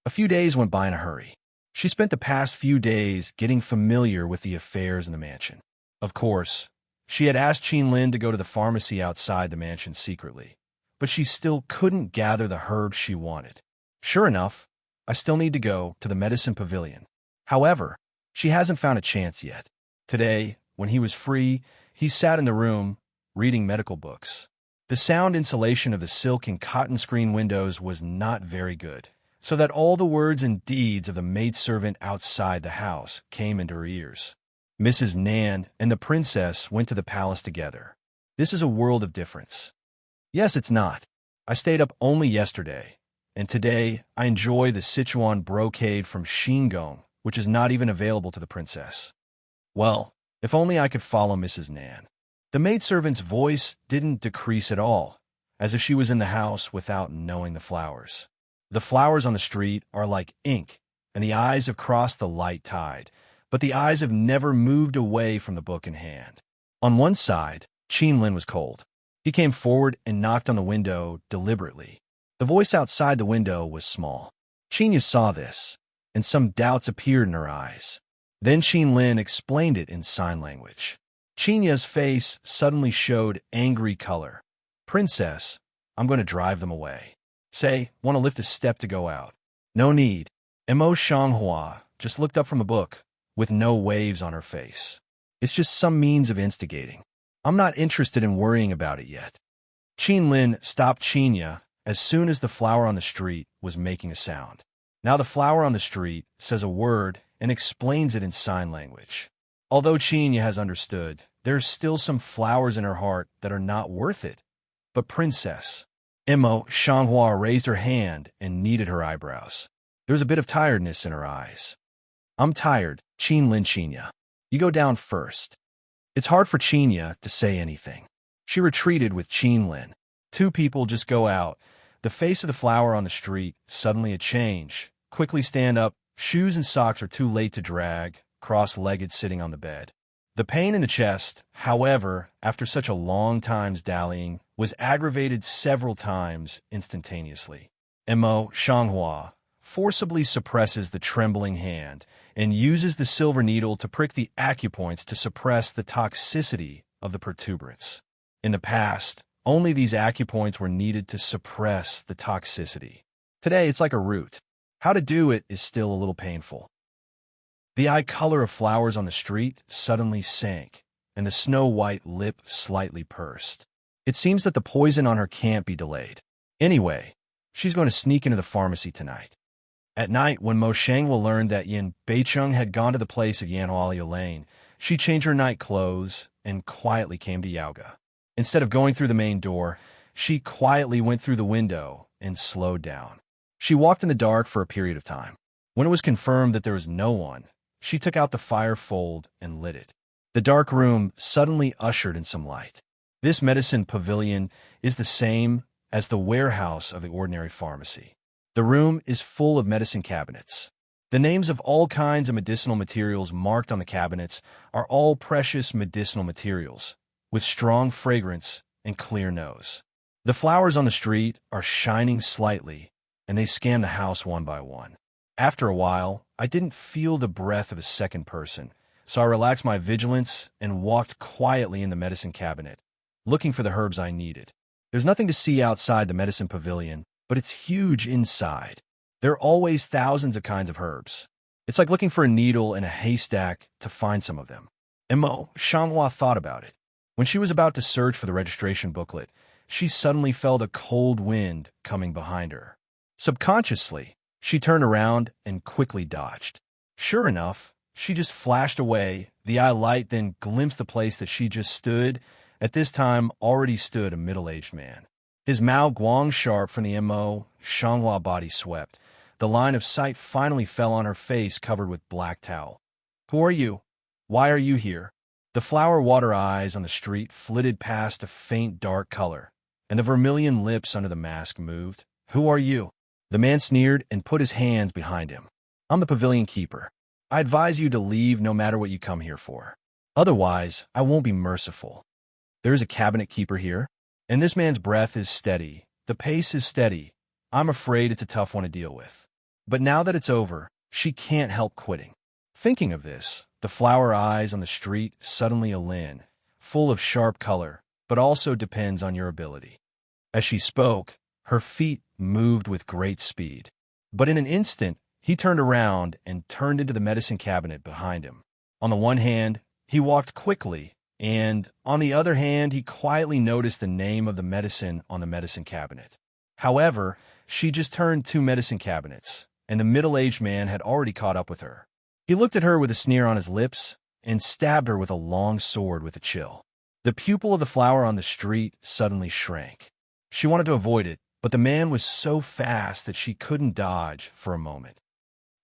A few days went by in a hurry. She spent the past few days getting familiar with the affairs in the mansion. Of course, she had asked Qin to go to the pharmacy outside the mansion secretly, but she still couldn't gather the herbs she wanted. Sure enough, I still need to go to the medicine pavilion. However, she hasn't found a chance yet. Today, when he was free, he sat in the room, reading medical books. The sound insulation of the silk and cotton screen windows was not very good, so that all the words and deeds of the maidservant outside the house came into her ears. Mrs. Nan and the princess went to the palace together. This is a world of difference. Yes, it's not. I stayed up only yesterday, and today I enjoy the Sichuan brocade from Xingong, which is not even available to the princess. Well, if only I could follow Mrs. Nan. The maidservant's voice didn't decrease at all, as if she was in the house without knowing the flowers. The flowers on the street are like ink, and the eyes have crossed the light tide, but the eyes have never moved away from the book in hand. On one side, Qin was cold. He came forward and knocked on the window deliberately. The voice outside the window was small. Qin saw this, and some doubts appeared in her eyes. Then Qin explained it in sign language. Qin's face suddenly showed angry color. "Princess, I'm going to drive them away. Say, want to lift a step to go out." "No need." Mo Shanghua just looked up from the book, with no waves on her face. "It's just some means of instigating. I'm not interested in worrying about it yet." Qin stopped Qinya as soon as the flower on the street was making a sound. Now the flower on the street says a word and explains it in sign language. Although Qinya has understood, there's still some flowers in her heart that are not worth it. "But princess..." Mo Shanghua raised her hand and kneaded her eyebrows. There was a bit of tiredness in her eyes. "I'm tired, Qinya. You go down first." It's hard for Qinya to say anything. She retreated with Qin. Two people just go out. The face of the flower on the street, suddenly a change. Quickly stand up. Shoes and socks are too late to drag, cross-legged sitting on the bed. The pain in the chest, however, after such a long time's dallying, was aggravated several times instantaneously. Mo Shanghua forcibly suppresses the trembling hand and uses the silver needle to prick the acupoints to suppress the toxicity of the protuberance. In the past, only these acupoints were needed to suppress the toxicity. Today, it's like a root. How to do it is still a little painful. The eye color of flowers on the street suddenly sank, and the snow-white lip slightly pursed. It seems that the poison on her can't be delayed. Anyway, she's going to sneak into the pharmacy tonight. At night, when Mo Shangwa learned that Yin Beicheng had gone to the place of Yanhualia Lane, she changed her night clothes and quietly came to Yaoga. Instead of going through the main door, she quietly went through the window and slowed down. She walked in the dark for a period of time. When it was confirmed that there was no one, she took out the fire fold and lit it. The dark room suddenly ushered in some light. This medicine pavilion is the same as the warehouse of the ordinary pharmacy. The room is full of medicine cabinets. The names of all kinds of medicinal materials marked on the cabinets are all precious medicinal materials, with strong fragrance and clear nose. The flowers on the street are shining slightly, and they scan the house one by one. After a while, I didn't feel the breath of a second person, so I relaxed my vigilance and walked quietly in the medicine cabinet, looking for the herbs I needed. There's nothing to see outside the medicine pavilion, but it's huge inside. There are always thousands of kinds of herbs. It's like looking for a needle in a haystack to find some of them. Mo Shanghua thought about it. When she was about to search for the registration booklet, she suddenly felt a cold wind coming behind her. Subconsciously, she turned around and quickly dodged. Sure enough, she just flashed away. The eye light then glimpsed the place that she just stood. At this time, already stood a middle-aged man. His Mao Guang sharp from the Mo Shanghua body swept. The line of sight finally fell on her face covered with black towel. "Who are you? Why are you here?" The flower water eyes on the street flitted past a faint dark color, and the vermilion lips under the mask moved. "Who are you?" The man sneered and put his hands behind him. "I'm the pavilion keeper. I advise you to leave no matter what you come here for. Otherwise, I won't be merciful." "There is a cabinet keeper here, and this man's breath is steady. The pace is steady. I'm afraid it's a tough one to deal with." But now that it's over, she can't help quitting. Thinking of this, the flower eyes on the street suddenly illumine, full of sharp color, but also depends on your ability. As she spoke, her feet moved with great speed. But in an instant, he turned around and turned into the medicine cabinet behind him. On the one hand, he walked quickly, and on the other hand, he quietly noticed the name of the medicine on the medicine cabinet. However, she just turned 2 medicine cabinets, and the middle-aged man had already caught up with her. He looked at her with a sneer on his lips and stabbed her with a long sword with a chill. The pupil of the flower on the street suddenly shrank. She wanted to avoid it, but the man was so fast that she couldn't dodge for a moment.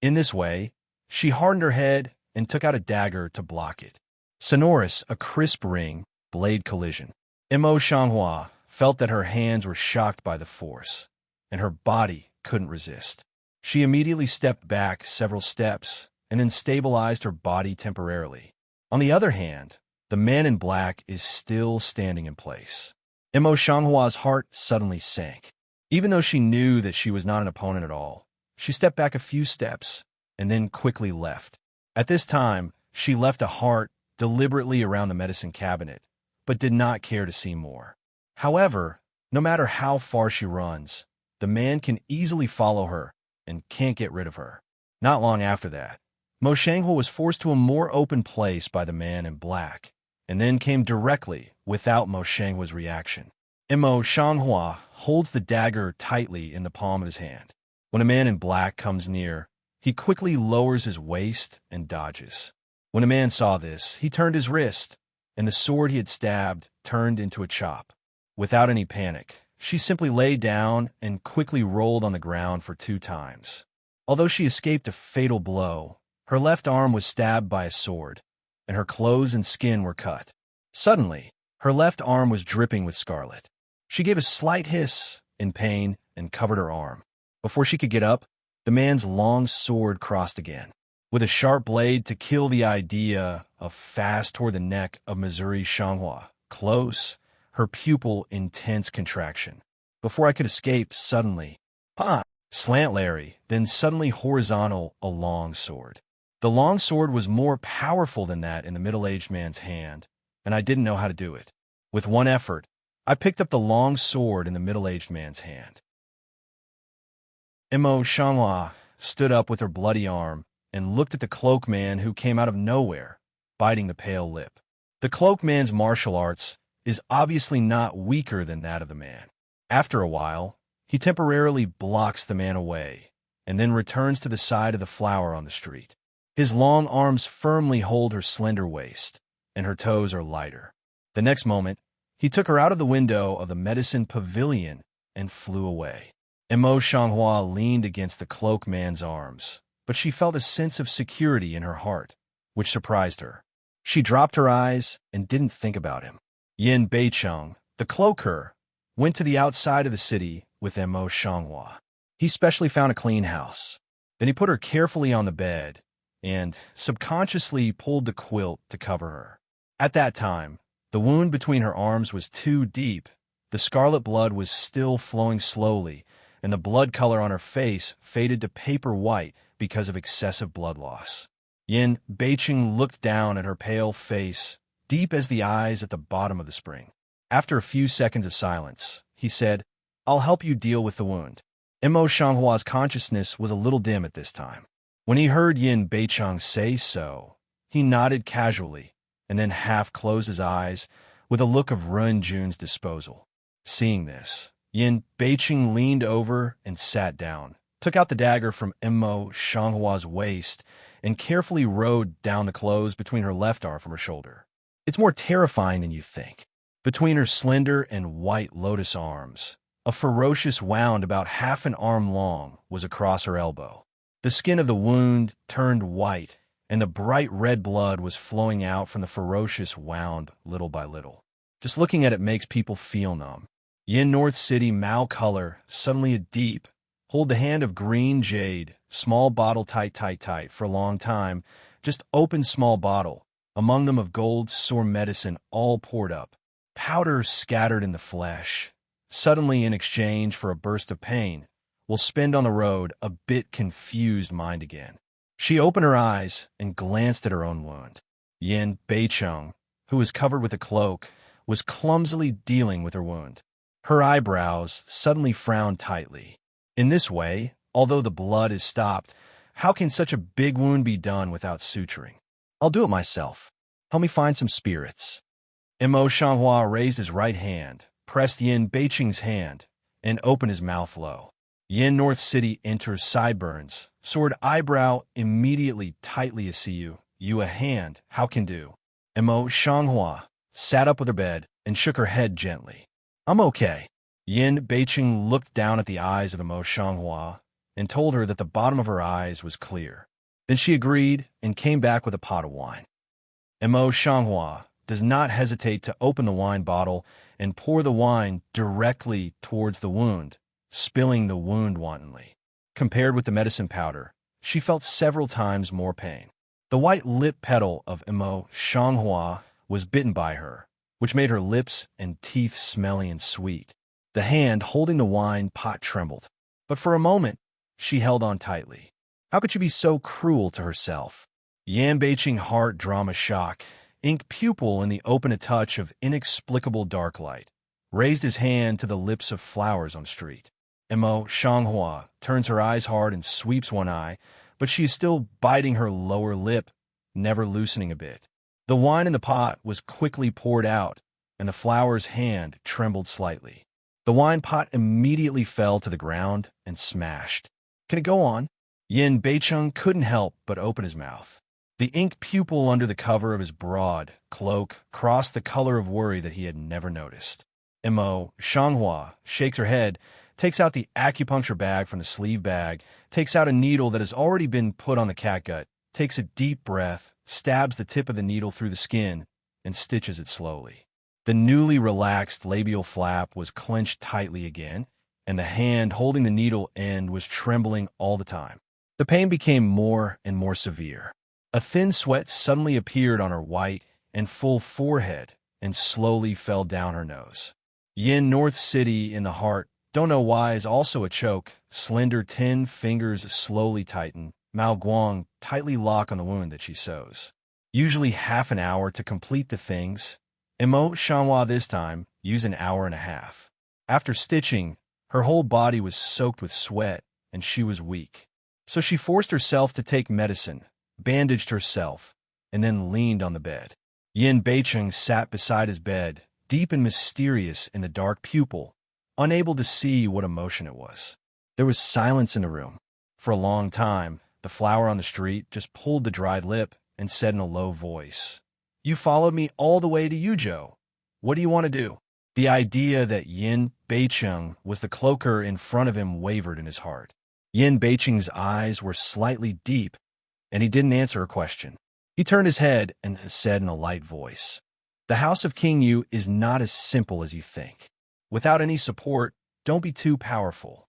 In this way, she hardened her head and took out a dagger to block it. Sonorous, a crisp ring, blade collision. Imo Shanghua felt that her hands were shocked by the force, and her body couldn't resist. She immediately stepped back several steps and then stabilized her body temporarily. On the other hand, the man in black is still standing in place. Imo Shanghua's heart suddenly sank. Even though she knew that she was not an opponent at all, she stepped back a few steps and then quickly left. At this time, she left a heart deliberately around the medicine cabinet, but did not care to see more. However, no matter how far she runs, the man can easily follow her and can't get rid of her. Not long after that, Mo Shanghua was forced to a more open place by the man in black, and then came directly without Mo Shanghua's reaction. Mo Shanghua holds the dagger tightly in the palm of his hand. When a man in black comes near, he quickly lowers his waist and dodges. When a man saw this, he turned his wrist, and the sword he had stabbed turned into a chop. Without any panic, she simply lay down and quickly rolled on the ground for 2 times. Although she escaped a fatal blow, her left arm was stabbed by a sword, and her clothes and skin were cut. Suddenly, her left arm was dripping with scarlet. She gave a slight hiss in pain and covered her arm. Before she could get up, the man's long sword crossed again, with a sharp blade to kill the idea of fast toward the neck of Missouri Shanghua. Close, her pupil intense contraction. Before I could escape, suddenly, slant Larry, then suddenly horizontal, a long sword. The long sword was more powerful than that in the middle-aged man's hand, and I didn't know how to do it. With one effort, I picked up the long sword in the middle-aged man's hand. Imo Shanghua stood up with her bloody arm and looked at the cloak man who came out of nowhere, biting the pale lip. The cloak man's martial arts is obviously not weaker than that of the man. After a while, he temporarily blocks the man away and then returns to the side of the flower on the street. His long arms firmly hold her slender waist, and her toes are lighter. The next moment, he took her out of the window of the medicine pavilion and flew away. Imo Shanghua leaned against the cloak man's arms, but she felt a sense of security in her heart, which surprised her. She dropped her eyes and didn't think about him. Yin Beicheng, the cloaker, went to the outside of the city with Imo Shanghua. He specially found a clean house. Then he put her carefully on the bed and subconsciously pulled the quilt to cover her. At that time, the wound between her arms was too deep. The scarlet blood was still flowing slowly, and the blood color on her face faded to paper white because of excessive blood loss. Yin Beicheng looked down at her pale face, deep as the eyes at the bottom of the spring. After a few seconds of silence, he said, "I'll help you deal with the wound." Imo Shanghua's consciousness was a little dim at this time. When he heard Yin Beicheng say so, he nodded casually and then half closed his eyes with a look of Run Jun's disposal. Seeing this, Yin Beicheng leaned over and sat down, took out the dagger from Imo Shanghua's waist, and carefully rode down the clothes between her left arm from her shoulder. It's more terrifying than you think. Between her slender and white lotus arms, a ferocious wound about half an arm long was across her elbow. The skin of the wound turned white, and the bright red blood was flowing out from the ferocious wound little by little. Just looking at it makes people feel numb. Yin North City Mao color, suddenly a deep, hold the hand of green jade, small bottle tight for a long time, just open small bottle, among them of gold sore medicine all poured up, powder scattered in the flesh. Suddenly in exchange for a burst of pain, will spend on the road a bit confused mind again. She opened her eyes and glanced at her own wound. Yin Beicheng, who was covered with a cloak, was clumsily dealing with her wound. Her eyebrows suddenly frowned tightly. In this way, although the blood is stopped, how can such a big wound be done without suturing? I'll do it myself. Help me find some spirits. Mo Shanghua raised his right hand, pressed Yin Beicheng's hand, and opened his mouth low. Yin North City enters sideburns, sword eyebrow immediately tightly you a hand, how can do. Mo Shanghua sat up with her bed and shook her head gently. I'm okay. Yin Beicheng looked down at the eyes of Mo Shanghua and told her that the bottom of her eyes was clear. Then she agreed and came back with a pot of wine. Mo Shanghua does not hesitate to open the wine bottle and pour the wine directly towards the wound, spilling the wound wantonly. Compared with the medicine powder, she felt several times more pain. The white lip petal of Mo Shanghua was bitten by her, which made her lips and teeth smelly and sweet. The hand holding the wine pot trembled, but for a moment she held on tightly. How could she be so cruel to herself? Yan Beicheng heart drama shock, ink pupil in the open a touch of inexplicable dark light, raised his hand to the lips of flowers on street. Mo Shanghua turns her eyes hard and sweeps one eye, but she is still biting her lower lip, never loosening a bit. The wine in the pot was quickly poured out, and the flower's hand trembled slightly. The wine pot immediately fell to the ground and smashed. Can it go on? Yin Beicheng couldn't help but open his mouth. The ink pupil under the cover of his broad cloak crossed the color of worry that he had never noticed. Mo Shanghua shakes her head, takes out the acupuncture bag from the sleeve bag, takes out a needle that has already been put on the catgut, takes a deep breath, stabs the tip of the needle through the skin, and stitches it slowly. The newly relaxed labial flap was clenched tightly again, and the hand holding the needle end was trembling all the time. The pain became more and more severe. A thin sweat suddenly appeared on her white and full forehead and slowly fell down her nose. Yin North City in the heart, don't know why, is also a choke. Slender 10 fingers slowly tighten. Mao Guang tightly lock on the wound that she sews. Usually half an hour to complete the things. Mo Shanghua this time use an hour and a half. After stitching, her whole body was soaked with sweat and she was weak. So she forced herself to take medicine, bandaged herself, and then leaned on the bed. Yin Beicheng sat beside his bed, deep and mysterious in the dark pupil, unable to see what emotion it was. There was silence in the room. For a long time, the flower on the street just pulled the dried lip and said in a low voice, "You followed me all the way to Yuzhou. What do you want to do?" The idea that Yin Beicheng was the cloaker in front of him wavered in his heart. Yin Beicheng's eyes were slightly deep, and he didn't answer her question. He turned his head and said in a light voice, "The House of King Yu is not as simple as you think. Without any support, don't be too powerful."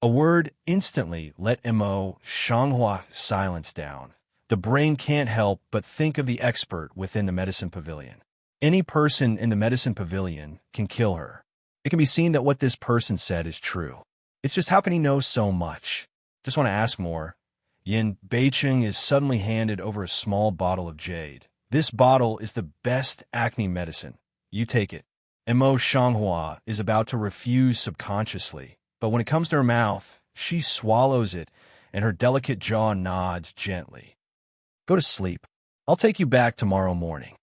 A word instantly let Mo Shanghua silence down. The brain can't help but think of the expert within the medicine pavilion. Any person in the medicine pavilion can kill her. It can be seen that what this person said is true. It's just how can he know so much? Just want to ask more. Yin Beicheng is suddenly handed over a small bottle of jade. This bottle is the best acne medicine. You take it. Mo Shanghua is about to refuse subconsciously, but when it comes to her mouth, she swallows it and her delicate jaw nods gently. Go to sleep. I'll take you back tomorrow morning.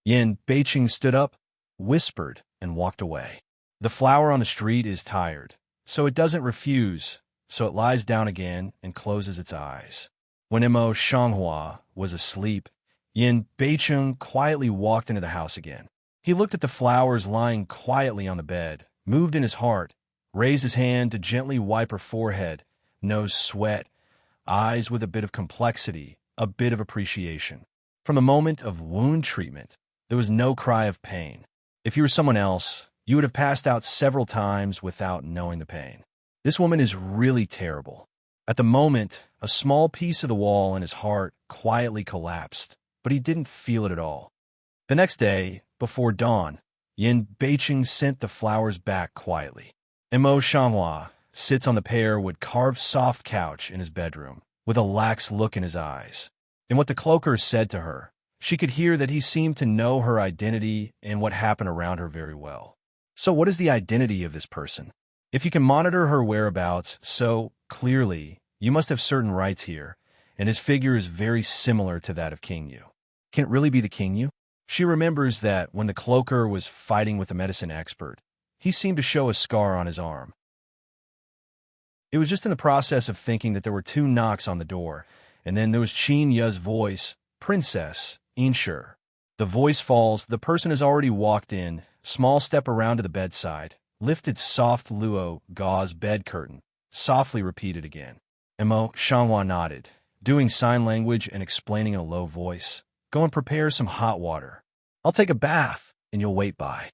Yin Beicheng stood up, whispered, and walked away. The flower on the street is tired, so it doesn't refuse, so it lies down again and closes its eyes. When Mo Shanghua was asleep, Yin Beicheng quietly walked into the house again. He looked at the flowers lying quietly on the bed, moved in his heart, raised his hand to gently wipe her forehead, nose sweat, eyes with a bit of complexity, a bit of appreciation. From the moment of wound treatment, there was no cry of pain. If you were someone else, you would have passed out several times without knowing the pain. This woman is really terrible. At the moment, a small piece of the wall in his heart quietly collapsed, but he didn't feel it at all. The next day, before dawn, Yin Beicheng sent the flowers back quietly. Mo Shanghua sits on the pear-wood carved soft couch in his bedroom, with a lax look in his eyes. In what the cloaker said to her, she could hear that he seemed to know her identity and what happened around her very well. So what is the identity of this person? If you can monitor her whereabouts so clearly, you must have certain rights here, and his figure is very similar to that of King Yu. Can it really be the King Yu? She remembers that when the cloaker was fighting with the medicine expert, he seemed to show a scar on his arm. It was just in the process of thinking that there were 2 knocks on the door, and then there was Qin Yu's voice, "Princess, ensure." The voice falls, the person has already walked in, small step around to the bedside, lifted soft luo gauze bed curtain, softly repeated again. Mo Shanghua nodded, doing sign language and explaining in a low voice. Go and prepare some hot water. I'll take a bath, and you'll wait by.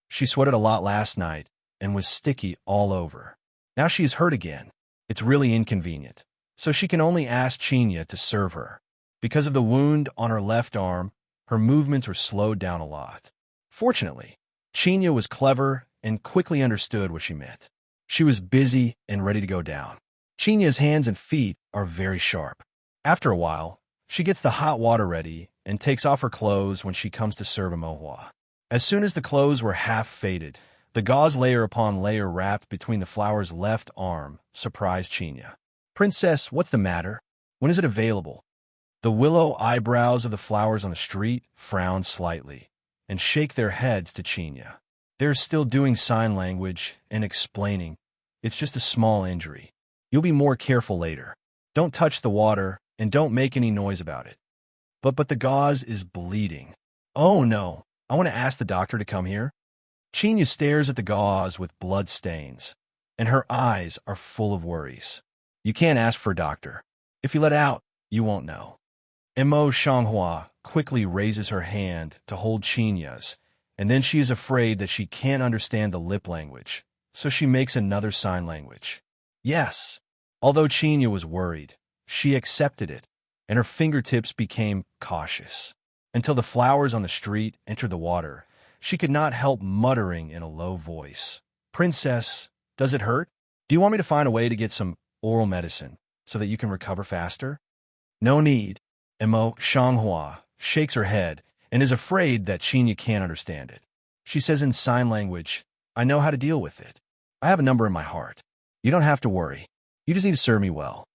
She sweated a lot last night and was sticky all over. Now she is hurt again. It's really inconvenient, so she can only ask Chinya to serve her. Because of the wound on her left arm, her movements were slowed down a lot. Fortunately, Chinya was clever and quickly understood what she meant. She was busy and ready to go down. Chinya's hands and feet are very sharp. After a while, she gets the hot water ready and takes off her clothes when she comes to serve a mohua. As soon as the clothes were half faded, the gauze layer upon layer wrapped between the flower's left arm surprised Chinya. Princess, what's the matter? When is it available? The willow eyebrows of the flowers on the street frown slightly and shake their heads to Chinya. They're still doing sign language and explaining. It's just a small injury. You'll be more careful later. Don't touch the water and don't make any noise about it. But the gauze is bleeding. Oh no, I want to ask the doctor to come here. Chinya stares at the gauze with blood stains, and her eyes are full of worries. You can't ask for a doctor. If you let out, you won't know. Mo Shanghua quickly raises her hand to hold Chinya's, and then she is afraid that she can't understand the lip language, so she makes another sign language. Yes. Although Chinya was worried, she accepted it, and her fingertips became cautious. Until the flowers on the street entered the water, she could not help muttering in a low voice. Princess, does it hurt? Do you want me to find a way to get some oral medicine so that you can recover faster? No need. Mo Shanghua shakes her head and is afraid that Chinya can't understand it. She says in sign language, I know how to deal with it. I have a number in my heart. You don't have to worry. You just need to serve me well.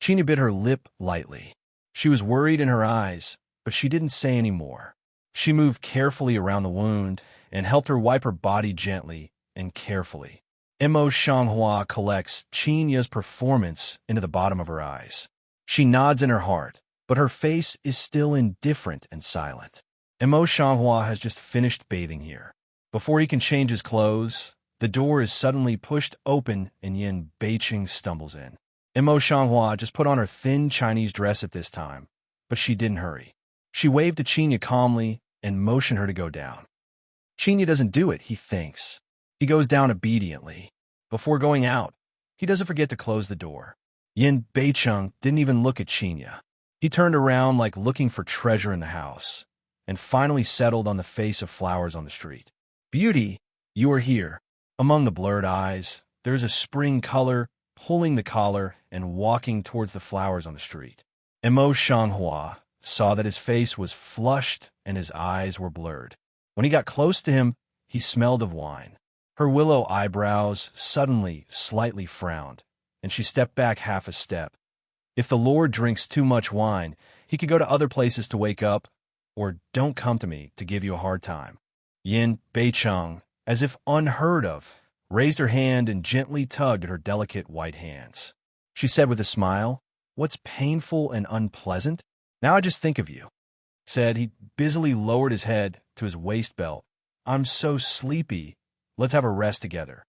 Chinya bit her lip lightly. She was worried in her eyes, but she didn't say any more. She moved carefully around the wound and helped her wipe her body gently and carefully. Mo Shanghua collects Chinya's performance into the bottom of her eyes. She nods in her heart, but her face is still indifferent and silent. Mo Shanghua has just finished bathing here. Before he can change his clothes, the door is suddenly pushed open and Yin Beiqing stumbles in. Mo Shanghua just put on her thin Chinese dress at this time, but she didn't hurry. She waved to Chinya calmly and motioned her to go down. Chinya doesn't do it, he thinks. He goes down obediently. Before going out, he doesn't forget to close the door. Yin Beiqing didn't even look at Chinya. He turned around like looking for treasure in the house, and finally settled on the face of flowers on the street. Beauty, you are here. Among the blurred eyes, there's a spring color, pulling the collar and walking towards the flowers on the street. Mo Shanghua saw that his face was flushed and his eyes were blurred. When he got close to him, he smelled of wine. Her willow eyebrows suddenly slightly frowned, and she stepped back half a step. If the Lord drinks too much wine, he could go to other places to wake up, or don't come to me to give you a hard time. Yin Beiqing, as if unheard of, raised her hand and gently tugged at her delicate white hands. She said with a smile, What's painful and unpleasant? Now I just think of you. Said he busily lowered his head to his waist belt. I'm so sleepy. Let's have a rest together.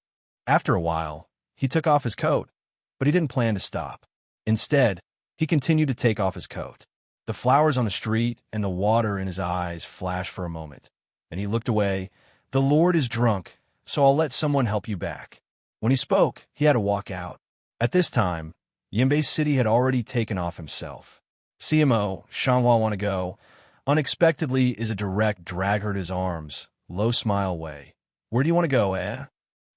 After a while, he took off his coat, but he didn't plan to stop. Instead, he continued to take off his coat. The flowers on the street and the water in his eyes flashed for a moment, and he looked away. The Lord is drunk, so I'll let someone help you back. When he spoke, he had to walk out. At this time, Yinbei City had already taken off himself. CMO, Shanghua want to go. Unexpectedly is a direct drag her to his arms, low smile way. Where do you want to go, eh?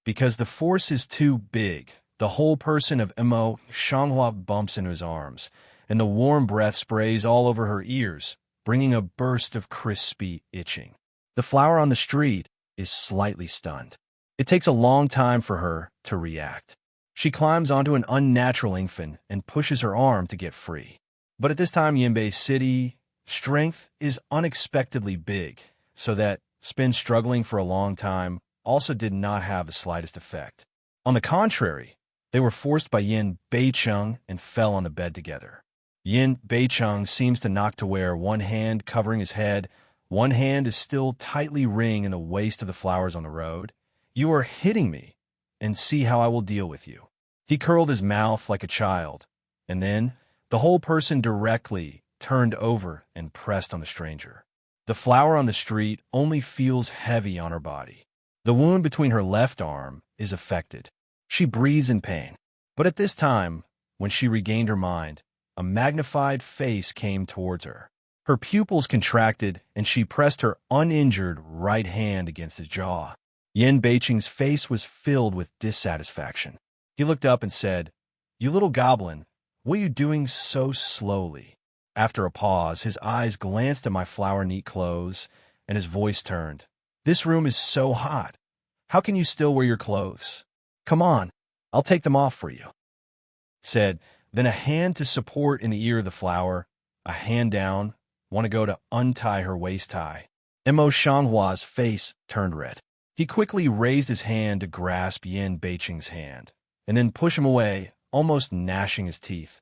Because the force is too big, The whole person of Mo Shanghua bumps into his arms, and the warm breath sprays all over her ears, bringing a burst of crispy itching. The flower on the street is slightly stunned. It takes a long time for her to react. She climbs onto an unnatural infant and pushes her arm to get free. But at this time, Yinbei's city strength is unexpectedly big, so that Spin struggling for a long time also did not have the slightest effect. On the contrary, they were forced by Yin Beicheng and fell on the bed together. Yin Beicheng seems to knock to where one hand covering his head, one hand is still tightly ringed in the waist of the flowers on the road. "You are hitting me, and see how I will deal with you." He curled his mouth like a child, and then the whole person directly turned over and pressed on the stranger. The flower on the street only feels heavy on her body. The wound between her left arm is affected. She breathes in pain. But at this time, when she regained her mind, a magnified face came towards her. Her pupils contracted, and she pressed her uninjured right hand against his jaw. Yin Beicheng's face was filled with dissatisfaction. He looked up and said, "You little goblin, what are you doing so slowly?" After a pause, his eyes glanced at my flower-neat clothes, and his voice turned. "This room is so hot. How can you still wear your clothes? Come on, I'll take them off for you," said. Then a hand to support in the ear of the flower, a hand down, want to go to untie her waist tie. Mo Shanghua's face turned red. He quickly raised his hand to grasp Yin Beicheng's hand, and then push him away, almost gnashing his teeth.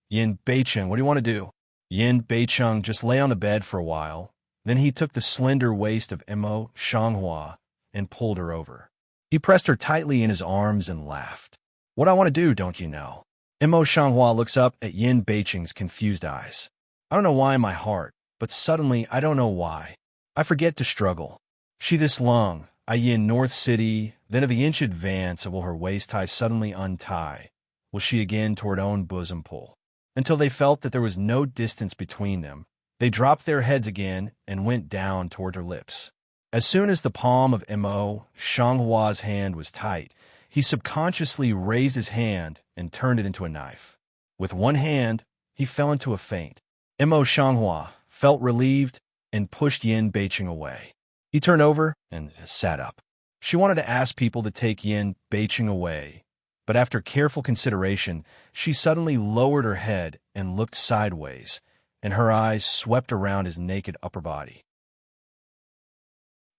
"Yin Beicheng, what do you want to do?" Yin Beicheng just lay on the bed for a while. Then he took the slender waist of Mo Shanghua and pulled her over. He pressed her tightly in his arms and laughed. "What I want to do, don't you know?" Mo Shanghua looks up at Yin Beicheng's confused eyes. "I don't know why in my heart, but suddenly I don't know why. I forget to struggle. She this long, I yin North City, then of the inch advance will her waist tie suddenly untie, will she again toward own bosom pull." Until they felt that there was no distance between them, they dropped their heads again and went down toward her lips. As soon as the palm of Mo Shanghua's hand was tight, he subconsciously raised his hand and turned it into a knife. With one hand, he fell into a faint. Mo Shanghua felt relieved and pushed Yin Beicheng away. He turned over and sat up. She wanted to ask people to take Yin Beicheng away, but after careful consideration, she suddenly lowered her head and looked sideways, and her eyes swept around his naked upper body.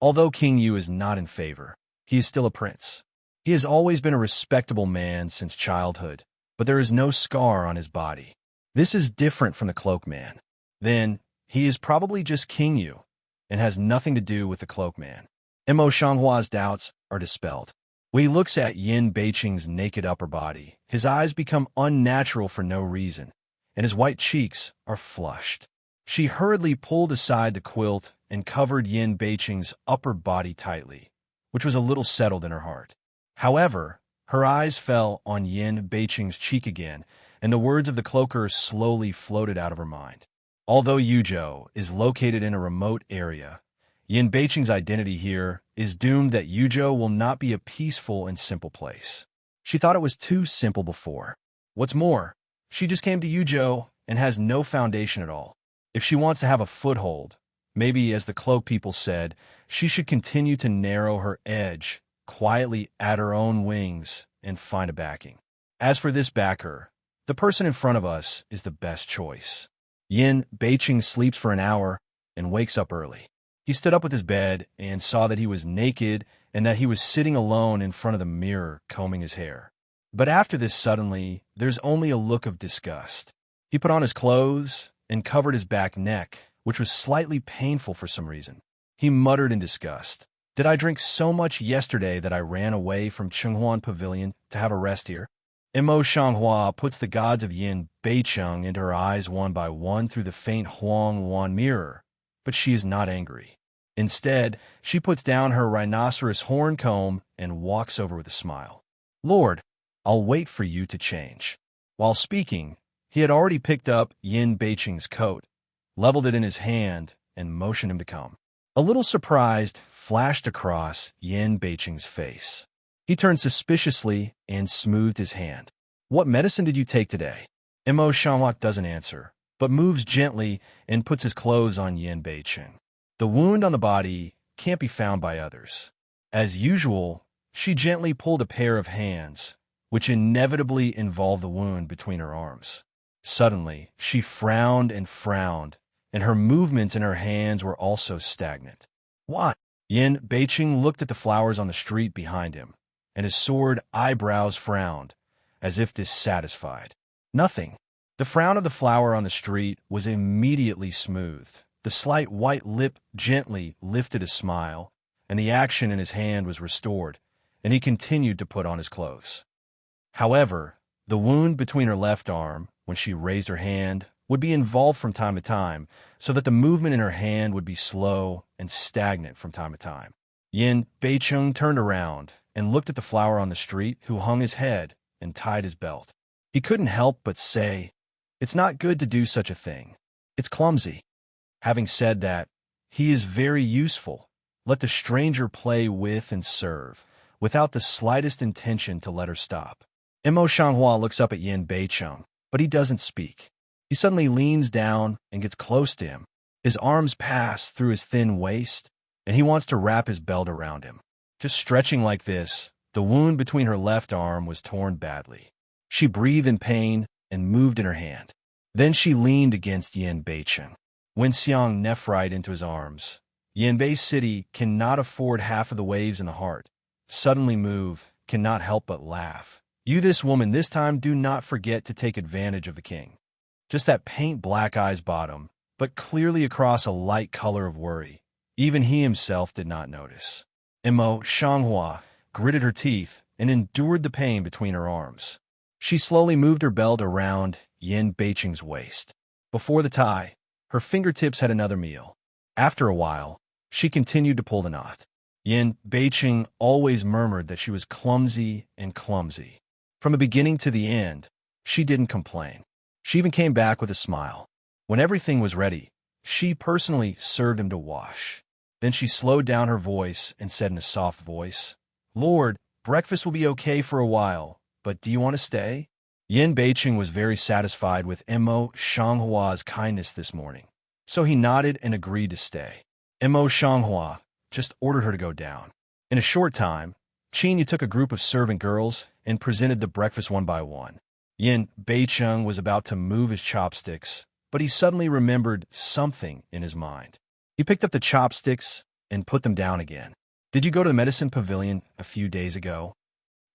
Although King Yu is not in favor, he is still a prince. He has always been a respectable man since childhood, but there is no scar on his body. This is different from the Cloak Man. Then, he is probably just King Yu, and has nothing to do with the Cloak Man. Mo Shanghua's doubts are dispelled. When he looks at Yin Beicheng's naked upper body, his eyes become unnatural for no reason, and his white cheeks are flushed. She hurriedly pulled aside the quilt and covered Yin Beicheng's upper body tightly, which was a little settled in her heart. However, her eyes fell on Yin Beicheng's cheek again, and the words of the cloaker slowly floated out of her mind. Although Yuzhou is located in a remote area, Yin Beicheng's identity here is doomed that Yuzhou will not be a peaceful and simple place. She thought it was too simple before. What's more, she just came to Yuzhou and has no foundation at all. If she wants to have a foothold, maybe, as the cloak people said, she should continue to narrow her edge, quietly at her own wings, and find a backing. As for this backer, the person in front of us is the best choice. Yin Beicheng sleeps for an hour and wakes up early. He stood up with his bed and saw that he was naked and that he was sitting alone in front of the mirror combing his hair. But after this, suddenly, there's only a look of disgust. He put on his clothes and covered his back neck, which was slightly painful for some reason. He muttered in disgust, "Did I drink so much yesterday that I ran away from Chenghuan Pavilion to have a rest here?" Mo Shanghua puts the gods of Yin Beicheng into her eyes one by one through the faint Huang Wan mirror, but she is not angry. Instead, she puts down her rhinoceros horn comb and walks over with a smile. "Lord, I'll wait for you to change." While speaking, he had already picked up Yin Beicheng's coat, leveled it in his hand, and motioned him to come. A little surprised flashed across Yin Beicheng's face. He turned suspiciously and smoothed his hand. What medicine did you take today? Mo Shanghua doesn't answer, but moves gently and puts his clothes on Yin Beicheng. The wound on the body can't be found by others. As usual, she gently pulled a pair of hands, which inevitably involved the wound between her arms. Suddenly, she frowned, and her movements in her hands were also stagnant. What? Yin Beicheng looked at the flowers on the street behind him, and his soared eyebrows frowned, as if dissatisfied. Nothing. The frown of the flower on the street was immediately smoothed. The slight white lip gently lifted a smile, and the action in his hand was restored, and he continued to put on his clothes. However, the wound between her left arm, when she raised her hand, would be involved from time to time, so that the movement in her hand would be slow and stagnant from time to time. Yin Beicheng turned around and looked at the flower on the street, who hung his head and tied his belt. He couldn't help but say, "It's not good to do such a thing. It's clumsy." Having said that, he is very useful. Let the stranger play with and serve, without the slightest intention to let her stop. Mo Shanghua looks up at Yin Beicheng, but he doesn't speak. He suddenly leans down and gets close to him. His arms pass through his thin waist, and he wants to wrap his belt around him. Just stretching like this, the wound between her left arm was torn badly. She breathed in pain and moved in her hand. Then she leaned against Yin Beicheng. When Xiang nephrite into his arms, Yanbei City cannot afford half of the waves in the heart. Suddenly move, cannot help but laugh. You, this woman, this time do not forget to take advantage of the king. Just that paint black eyes bottom, but clearly across a light color of worry. Even he himself did not notice. Mo Shanghua gritted her teeth and endured the pain between her arms. She slowly moved her belt around Yin Beicheng's waist. Before the tie, her fingertips had another meal. After a while, she continued to pull the knot. Yin Beicheng always murmured that she was clumsy and clumsy. From the beginning to the end, she didn't complain. She even came back with a smile. When everything was ready, she personally served him to wash. Then she slowed down her voice and said in a soft voice, "Lord, breakfast will be okay for a while, but do you want to stay?" Yin Beicheng was very satisfied with Mo Shanghua's kindness this morning, so he nodded and agreed to stay. Mo Shanghua just ordered her to go down. In a short time, Qin took a group of servant girls and presented the breakfast one by one. Yin Beicheng was about to move his chopsticks, but he suddenly remembered something in his mind. He picked up the chopsticks and put them down again. Did you go to the medicine pavilion a few days ago?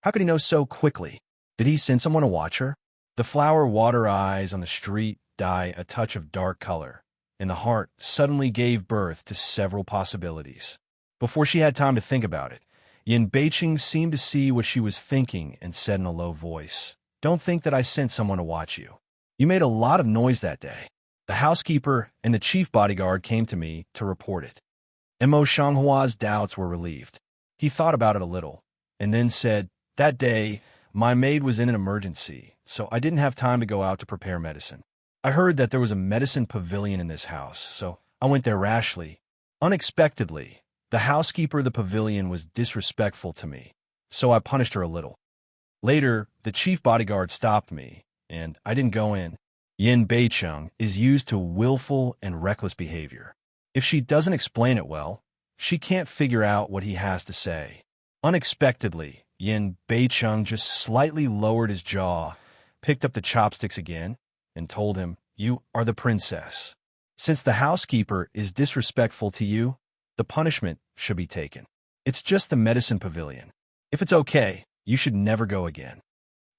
How could he know so quickly? Did he send someone to watch her? The flower water eyes on the street dye a touch of dark color, and the heart suddenly gave birth to several possibilities. Before she had time to think about it, Yin Beicheng seemed to see what she was thinking and said in a low voice, "Don't think that I sent someone to watch you. You made a lot of noise that day. The housekeeper and the chief bodyguard came to me to report it." Mo Shanghua's doubts were relieved. He thought about it a little, and then said, "That day, my maid was in an emergency, so I didn't have time to go out to prepare medicine. I heard that there was a medicine pavilion in this house, so I went there rashly. Unexpectedly, the housekeeper of the pavilion was disrespectful to me, so I punished her a little. Later, the chief bodyguard stopped me, and I didn't go in." Yin Beicheng is used to willful and reckless behavior. If she doesn't explain it well, she can't figure out what he has to say. Unexpectedly, Yin Beicheng just slightly lowered his jaw, picked up the chopsticks again, and told him, "You are the princess. Since the housekeeper is disrespectful to you, the punishment should be taken. It's just the medicine pavilion. If it's okay, you should never go again."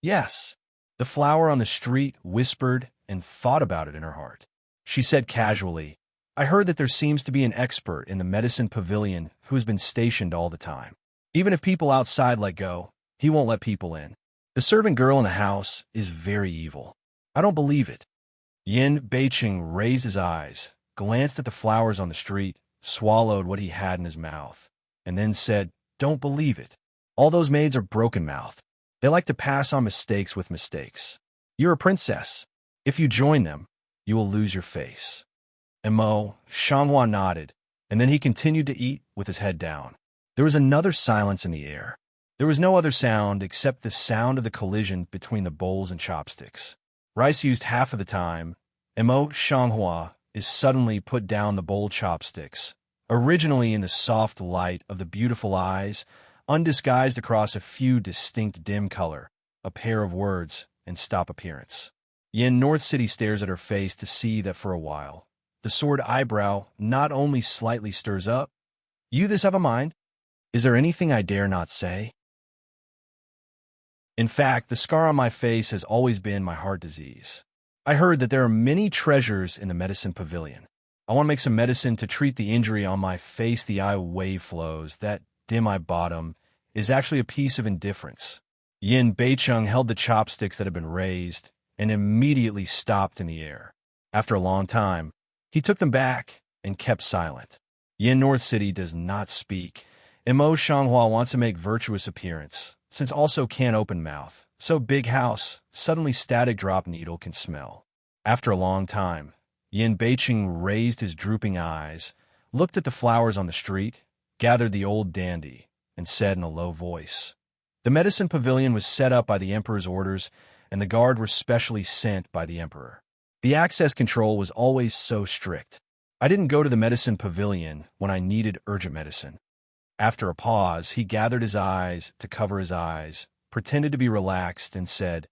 "Yes." The flower on the street whispered and thought about it in her heart. She said casually, "I heard that there seems to be an expert in the medicine pavilion who has been stationed all the time. Even if people outside let go, he won't let people in. The servant girl in the house is very evil. I don't believe it." Yin Beicheng raised his eyes, glanced at the flowers on the street, swallowed what he had in his mouth, and then said, "Don't believe it. All those maids are broken-mouthed. They like to pass on mistakes with mistakes. You're a princess. If you join them, you will lose your face." Mo Shanghua nodded, and then he continued to eat with his head down. There was another silence in the air. There was no other sound except the sound of the collision between the bowls and chopsticks. Rice used half of the time. Emo Shanghua is suddenly put down the bowl chopsticks, originally in the soft light of the beautiful eyes, undisguised across a few distinct dim color, a pair of words, and stop appearance. Yin North City stares at her face to see that for a while, the sword eyebrow not only slightly stirs up. You this have a mind? Is there anything I dare not say? In fact, the scar on my face has always been my heart disease. I heard that there are many treasures in the medicine pavilion. I want to make some medicine to treat the injury on my face. The eye wave flows. That dim eye bottom is actually a piece of indifference. Yin Beicheng held the chopsticks that had been raised and immediately stopped in the air. After a long time, he took them back and kept silent. Yin North City does not speak. Emo Shanghua wants to make virtuous appearance, since also can't open mouth. So big house, suddenly static drop needle can smell. After a long time, Yin Beicheng raised his drooping eyes, looked at the flowers on the street, gathered the old dandy, and said in a low voice, "The medicine pavilion was set up by the emperor's orders, and the guard were specially sent by the emperor. The access control was always so strict. I didn't go to the medicine pavilion when I needed urgent medicine." After a pause, he gathered his eyes to cover his eyes, pretended to be relaxed, and said,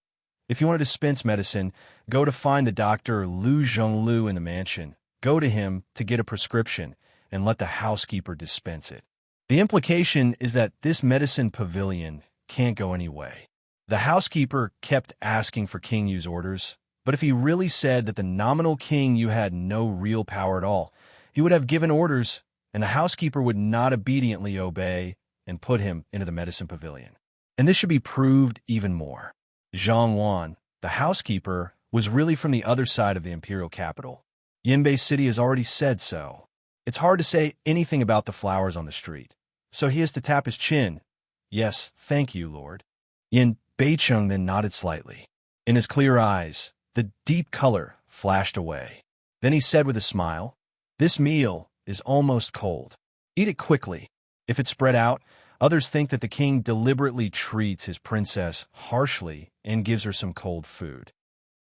"If you want to dispense medicine, go to find the doctor Lu Zhonglu in the mansion. Go to him to get a prescription, and let the housekeeper dispense it." The implication is that this medicine pavilion can't go any way. The housekeeper kept asking for King Yu's orders, but if he really said that the nominal King Yu had no real power at all, he would have given orders, and the housekeeper would not obediently obey and put him into the medicine pavilion. And this should be proved even more. Zhang Wan, the housekeeper, was really from the other side of the imperial capital. Yinbei City has already said so. It's hard to say anything about the flowers on the street, so he has to tap his chin. "Yes, thank you, Lord." Yin Beicheng then nodded slightly. In his clear eyes, the deep color flashed away. Then he said with a smile, "This meal is almost cold. Eat it quickly. If it's spread out, others think that the king deliberately treats his princess harshly and gives her some cold food."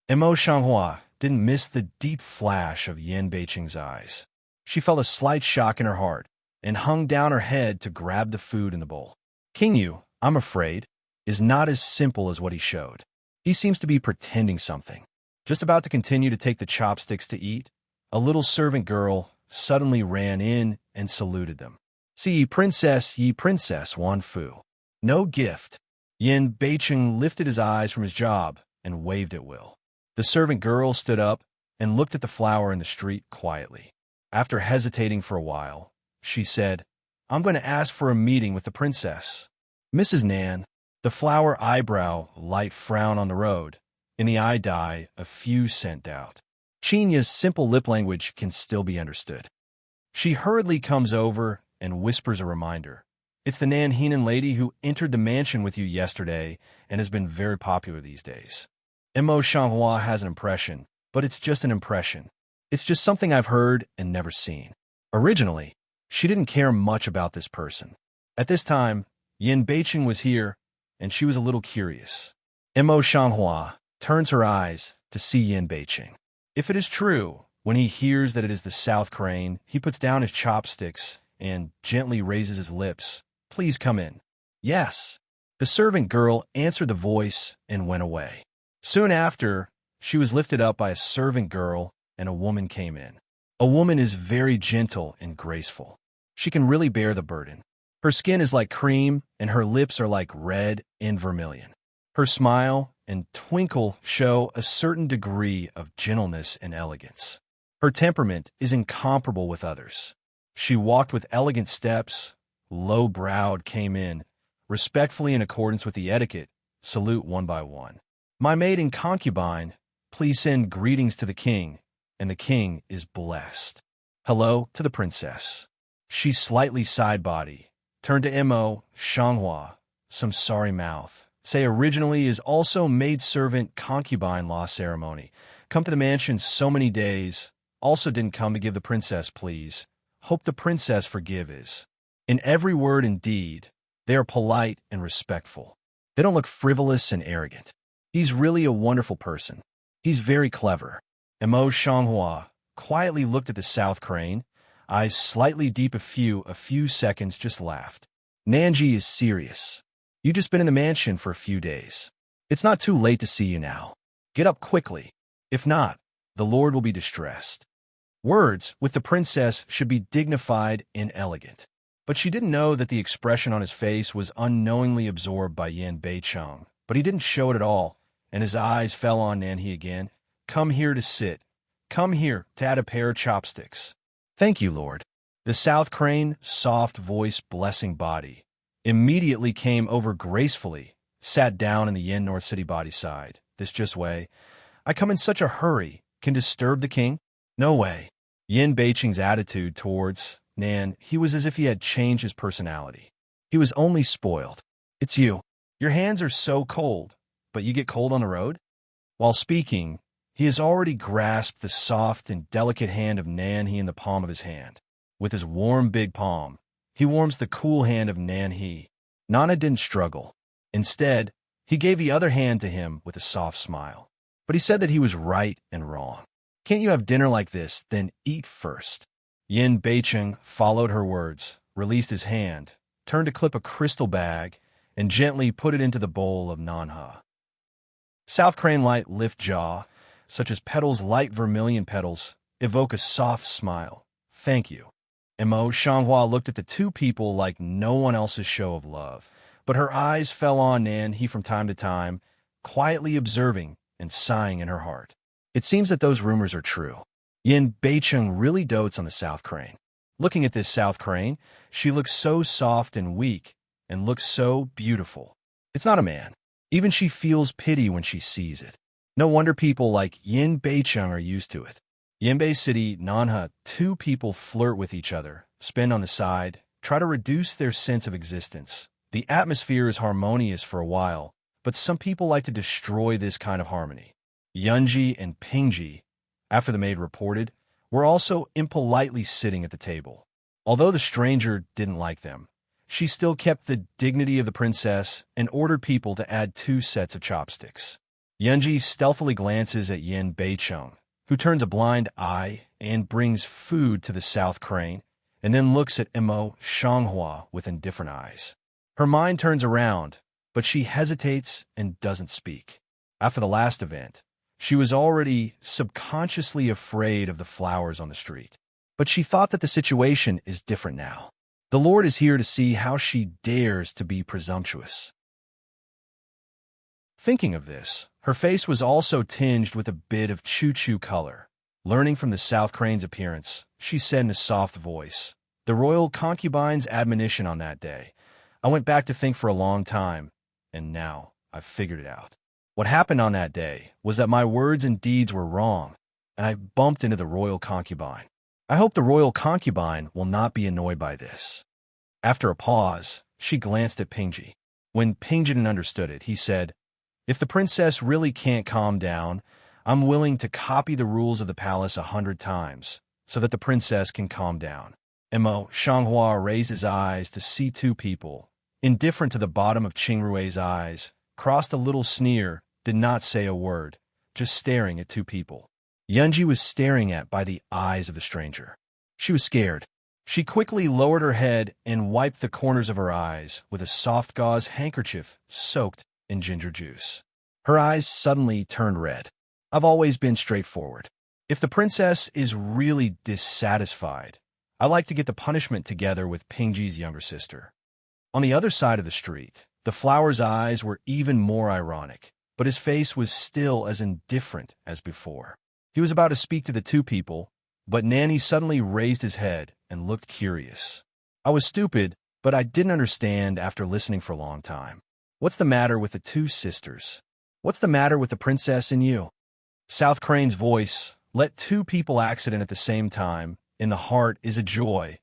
Emo Shanghua didn't miss the deep flash of Yin Beicheng's eyes. She felt a slight shock in her heart and hung down her head to grab the food in the bowl. King Yu, I'm afraid, is not as simple as what he showed. He seems to be pretending something. Just about to continue to take the chopsticks to eat, a little servant girl suddenly ran in and saluted them. "See ye princess Wan Fu. No gift." Yin Beicheng lifted his eyes from his job and waved at Will. The servant girl stood up and looked at the flower in the street quietly. After hesitating for a while, she said, "I'm going to ask for a meeting with the princess." "Mrs. Nan," the flower eyebrow light frown on the road. In the eye dye, a few scent doubt. Chinya's simple lip language can still be understood. She hurriedly comes over and whispers a reminder. "It's the Nan Henan lady who entered the mansion with you yesterday and has been very popular these days." Emo Shanghua has an impression, but it's just an impression. It's just something I've heard and never seen. Originally, she didn't care much about this person. At this time, Yin Beicheng was here, and she was a little curious. Emo Shanghua turns her eyes to see Yin Beicheng. If it is true, when he hears that it is the South Crane, he puts down his chopsticks and gently raises his lips. "Please come in." "Yes." The servant girl answered the voice and went away. Soon after, she was lifted up by a servant girl and a woman came in. A woman is very gentle and graceful. She can really bear the burden. Her skin is like cream and her lips are like red and vermilion. Her smile and twinkle show a certain degree of gentleness and elegance. Her temperament is incomparable with others. She walked with elegant steps, low-browed, came in, respectfully in accordance with the etiquette, salute one by one. "My maid and concubine, please send greetings to the king, and the king is blessed. Hello to the princess." She slightly side-body, turned to Emo Shanghua, some sorry mouth. Say originally is also maid-servant concubine law ceremony. Come to the mansion so many days, also didn't come to give the princess please. Hope the princess forgive is. In every word and deed, They are polite and respectful. They don't look frivolous and arrogant. He's really a wonderful person. He's very clever. Emo Shanghua quietly looked at the South Crane, eyes slightly deep a few seconds, just laughed. Nanji is serious. You've just been in the mansion for a few days. It's not too late to see you now. Get up quickly. If not, the Lord will be distressed. Words with the princess should be dignified and elegant. But she didn't know that the expression on his face was unknowingly absorbed by Yin Beicheng. But he didn't show it at all, and his eyes fell on Nanhe again. Come here to sit. Come here to add a pair of chopsticks. Thank you, Lord. The South Crane, soft voice, blessing body, immediately came over gracefully, sat down in the Yin North City body side. This just way. I come in such a hurry. Can disturb the king? No way. Yin Beicheng's attitude towards Nan, he was as if he had changed his personality. He was only spoiled. It's you. Your hands are so cold, but you get cold on the road? While speaking, he has already grasped the soft and delicate hand of Nanhe in the palm of his hand. With his warm big palm, he warms the cool hand of Nanhe. Nana didn't struggle. Instead, he gave the other hand to him with a soft smile. But he said that he was right and wrong. Can't you have dinner like this, then eat first? Yin Beicheng followed her words, released his hand, turned to clip a crystal bag, and gently put it into the bowl of Nanha. South Crane light lift jaw, such as petals, light vermilion petals, evoke a soft smile. Thank you. Emo Shanghua looked at the two people like no one else's show of love, but her eyes fell on Nanhe from time to time, quietly observing and sighing in her heart. It seems that those rumors are true. Yin Beicheng really dotes on the South Crane. Looking at this South Crane, she looks so soft and weak, and looks so beautiful. It's not a man. Even she feels pity when she sees it. No wonder people like Yin Beicheng are used to it. Yinbei City, Nanha, two people flirt with each other, spin on the side, try to reduce their sense of existence. The atmosphere is harmonious for a while, but some people like to destroy this kind of harmony. Yunji and Pingji, after the maid reported, were also impolitely sitting at the table. Although the stranger didn't like them, she still kept the dignity of the princess and ordered people to add 2 sets of chopsticks. Yunji stealthily glances at Yin Beicheng, who turns a blind eye and brings food to the South Crane, and then looks at Emo Shanghua with indifferent eyes. Her mind turns around, but she hesitates and doesn't speak. After the last event, she was already subconsciously afraid of the flowers on the street. But she thought that the situation is different now. The Lord is here to see how she dares to be presumptuous. Thinking of this, her face was also tinged with a bit of choo-choo color. Learning from the South Crane's appearance, she said in a soft voice, "The royal concubine's admonition on that day. I went back to think for a long time, and now I've figured it out. What happened on that day was that my words and deeds were wrong, and I bumped into the royal concubine. I hope the royal concubine will not be annoyed by this." After a pause, she glanced at Pingji. When Pingji understood it, he said, "If the princess really can't calm down, I'm willing to copy the rules of the palace 100 times, so that the princess can calm down." Emo Shanghua raised his eyes to see 2 people, indifferent to the bottom of Qingrui's eyes, crossed a little sneer, did not say a word, just staring at 2 people. Yunji was staring at by the eyes of the stranger. She was scared. She quickly lowered her head and wiped the corners of her eyes with a soft gauze handkerchief soaked in ginger juice. Her eyes suddenly turned red. I've always been straightforward. If the princess is really dissatisfied, I like to get the punishment together with Pingji's younger sister. On the other side of the street, the flower's eyes were even more ironic, but his face was still as indifferent as before. He was about to speak to the 2 people, but Nanny suddenly raised his head and looked curious. I was stupid, but I didn't understand after listening for a long time. What's the matter with the 2 sisters? What's the matter with the princess and you? South Crane's voice, let 2 people accident at the same time, in the heart is a joy.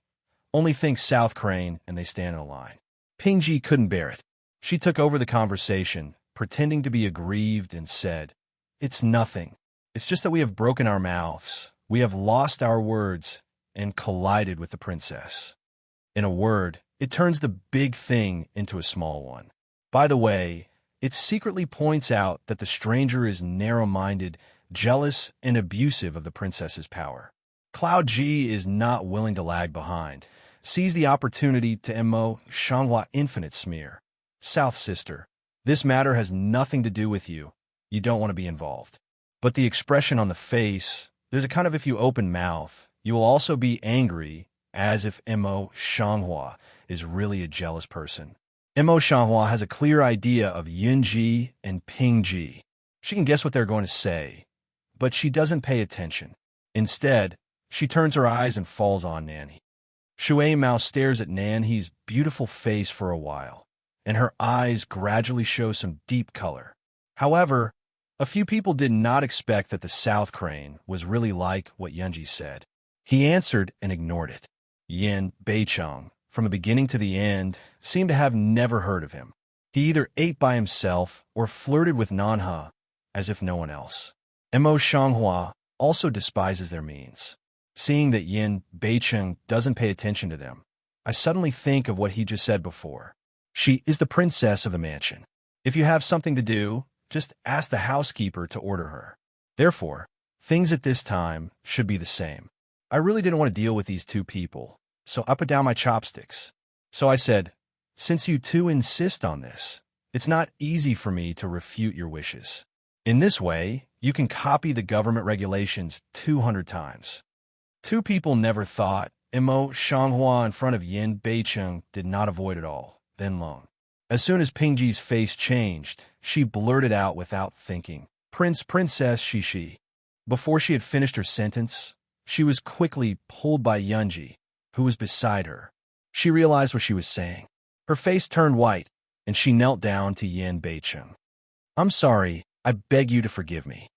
Only think South Crane, and they stand in a line. Pingji couldn't bear it. She took over the conversation, pretending to be aggrieved, and said, "It's nothing. It's just that we have broken our mouths. We have lost our words and collided with the princess. In a word, It turns the big thing into a small one. By the way, it secretly points out that the stranger is narrow-minded, jealous, and abusive of the princess's power. Cloud G is not willing to lag behind, sees the opportunity to emo Shanghua infinite smear. South sister, this matter has nothing to do with you. You don't want to be involved. But the expression on the face, there's a kind of if you open mouth, you will also be angry, as if Mo Shanghua is really a jealous person. Mo Shanghua has a clear idea of Yunji and Pingji. She can guess what they're going to say, but she doesn't pay attention. Instead, she turns her eyes and falls on Nanhe. Shui Mao stares at Nanhe's beautiful face for a while, and her eyes gradually show some deep color. However, a few people did not expect that the South Crane was really like what Yunji said. He answered and ignored it. Yin Beicheng, from the beginning to the end, seemed to have never heard of him. He either ate by himself or flirted with Nanhe, as if no one else. Mo Shanghua also despises their means. Seeing that Yin Beicheng doesn't pay attention to them, I suddenly think of what he just said before. She is the princess of the mansion. If you have something to do, just ask the housekeeper to order her. Therefore, things at this time should be the same. I really didn't want to deal with these two people, so I put down my chopsticks. So I said, since you two insist on this, it's not easy for me to refute your wishes. In this way, you can copy the government regulations 200 times. Two people never thought. Mo Shanghua in front of Yin Beicheng did not avoid it all, then long. As soon as Pingji's face changed, she blurted out without thinking, Princess Shishi. Before she had finished her sentence, she was quickly pulled by Yunji, who was beside her. She realized what she was saying. Her face turned white, and she knelt down to Yin Beicheng. I'm sorry, I beg you to forgive me.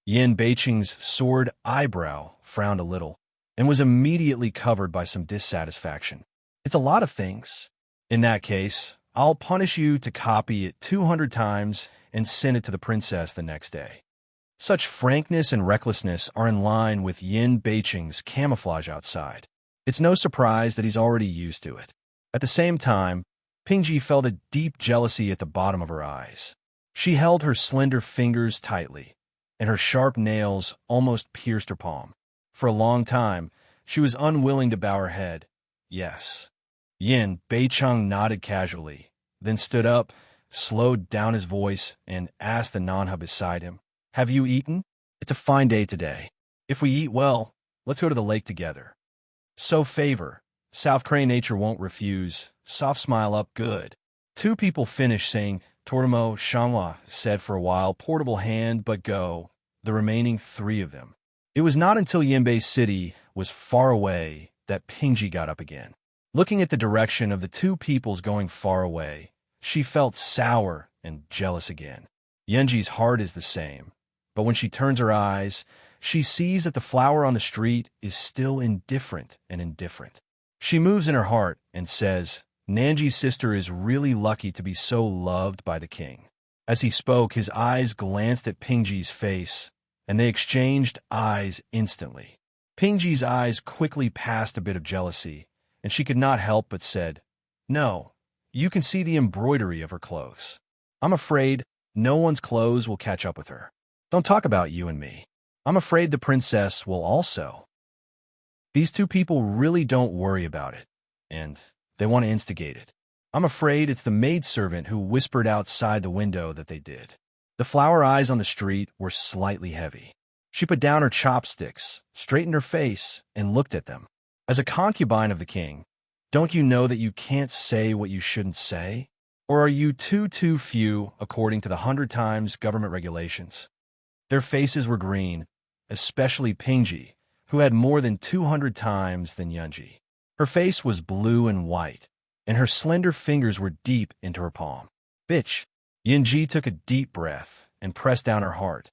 Yin Beicheng's soared eyebrow frowned a little, and was immediately covered by some dissatisfaction. It's a lot of things. In that case, I'll punish you to copy it 200 times and send it to the princess the next day. Such frankness and recklessness are in line with Yin Beicheng's camouflage outside. It's no surprise that he's already used to it. At the same time, Pingji felt a deep jealousy at the bottom of her eyes. She held her slender fingers tightly, and her sharp nails almost pierced her palm. For a long time, she was unwilling to bow her head. Yes. Yin Beicheng nodded casually, then stood up, slowed down his voice, and asked the Nanhe beside him, Have you eaten? It's a fine day today. If we eat well, let's go to the lake together. So favor. South Crane nature won't refuse. Soft smile up good. Two people finished saying, Tormo Shanghua said for a while, portable hand, but go. The remaining three of them. It was not until Yinbei City was far away that Pingji got up again. Looking at the direction of the two peoples going far away, she felt sour and jealous again. Yunji's heart is the same, but when she turns her eyes, she sees that the flower on the street is still indifferent and indifferent. She moves in her heart and says, Nanji's sister is really lucky to be so loved by the king. As he spoke, his eyes glanced at Pingji's face, and they exchanged eyes instantly. Pingji's eyes quickly passed a bit of jealousy, and she could not help but said, No, you can see the embroidery of her clothes. I'm afraid no one's clothes will catch up with her. Don't talk about you and me. I'm afraid the princess will also. These two people really don't worry about it, and they want to instigate it. I'm afraid it's the maidservant who whispered outside the window that they did. The flower eyes on the street were slightly heavy. She put down her chopsticks, straightened her face, and looked at them. As a concubine of the king, don't you know that you can't say what you shouldn't say? Or are you too few according to the 100 times government regulations? Their faces were green, especially Pingji, who had more than 200 times than Yunji. Her face was blue and white, and her slender fingers were deep into her palm. Bitch. Yunji took a deep breath and pressed down her heart.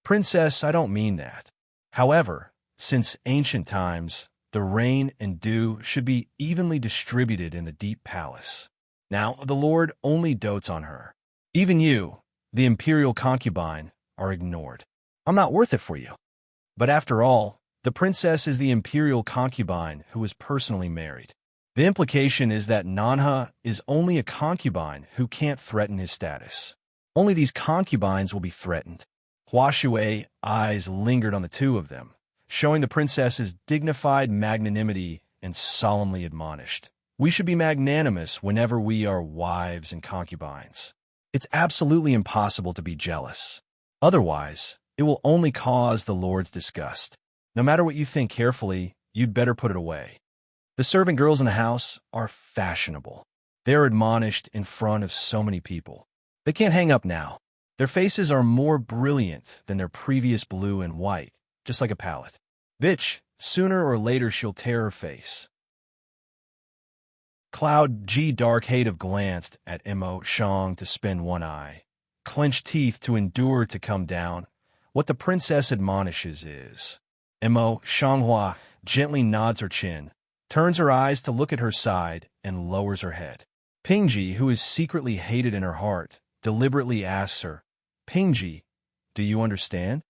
Princess, I don't mean that. However, since ancient times, the rain and dew should be evenly distributed in the deep palace. Now the Lord only dotes on her. Even you, the imperial concubine, are ignored. I'm not worth it for you. But after all, the princess is the imperial concubine who was personally married. The implication is that Nanha is only a concubine who can't threaten his status. Only these concubines will be threatened. Hua Xue's eyes lingered on the two of them, showing the princess's dignified magnanimity and solemnly admonished. We should be magnanimous whenever we are wives and concubines. It's absolutely impossible to be jealous. Otherwise, it will only cause the Lord's disgust. No matter what you think carefully, you'd better put it away. The servant girls in the house are fashionable. They're admonished in front of so many people. They can't hang up now. Their faces are more brilliant than their previous blue and white, just like a palette. Bitch, sooner or later she'll tear her face. Cloud G. Dark-Hative glanced at Mo Shang to spin one eye, clenched teeth to endure to come down. What the princess admonishes is. Mo Shanghua gently nods her chin, turns her eyes to look at her side, and lowers her head. Pingji, who is secretly hated in her heart, deliberately asks her, Pingji, do you understand?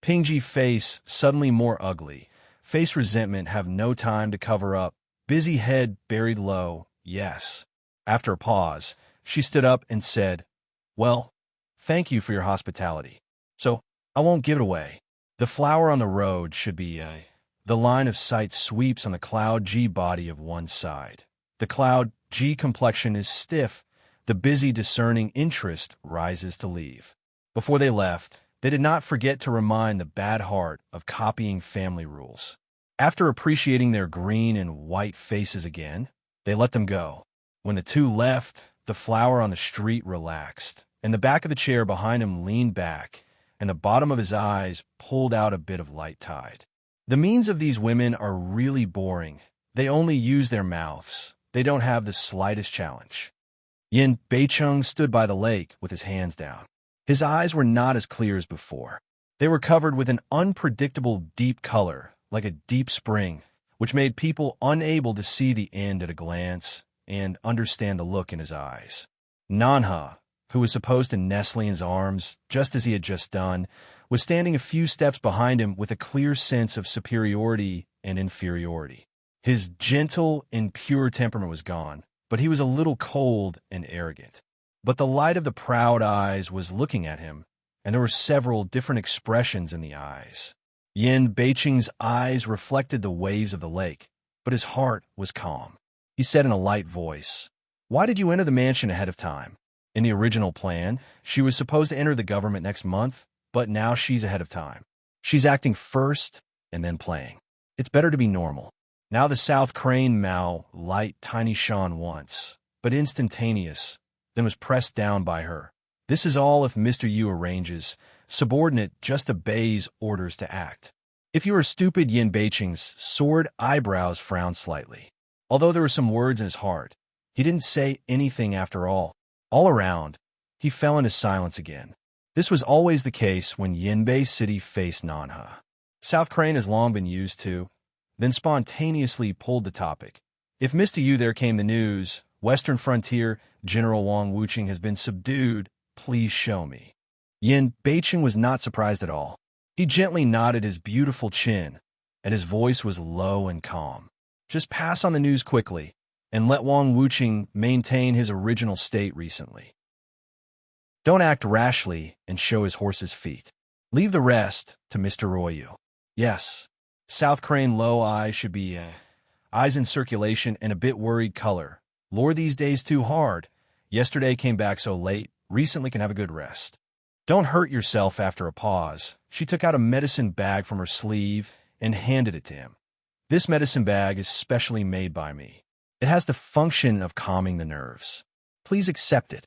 Pingji's face suddenly more ugly. Face resentment have no time to cover up. Busy head buried low, yes. After a pause, she stood up and said, Well, thank you for your hospitality. So, I won't give it away. The flower on the road should be The line of sight sweeps on the Cloud G body of one side. The Cloud G complexion is stiff. The busy discerning interest rises to leave. Before they left, they did not forget to remind the bad heart of copying family rules. After appreciating their green and white faces again, they let them go. When the two left, the flower on the street relaxed, and the back of the chair behind him leaned back, and the bottom of his eyes pulled out a bit of light tide. The means of these women are really boring. They only use their mouths. They don't have the slightest challenge. Yin Beicheng stood by the lake with his hands down. His eyes were not as clear as before. They were covered with an unpredictable deep color, like a deep spring, which made people unable to see the end at a glance and understand the look in his eyes. Nanha, who was supposed to nestle in his arms just as he had just done, was standing a few steps behind him with a clear sense of superiority and inferiority. His gentle and pure temperament was gone, but he was a little cold and arrogant. But the light of the proud eyes was looking at him, and there were several different expressions in the eyes. Yin Beicheng's eyes reflected the waves of the lake, but his heart was calm. He said in a light voice, Why did you enter the mansion ahead of time? In the original plan, she was supposed to enter the government next month, but now she's ahead of time. She's acting first and then playing. It's better to be normal. Now the South Crane Mao light Tiny Sean once, but instantaneous, then was pressed down by her. This is all if Mr. Yu arranges. Subordinate just obeys orders to act. If you are stupid, Yin Beicheng's soared eyebrows frowned slightly. Although there were some words in his heart, he didn't say anything after all. All around, he fell into silence again. This was always the case when Yinbei City faced Nanha. South Crane has long been used to, then spontaneously pulled the topic. If Mr. Yu there came the news, Western Frontier, General Wang Wuching has been subdued, please show me. Yin Beicheng was not surprised at all. He gently nodded his beautiful chin, and his voice was low and calm. Just pass on the news quickly, and let Wang Wuching maintain his original state recently. Don't act rashly and show his horse's feet. Leave the rest to Mr. Royu. Yes, South Crane low eyes should be eyes in circulation and a bit worried color. Lord these days too hard. Yesterday came back so late, recently can have a good rest. Don't hurt yourself after a pause. She took out a medicine bag from her sleeve and handed it to him. This medicine bag is specially made by me. It has the function of calming the nerves. Please accept it.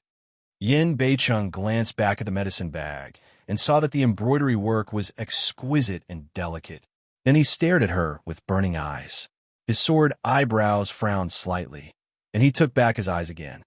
Yin Beicheng glanced back at the medicine bag and saw that the embroidery work was exquisite and delicate. Then he stared at her with burning eyes. His soared eyebrows frowned slightly, and he took back his eyes again.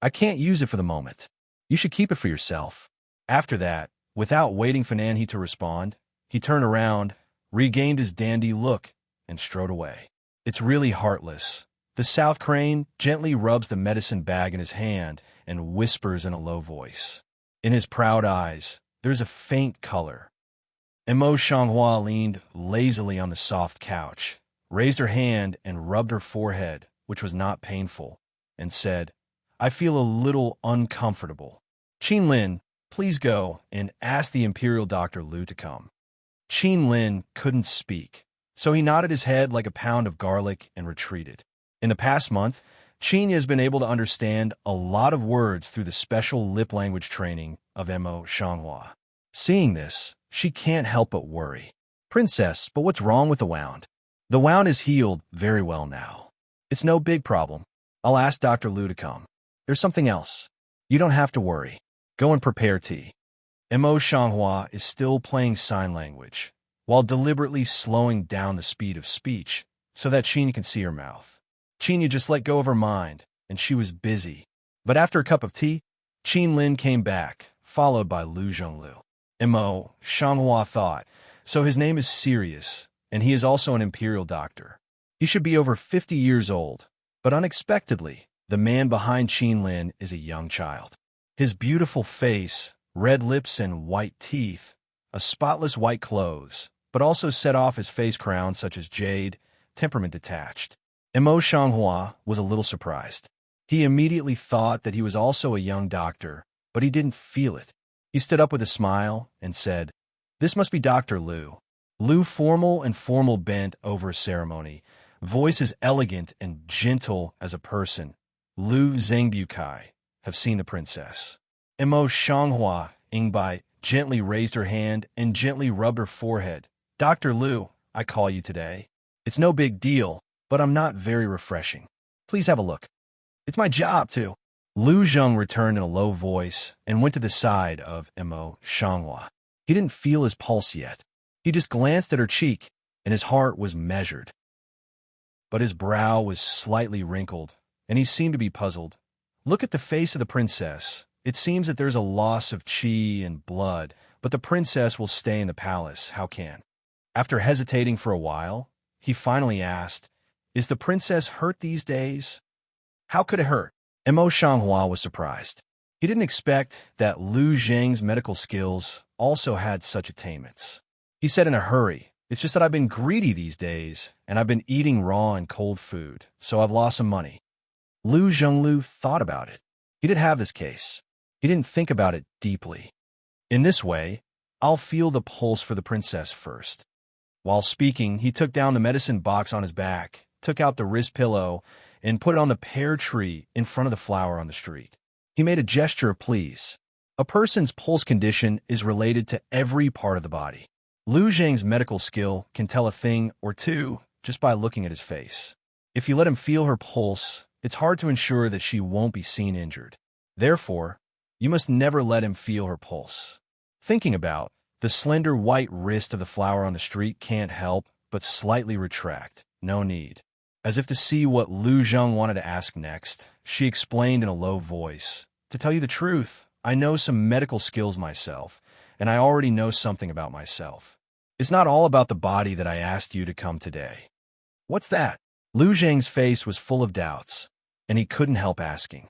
I can't use it for the moment. You should keep it for yourself. After that, without waiting for Nanhe to respond, he turned around, regained his dandy look, and strode away. It's really heartless. The South Crane gently rubs the medicine bag in his hand and whispers in a low voice. In his proud eyes, there's a faint color. Mo Shanghua leaned lazily on the soft couch, raised her hand and rubbed her forehead, which was not painful, and said, "I feel a little uncomfortable. Qin Lin, please go and ask the Imperial Dr. Lu to come." Qin Lin couldn't speak, so he nodded his head like a pound of garlic and retreated. In the past month, Qin has been able to understand a lot of words through the special lip language training of Mo Shanghua. Seeing this, she can't help but worry. "Princess, but what's wrong with the wound?" "The wound is healed very well now. It's no big problem. I'll ask Dr. Lu to come. There's something else. You don't have to worry. Go and prepare tea." Mo Shanghua is still playing sign language, while deliberately slowing down the speed of speech so that Qin can see her mouth. Qin just let go of her mind, and she was busy. But after a cup of tea, Qin Lin came back, followed by Lu Zhonglu. Mo Shanghua thought, so his name is serious, and he is also an imperial doctor. He should be over 50 years old, but unexpectedly, the man behind Qin Lin is a young child. His beautiful face, red lips and white teeth, a spotless white clothes, but also set off his face crown such as jade, temperament detached. Mo Shanghua was a little surprised. He immediately thought that he was also a young doctor, but he didn't feel it. He stood up with a smile and said, "This must be Dr. Lu." Lu, formal bent over a ceremony, voice as elegant and gentle as a person. "Lu Zhengbukai, have seen the princess." Mo Shanghua Ingbai gently raised her hand and gently rubbed her forehead. "Dr. Lu, I call you today. It's no big deal, but I'm not very refreshing. Please have a look." "It's my job, too." Lu Zheng returned in a low voice and went to the side of Mo Shanghua. He didn't feel his pulse yet. He just glanced at her cheek, and his heart was measured. But his brow was slightly wrinkled, and he seemed to be puzzled. "Look at the face of the princess. It seems that there's a loss of qi and blood, but the princess will stay in the palace. How can?" After hesitating for a while, he finally asked, "Is the princess hurt these days?" "How could it hurt?" Mo Shanghua was surprised. He didn't expect that Lu Zheng's medical skills also had such attainments. He said in a hurry, "It's just that I've been greedy these days, and I've been eating raw and cold food, so I've lost some money." Lu Zhonglu thought about it. He did have this case. He didn't think about it deeply. "In this way, I'll feel the pulse for the princess first." While speaking, he took down the medicine box on his back, took out the wrist pillow, and put it on the pear tree in front of the flower on the street. He made a gesture of please. A person's pulse condition is related to every part of the body. Lu Zheng's medical skill can tell a thing or two just by looking at his face. If you let him feel her pulse, it's hard to ensure that she won't be seen injured. Therefore, you must never let him feel her pulse. Thinking about the slender white wrist of the flower on the street can't help but slightly retract. No need. As if to see what Lu Zheng wanted to ask next, she explained in a low voice, "To tell you the truth, I know some medical skills myself, and I already know something about myself. It's not all about the body that I asked you to come today." "What's that?" Lu Zheng's face was full of doubts, and he couldn't help asking.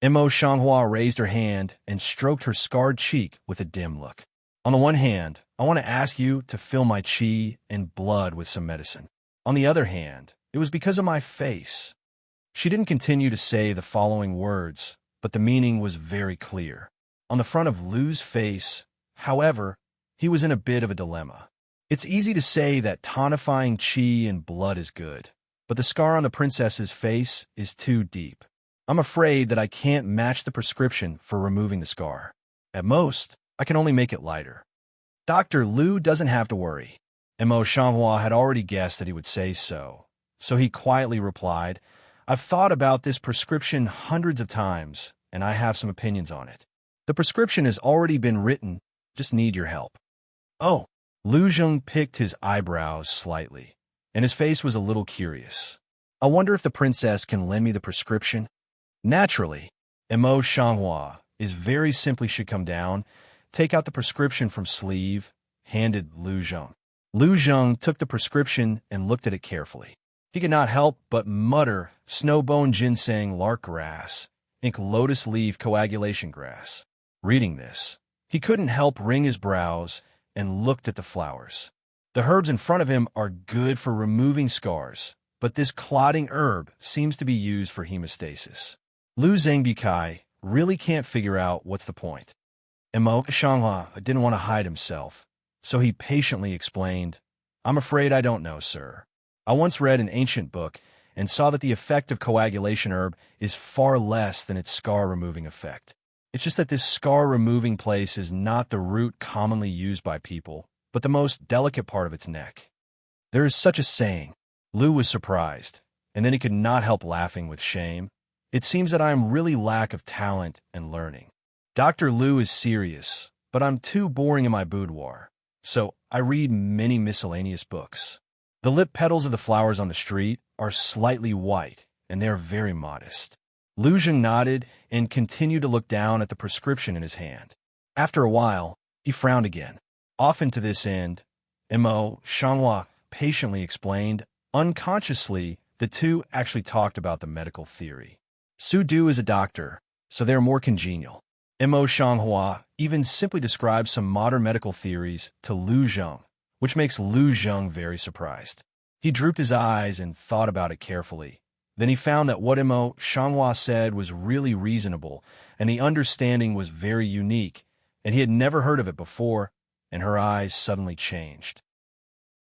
Mo Shanghua raised her hand and stroked her scarred cheek with a dim look. "On the one hand, I want to ask you to fill my qi and blood with some medicine. On the other hand, it was because of my face." She didn't continue to say the following words, but the meaning was very clear. On the front of Lu's face, however, he was in a bit of a dilemma. It's easy to say that tonifying qi and blood is good, but the scar on the princess's face is too deep. I'm afraid that I can't match the prescription for removing the scar. At most, I can only make it lighter. Dr. Lu doesn't have to worry. Mo Shanghua had already guessed that he would say so, so he quietly replied, "I've thought about this prescription hundreds of times, and I have some opinions on it. The prescription has already been written, just need your help." "Oh." Lu Zheng picked his eyebrows slightly, and his face was a little curious. "I wonder if the princess can lend me the prescription?" Naturally, Mo Shanghua is very simply should come down, take out the prescription from sleeve, handed Lu Zheng. Lu Zheng took the prescription and looked at it carefully. He could not help but mutter, "Snowbone ginseng lark grass, ink lotus leaf coagulation grass." Reading this, he couldn't help wring his brows and looked at the flowers. The herbs in front of him are good for removing scars, but this clotting herb seems to be used for hemostasis. Lu Zhangbukai really can't figure out what's the point. Mo Shanghua didn't want to hide himself, so he patiently explained, "I'm afraid I don't know, sir. I once read an ancient book and saw that the effect of coagulation herb is far less than its scar-removing effect. It's just that this scar-removing place is not the root commonly used by people, but the most delicate part of its neck." There is such a saying. Lu was surprised, and then he could not help laughing with shame. It seems that I am really lack of talent and learning. Dr. Lu is serious, but I'm too boring in my boudoir, so I read many miscellaneous books. The lip petals of the flowers on the street are slightly white, and they are very modest. Lu Zheng nodded and continued to look down at the prescription in his hand. After a while, he frowned again. Often to this end, Mo Shanghua patiently explained. Unconsciously, the two actually talked about the medical theory. Su Du is a doctor, so they are more congenial. Mo Shanghua even simply describes some modern medical theories to Lu Zheng, which makes Lu Zheng very surprised. He drooped his eyes and thought about it carefully. Then he found that what Mo Shanghua said was really reasonable, and the understanding was very unique, and he had never heard of it before, and her eyes suddenly changed.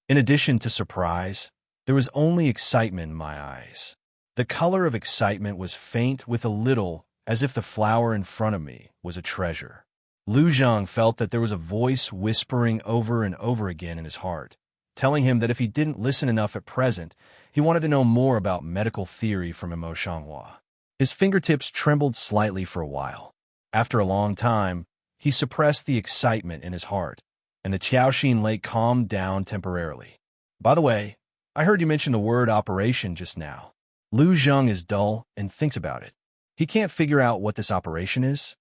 In addition to surprise, there was only excitement in my eyes. The color of excitement was faint with a little, as if the flower in front of me was a treasure. Lu Zheng felt that there was a voice whispering over and over again in his heart, telling him that if he didn't listen enough at present, he wanted to know more about medical theory from Mo Shanghua. His fingertips trembled slightly for a while. After a long time, he suppressed the excitement in his heart, and the Qiaoxin lake calmed down temporarily. By the way, I heard you mention the word operation just now. Lu Zheng is dull and thinks about it. He can't figure out what this operation is.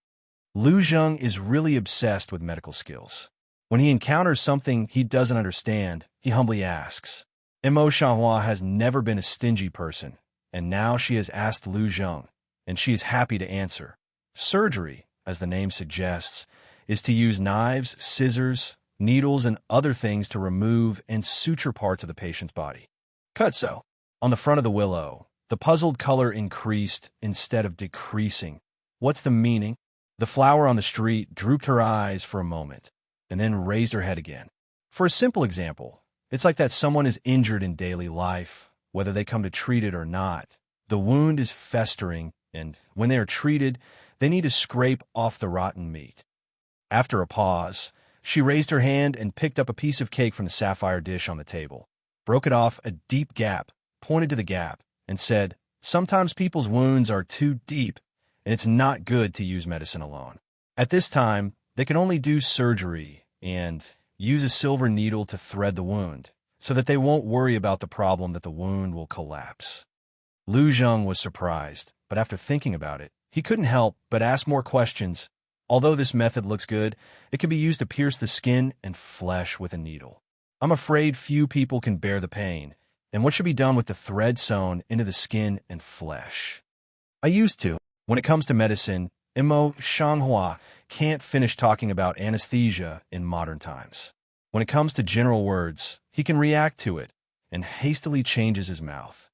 Lu Zheng is really obsessed with medical skills. When he encounters something he doesn't understand, he humbly asks. Mo Shanghua has never been a stingy person, and now she has asked Lu Zheng, and she is happy to answer. Surgery, as the name suggests, is to use knives, scissors, needles, and other things to remove and suture parts of the patient's body. Cut so. On the front of the willow, the puzzled color increased instead of decreasing. What's the meaning? The flower on the street drooped her eyes for a moment, and then raised her head again. For a simple example, it's like that someone is injured in daily life, whether they come to treat it or not. The wound is festering, and when they are treated, they need to scrape off the rotten meat. After a pause, she raised her hand and picked up a piece of cake from the sapphire dish on the table, broke it off a deep gap, pointed to the gap, and said, "Sometimes people's wounds are too deep, and it's not good to use medicine alone. At this time, they can only do surgery and use a silver needle to thread the wound, so that they won't worry about the problem that the wound will collapse." Lu Zheng was surprised, but after thinking about it, he couldn't help but ask more questions. Although this method looks good, it can be used to pierce the skin and flesh with a needle. I'm afraid few people can bear the pain, and what should be done with the thread sewn into the skin and flesh? I used to. When it comes to medicine, Mo Shanghua can't finish talking about anesthesia in modern times. When it comes to general words, he can react to it and hastily changes his mouth.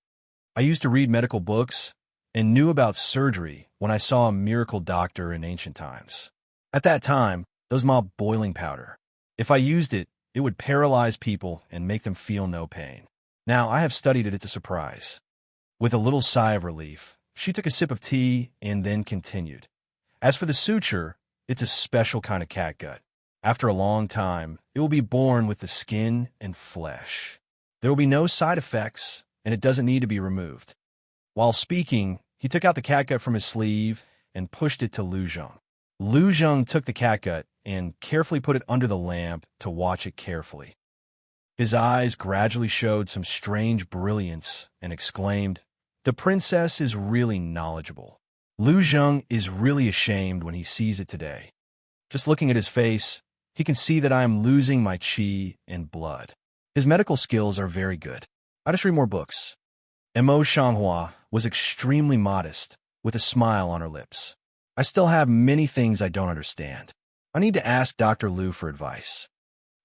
I used to read medical books and knew about surgery when I saw a miracle doctor in ancient times. At that time, those mob boiling powder. If I used it, it would paralyze people and make them feel no pain. Now I have studied it, it's a surprise. With a little sigh of relief, she took a sip of tea and then continued. As for the suture, it's a special kind of catgut. After a long time, it will be born with the skin and flesh. There will be no side effects, and it doesn't need to be removed. While speaking, he took out the catgut from his sleeve and pushed it to Lu Zheng. Lu Zheng took the catgut and carefully put it under the lamp to watch it carefully. His eyes gradually showed some strange brilliance and exclaimed, "The princess is really knowledgeable." Lu Zheng is really ashamed when he sees it today. Just looking at his face, he can see that I am losing my qi and blood. His medical skills are very good. I just read more books. Mo Shanghua was extremely modest, with a smile on her lips. I still have many things I don't understand. I need to ask Dr. Lu for advice.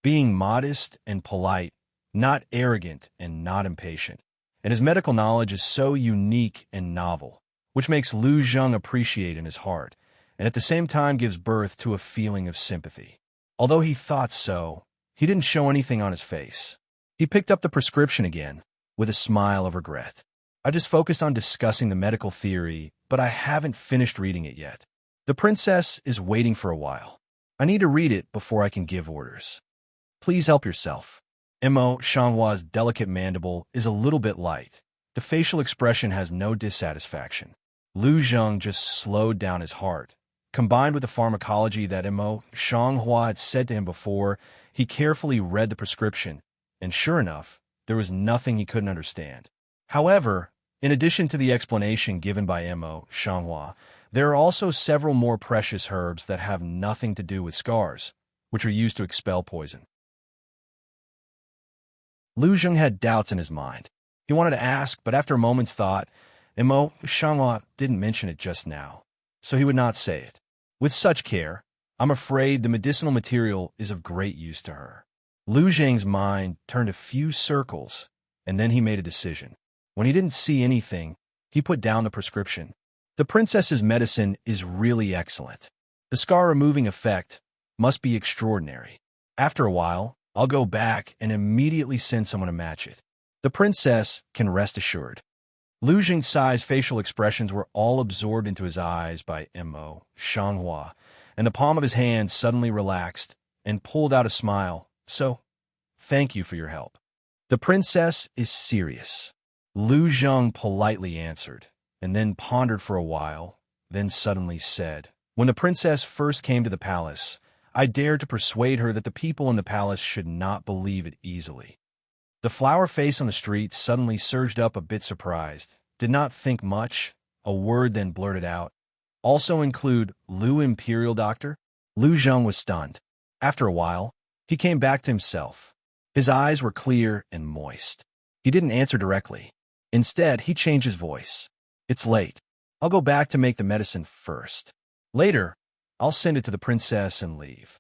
Being modest and polite, not arrogant and not impatient, and his medical knowledge is so unique and novel, which makes Lu Zheng appreciate in his heart, and at the same time gives birth to a feeling of sympathy. Although he thought so, he didn't show anything on his face. He picked up the prescription again, with a smile of regret. I just focused on discussing the medical theory, but I haven't finished reading it yet. The princess is waiting for a while. I need to read it before I can give orders. Please help yourself. Mo Shanghua's delicate mandible is a little bit light. The facial expression has no dissatisfaction. Lu Zheng just slowed down his heart. Combined with the pharmacology that Mo Shanghua had said to him before, he carefully read the prescription, and sure enough, there was nothing he couldn't understand. However, in addition to the explanation given by Mo Shanghua, there are also several more precious herbs that have nothing to do with scars, which are used to expel poison. Lu Zheng had doubts in his mind. He wanted to ask, but after a moment's thought, Mo Shanghua didn't mention it just now, so he would not say it. With such care, I'm afraid the medicinal material is of great use to her. Lu Zheng's mind turned a few circles, and then he made a decision. When he didn't see anything, he put down the prescription. The princess's medicine is really excellent. The scar-removing effect must be extraordinary. After a while, I'll go back and immediately send someone to match it. The princess can rest assured. Lu Zheng's facial expressions were all absorbed into his eyes by Mo Shanghua, and the palm of his hand suddenly relaxed and pulled out a smile. So, thank you for your help. The princess is serious. Lu Zheng politely answered, and then pondered for a while, then suddenly said, when the princess first came to the palace, I dared to persuade her that the people in the palace should not believe it easily. The flower face on the street suddenly surged up a bit surprised, did not think much, a word then blurted out. Also include Lu Imperial Doctor? Lu Zheng was stunned. After a while, he came back to himself. His eyes were clear and moist. He didn't answer directly. Instead, he changed his voice. It's late. I'll go back to make the medicine first. Later, I'll send it to the princess and leave.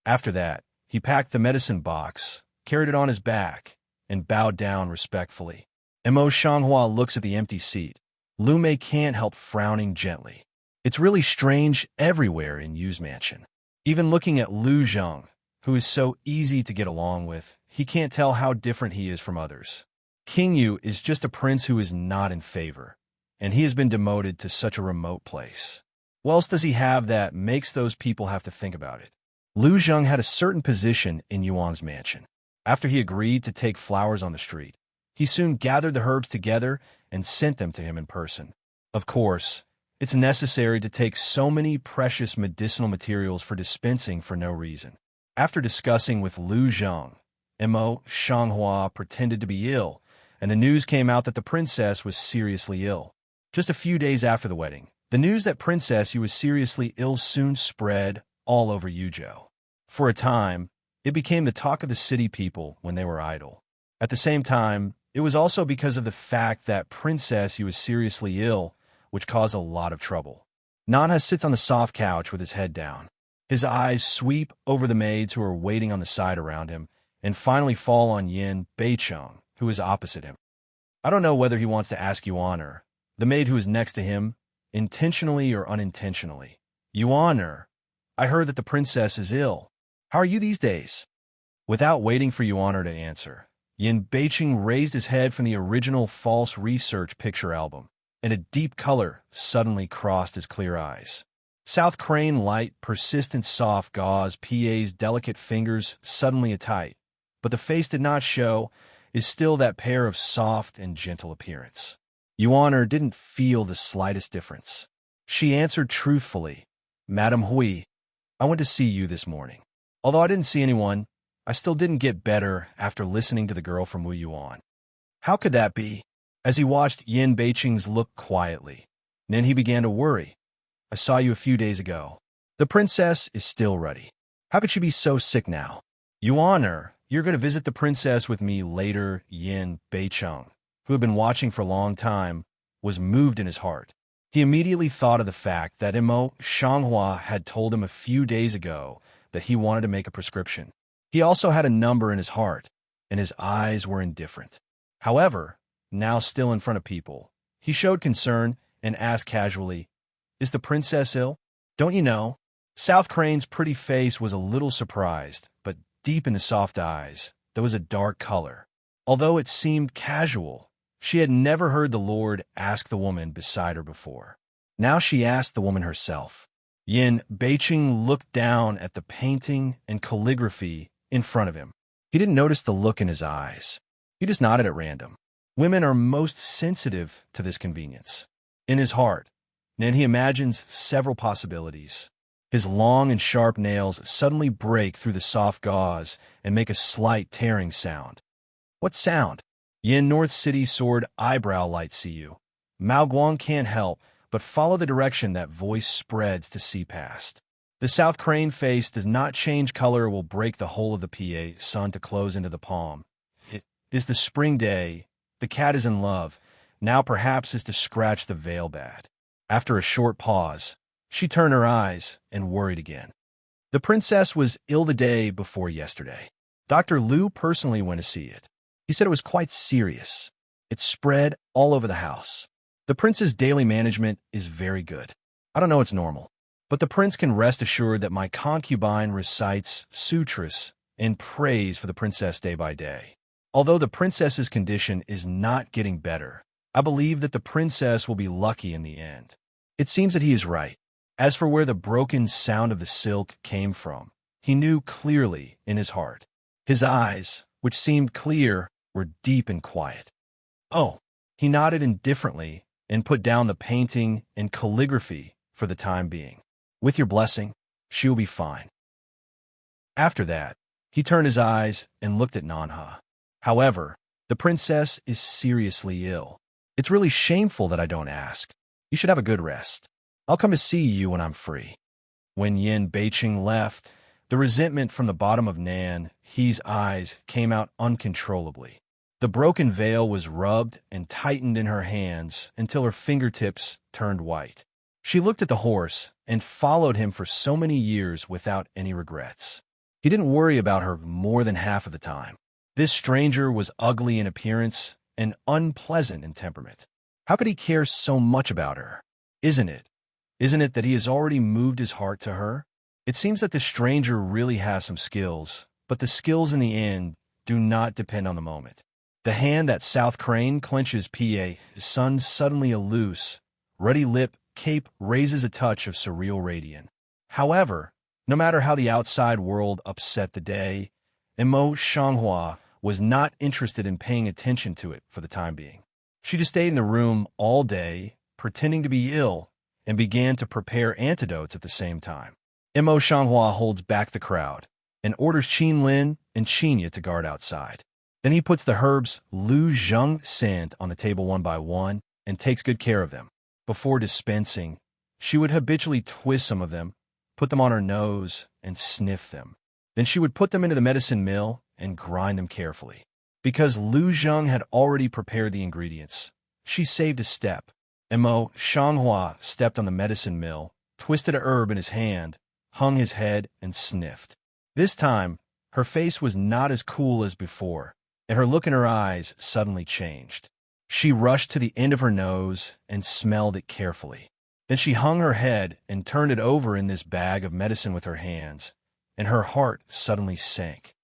After that, he packed the medicine box, carried it on his back, and bowed down respectfully. Mo Shanghua looks at the empty seat. Lu Mei can't help frowning gently. It's really strange everywhere in Yu's mansion. Even looking at Lu Zheng, who is so easy to get along with, he can't tell how different he is from others. King Yu is just a prince who is not in favor, and he has been demoted to such a remote place. What else does he have that makes those people have to think about it? Lu Zheng had a certain position in Yuan's mansion. After he agreed to take flowers on the street, he soon gathered the herbs together and sent them to him in person. Of course, it's necessary to take so many precious medicinal materials for dispensing for no reason. After discussing with Lu Zheng, Mo Shanghua pretended to be ill, and the news came out that the princess was seriously ill. Just a few days after the wedding, the news that Princess Yu was seriously ill soon spread all over Yuzhou. For a time, it became the talk of the city people when they were idle. At the same time, it was also because of the fact that Princess Yu was seriously ill, which caused a lot of trouble. Nanha sits on the soft couch with his head down. His eyes sweep over the maids who are waiting on the side around him, and finally fall on Yin Beicheng, who is opposite him. I don't know whether he wants to ask Yuan, the maid who is next to him, intentionally or unintentionally. Yuan, I heard that the princess is ill. How are you these days? Without waiting for Yuan to answer, Yin Beicheng raised his head from the original false research picture album, and a deep color suddenly crossed his clear eyes. South Crane light, persistent soft gauze, PA's delicate fingers suddenly a tight, but the face did not show, is still that pair of soft and gentle appearance. Yuan didn't feel the slightest difference. She answered truthfully, Madam Hui, I went to see you this morning. Although I didn't see anyone, I still didn't get better after listening to the girl from Wu Yuan. How could that be? As he watched Yin Beicheng's look quietly, then he began to worry. I saw you a few days ago. The princess is still ruddy. How could she be so sick now? Yuan, you're going to visit the princess with me later. Yin Beicheng, who had been watching for a long time, was moved in his heart. He immediately thought of the fact that Mo Shanghua had told him a few days ago that he wanted to make a prescription. He also had a number in his heart, and his eyes were indifferent. However, now still in front of people. He showed concern and asked casually, "Is the princess ill?" "Don't you know?" South Crane's pretty face was a little surprised, but deep in the soft eyes, there was a dark color. Although it seemed casual, she had never heard the Lord ask the woman beside her before. Now she asked the woman herself. Yin Beiqing looked down at the painting and calligraphy in front of him. He didn't notice the look in his eyes. He just nodded at random. Women are most sensitive to this convenience. In his heart, then he imagines several possibilities. His long and sharp nails suddenly break through the soft gauze and make a slight tearing sound. What sound? Yin North City Sword eyebrow light see you. Mao Guang can't help but follow the direction that voice spreads to see past. The South Crane face does not change color or will break the whole of the PA sun to close into the palm. It is the spring day. The cat is in love. Now perhaps is to scratch the veil bad. After a short pause, she turned her eyes and worried again. The princess was ill the day before yesterday. Dr. Liu personally went to see it. He said it was quite serious. It spread all over the house. The prince's daily management is very good. I don't know it's normal, but the prince can rest assured that my concubine recites sutras and prays for the princess day by day. Although the princess's condition is not getting better, I believe that the princess will be lucky in the end. It seems that he is right. As for where the broken sound of the silk came from, he knew clearly in his heart. His eyes, which seemed clear, were deep and quiet. Oh, he nodded indifferently and put down the painting and calligraphy for the time being. With your blessing, she will be fine. After that, he turned his eyes and looked at Nanha. However, the princess is seriously ill. It's really shameful that I don't ask. You should have a good rest. I'll come to see you when I'm free. When Yin Beiqing left, the resentment from the bottom of Nan He's eyes came out uncontrollably. The broken veil was rubbed and tightened in her hands until her fingertips turned white. She looked at the horse and followed him for so many years without any regrets. He didn't worry about her more than half of the time. This stranger was ugly in appearance and unpleasant in temperament. How could he care so much about her? Isn't it that he has already moved his heart to her? It seems that the stranger really has some skills, but the skills in the end do not depend on the moment. The hand that South Crane clenches PA, his son suddenly a loose, ruddy lip cape raises a touch of surreal radiance. However, no matter how the outside world upset the day, Imo Shanghua was not interested in paying attention to it for the time being. She just stayed in the room all day, pretending to be ill, and began to prepare antidotes at the same time. Imo Shanghua holds back the crowd and orders Qin Lin and Qinya to guard outside. Then he puts the herbs Lu Zheng scent on the table one by one and takes good care of them. Before dispensing, she would habitually twist some of them, put them on her nose, and sniff them. Then she would put them into the medicine mill and grind them carefully. Because Lu Zheng had already prepared the ingredients, she saved a step. Imo Shanghua stepped on the medicine mill, twisted a herb in his hand, hung his head, and sniffed. This time, her face was not as cool as before, and her look in her eyes suddenly changed. She rushed to the end of her nose and smelled it carefully. Then she hung her head and turned it over in this bag of medicine with her hands, and her heart suddenly sank.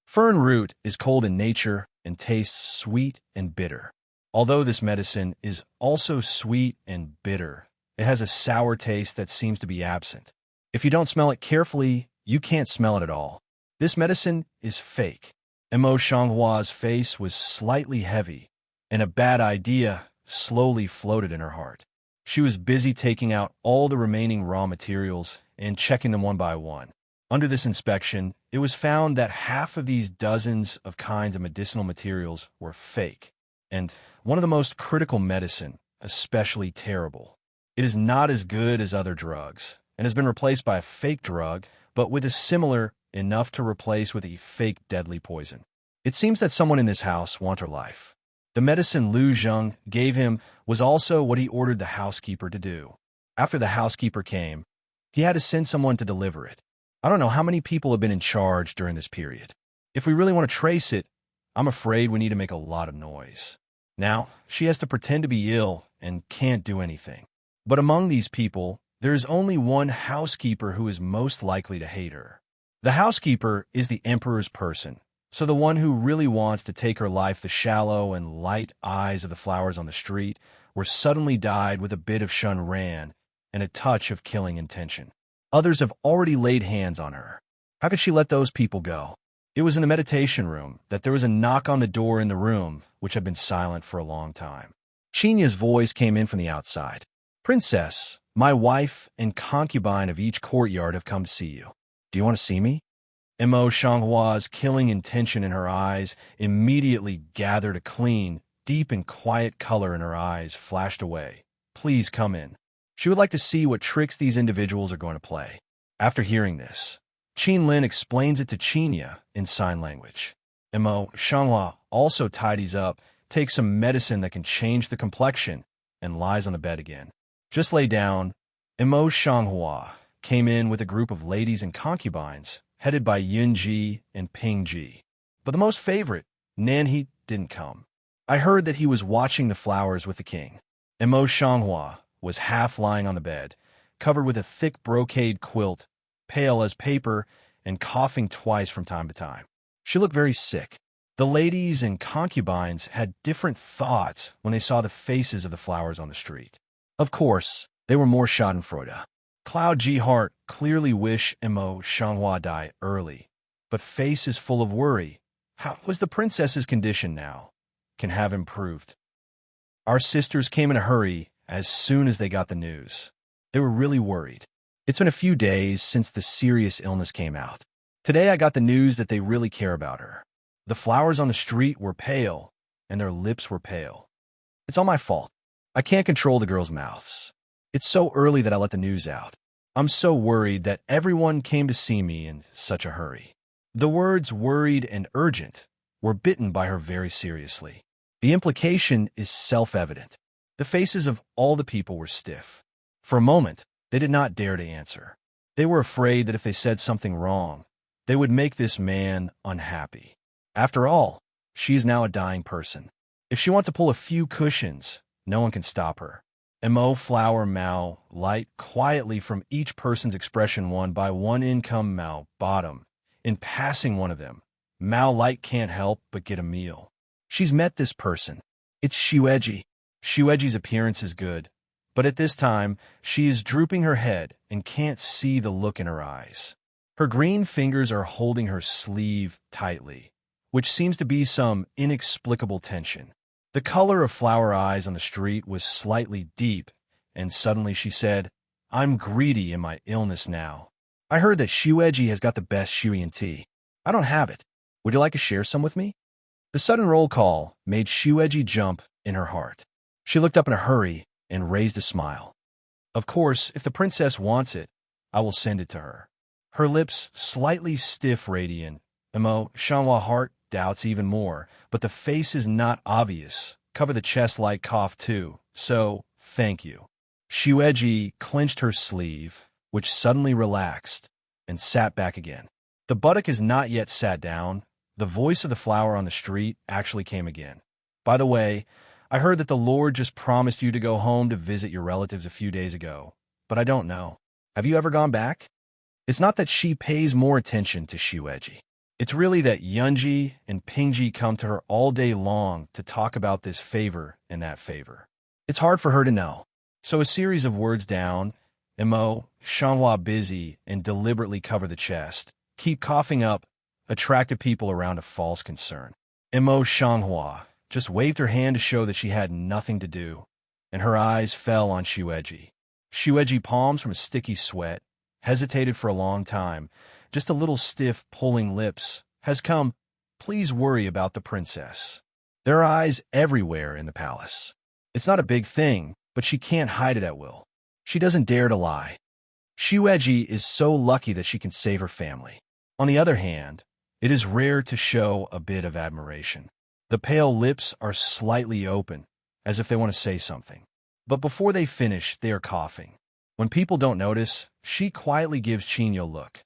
Fern root is cold in nature and tastes sweet and bitter. Although this medicine is also sweet and bitter, it has a sour taste that seems to be absent. If you don't smell it carefully, you can't smell it at all. This medicine is fake. Imo Shanghua's face was slightly heavy, and a bad idea slowly floated in her heart. She was busy taking out all the remaining raw materials and checking them one by one. Under this inspection, it was found that half of these dozens of kinds of medicinal materials were fake, and one of the most critical medicine, especially terrible. It is not as good as other drugs, and has been replaced by a fake drug, but with a similar enough to replace with a fake deadly poison. It seems that someone in this house wants her life. The medicine Lu Zheng gave him was also what he ordered the housekeeper to do. After the housekeeper came, he had to send someone to deliver it. I don't know how many people have been in charge during this period. If we really want to trace it, I'm afraid we need to make a lot of noise. Now, she has to pretend to be ill and can't do anything. But among these people, there is only one housekeeper who is most likely to hate her. The housekeeper is the emperor's person, so the one who really wants to take her life. The shallow and light eyes of the flowers on the street were suddenly dyed with a bit of shun ran and a touch of killing intention. Others have already laid hands on her. How could she let those people go? It was in the meditation room that there was a knock on the door in the room, which had been silent for a long time. Chinya's voice came in from the outside. Princess, my wife and concubine of each courtyard have come to see you. Do you want to see me? Mo Shanghua's killing intention in her eyes immediately gathered a clean, deep and quiet color in her eyes flashed away. Please come in. She would like to see what tricks these individuals are going to play. After hearing this, Qin Lin explains it to Chinya in sign language. Mo Shanghua also tidies up, takes some medicine that can change the complexion, and lies on the bed again. Just lay down. Mo Shanghua came in with a group of ladies and concubines, headed by Yunji and Pingji. But the most favorite, Nanhe, didn't come. I heard that he was watching the flowers with the king. Mo Shanghua was half lying on the bed, covered with a thick brocade quilt, pale as paper, and coughing twice from time to time. She looked very sick. The ladies and concubines had different thoughts when they saw the faces of the flowers on the street. Of course, they were more schadenfreude. Cloud G. Heart clearly wished Mo Shanghua die early, but face is full of worry. How was the princess's condition now? Can have improved. Our sisters came in a hurry as soon as they got the news. They were really worried. It's been a few days since the serious illness came out. Today I got the news that they really care about her. The flowers on the street were pale, and their lips were pale. It's all my fault. I can't control the girls' mouths. It's so early that I let the news out. I'm so worried that everyone came to see me in such a hurry. The words worried and urgent were bitten by her very seriously. The implication is self-evident. The faces of all the people were stiff. For a moment, they did not dare to answer. They were afraid that if they said something wrong, they would make this man unhappy. After all, she is now a dying person. If she wants to pull a few cushions, no one can stop her. Mo Flower Mao light quietly from each person's expression one by one income Mao bottom. In passing one of them, Mao Light can't help but get a meal. She's met this person. It's Xueji. Xueji's appearance is good, but at this time, she is drooping her head and can't see the look in her eyes. Her green fingers are holding her sleeve tightly, which seems to be some inexplicable tension. The color of Flower Eyes on the street was slightly deep, and suddenly she said, I'm greedy in my illness now. I heard that Xueji has got the best Xuyan tea. I don't have it. Would you like to share some with me? The sudden roll call made Xueji jump in her heart. She looked up in a hurry and raised a smile. Of course, if the princess wants it, I will send it to her. Her lips slightly stiff radiant. Mo Shanghua Heart doubts even more, but the face is not obvious. Cover the chest like cough too, so thank you. Xueji clenched her sleeve, which suddenly relaxed, and sat back again. The buttock is not yet sat down. The voice of the flower on the street actually came again. By the way, I heard that the Lord just promised you to go home to visit your relatives a few days ago, but I don't know. Have you ever gone back? It's not that she pays more attention to Xueji. It's really that Yunji and Pingji come to her all day long to talk about this favor and that favor. It's hard for her to know. So a series of words down, Mo Shanghua busy and deliberately cover the chest, keep coughing up, attracted people around a false concern. Mo Shanghua just waved her hand to show that she had nothing to do, and her eyes fell on Xueji. Xueji palms from a sticky sweat, hesitated for a long time, just a little stiff, pulling lips, has come, please worry about the princess. There are eyes everywhere in the palace. It's not a big thing, but she can't hide it at will. She doesn't dare to lie. Xueji is so lucky that she can save her family. On the other hand, it is rare to show a bit of admiration. The pale lips are slightly open, as if they want to say something. But before they finish, they are coughing. When people don't notice, she quietly gives Chinya a look.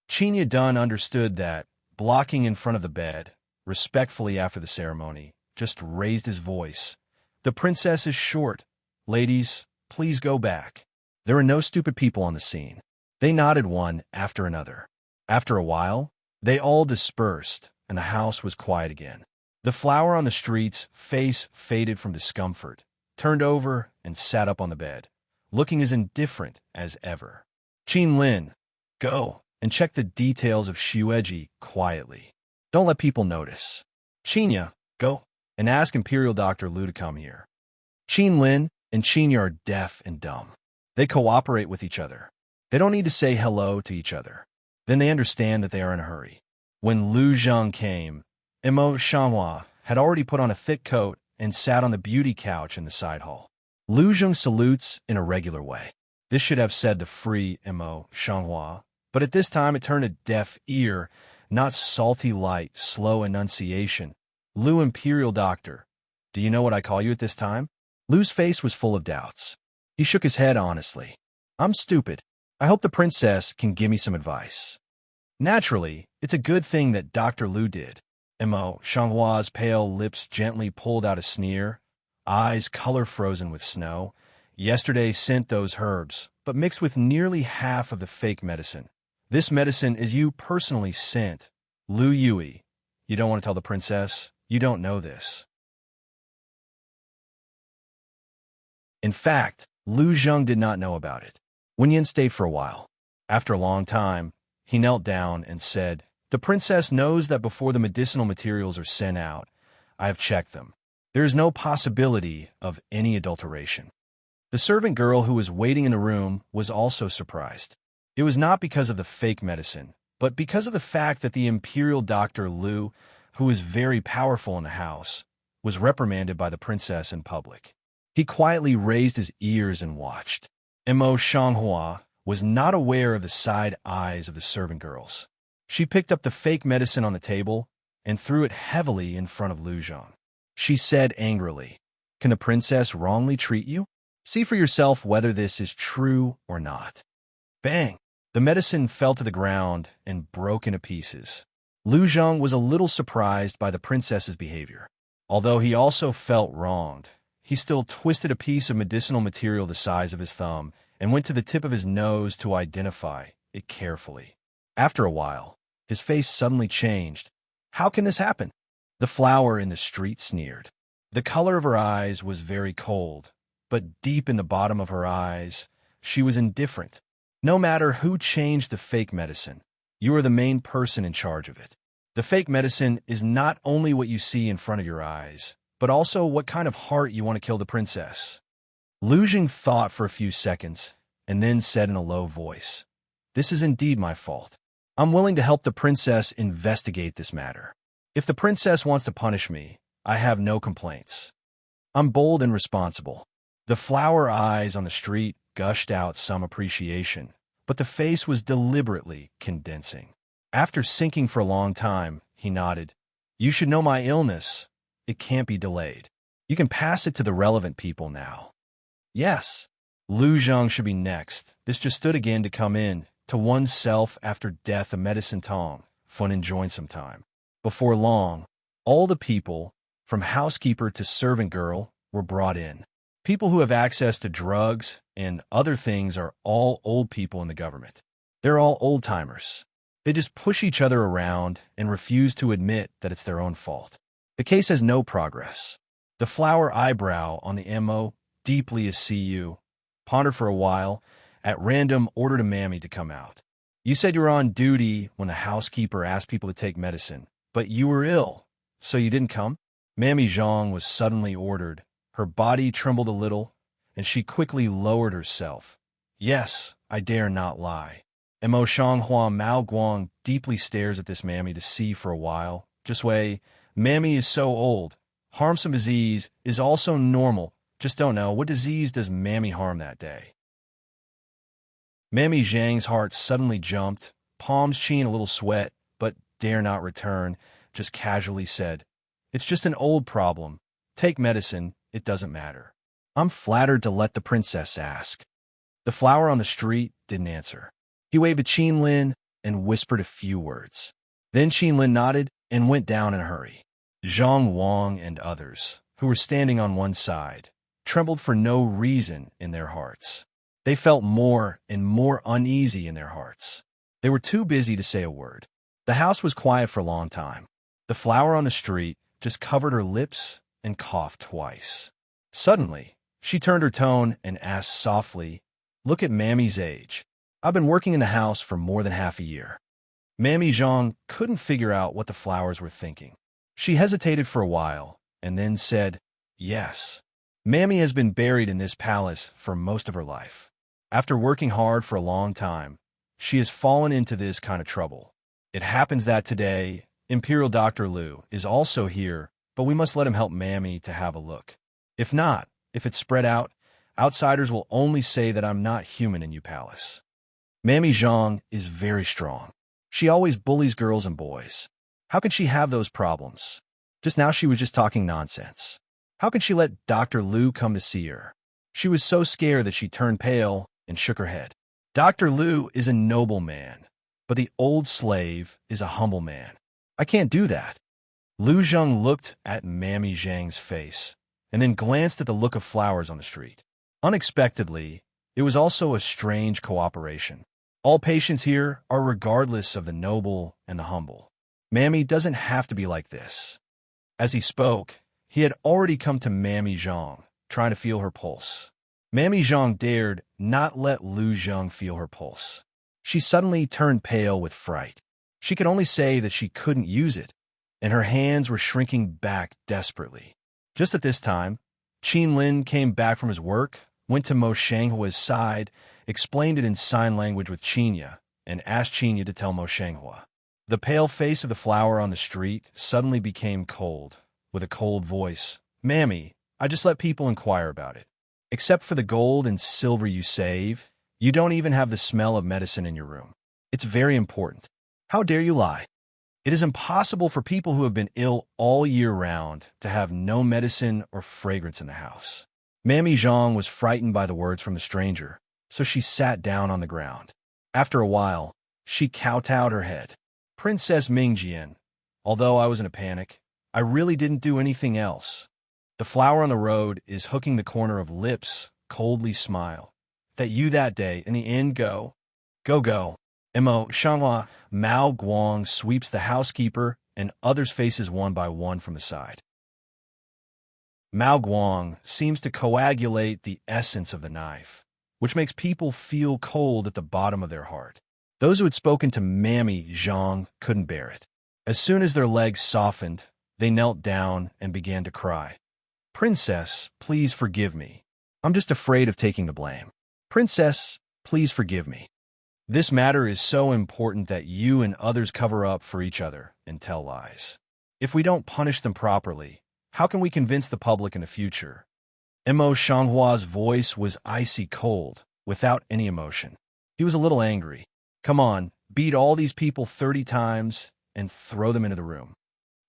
Chinya Dun understood that, blocking in front of the bed, respectfully after the ceremony, just raised his voice. "The princess is short. Ladies, please go back." There were no stupid people on the scene. They nodded one after another. After a while, they all dispersed, and the house was quiet again. The flower on the street's face faded from discomfort, turned over, and sat up on the bed, looking as indifferent as ever. "Qin Lin, go and check the details of Xueji quietly. Don't let people notice. Qinya, go and ask Imperial Dr. Lu to come here." Qin Lin and Qinya are deaf and dumb. They cooperate with each other. They don't need to say hello to each other. Then they understand that they are in a hurry. When Lu Zhang came, Imo Shanghua had already put on a thick coat and sat on the beauty couch in the side hall. Lu Zhang salutes in a regular way. This should have said the free Imo Shanghua, but at this time it turned a deaf ear, not salty light, slow enunciation. "Lu Imperial Doctor, do you know what I call you at this time?" Lu's face was full of doubts. He shook his head honestly. "I'm stupid. I hope the princess can give me some advice." Naturally, it's a good thing that Dr. Lu did. Imo Shanghua's pale lips gently pulled out a sneer, eyes color-frozen with snow. "Yesterday sent those herbs, but mixed with nearly half of the fake medicine. This medicine is you personally sent. Lu Yui, you don't want to tell the princess? You don't know this." In fact, Lu Zhang did not know about it. Wenyan stayed for a while. After a long time, he knelt down and said, "The princess knows that before the medicinal materials are sent out, I have checked them. There is no possibility of any adulteration." The servant girl who was waiting in the room was also surprised. It was not because of the fake medicine, but because of the fact that the Imperial Dr. Lu, who was very powerful in the house, was reprimanded by the princess in public. He quietly raised his ears and watched. Imo Shanghua was not aware of the side eyes of the servant girls. She picked up the fake medicine on the table and threw it heavily in front of Lu Zhang. She said angrily, "Can the princess wrongly treat you? See for yourself whether this is true or not." Bang! The medicine fell to the ground and broke into pieces. Lu Zhang was a little surprised by the princess's behavior. Although he also felt wronged, he still twisted a piece of medicinal material the size of his thumb and went to the tip of his nose to identify it carefully. After a while, his face suddenly changed. "How can this happen?" The flower in the street sneered. The color of her eyes was very cold, but deep in the bottom of her eyes, she was indifferent. "No matter who changed the fake medicine, you are the main person in charge of it. The fake medicine is not only what you see in front of your eyes, but also what kind of heart you want to kill the princess." Lu Jing thought for a few seconds and then said in a low voice, "This is indeed my fault. I'm willing to help the princess investigate this matter. If the princess wants to punish me, I have no complaints. I'm bold and responsible." The flower eyes on the street gushed out some appreciation, but the face was deliberately condensing. After sinking for a long time, he nodded. "You should know my illness. It can't be delayed. You can pass it to the relevant people now." "Yes, Lu Zhang should be next." This just stood again to come in, to oneself after death a medicine tong, fun and join some time. Before long, all the people, from housekeeper to servant girl, were brought in. People who have access to drugs and other things are all old people in the government. They're all old-timers. They just push each other around and refuse to admit that it's their own fault. The case has no progress. The flower eyebrow on the MO, deeply as CU, pondered for a while, at random ordered a mammy to come out. "You said you were on duty when the housekeeper asked people to take medicine, but you were ill, so you didn't come?" Mammy Zhang was suddenly ordered. Her body trembled a little, and she quickly lowered herself. "Yes, I dare not lie." Mo Shanghua Mao Guang deeply stares at this mammy to see for a while. Just way, mammy is so old. Harm some disease is also normal. Just don't know what disease does mammy harm that day. Mammy Zhang's heart suddenly jumped, palms sheen a little sweat, but dare not return, just casually said, "It's just an old problem. Take medicine, it doesn't matter." "I'm flattered to let the princess ask." The flower on the street didn't answer. He waved at Qin Lin and whispered a few words. Then Qin Lin nodded and went down in a hurry. Zhang Wang and others, who were standing on one side, trembled for no reason in their hearts. They felt more and more uneasy in their hearts. They were too busy to say a word. The house was quiet for a long time. The flower on the street just covered her lips and coughed twice. Suddenly, she turned her tone and asked softly, "Look at Mammy's age. I've been working in the house for more than half a year." Mammy Zhang couldn't figure out what the flowers were thinking. She hesitated for a while and then said, "Yes. Mammy has been buried in this palace for most of her life. After working hard for a long time, she has fallen into this kind of trouble. It happens that today, Imperial Dr. Liu is also here, but we must let him help Mammy to have a look. If not, if it's spread out, outsiders will only say that I'm not human in your palace." Mammy Zhang is very strong. She always bullies girls and boys. How can she have those problems? Just now she was just talking nonsense. How can she let Dr. Liu come to see her? She was so scared that she turned pale and shook her head. Dr. Liu is a noble man, but the old slave is a humble man. I can't do that. Liu Zheng looked at Mammy Zhang's face and then glanced at the look of flowers on the street. Unexpectedly, it was also a strange cooperation. All patients here are regardless of the noble and the humble. Mammy doesn't have to be like this. As he spoke, he had already come to Mammy Zhang, trying to feel her pulse. Mammy Zhang dared not let Liu Zheng feel her pulse. She suddenly turned pale with fright. She could only say that she couldn't use it, and her hands were shrinking back desperately. Just at this time, Qin Lin came back from his work, went to Mo Shanghua's side, explained it in sign language with Qinya, and asked Qinya to tell Mo Shanghua. The pale face of the flower on the street suddenly became cold, with a cold voice. "Mammy, I just let people inquire about it. Except for the gold and silver you save, you don't even have the smell of medicine in your room. It's very important. How dare you lie? It is impossible for people who have been ill all year round to have no medicine or fragrance in the house." Mammy Zhang was frightened by the words from the stranger, so she sat down on the ground. After a while, she kowtowed her head. "Princess Mingjian, although I was in a panic, I really didn't do anything else. The flower on the road is hooking the corner of lips, coldly smile. That you that day, in the end, go. Mo Shanghua, Mao Guang sweeps the housekeeper and others' faces one by one from the side. Mao Guang seems to coagulate the essence of the knife, which makes people feel cold at the bottom of their heart. Those who had spoken to Mammy Zhang couldn't bear it. As soon as their legs softened, they knelt down and began to cry. "Princess, please forgive me. I'm just afraid of taking the blame. Princess, please forgive me. This matter is so important that you and others cover up for each other and tell lies. If we don't punish them properly, how can we convince the public in the future?" Mo Shanghua's voice was icy cold, without any emotion. He was a little angry. "Come on, beat all these people 30 times and throw them into the room."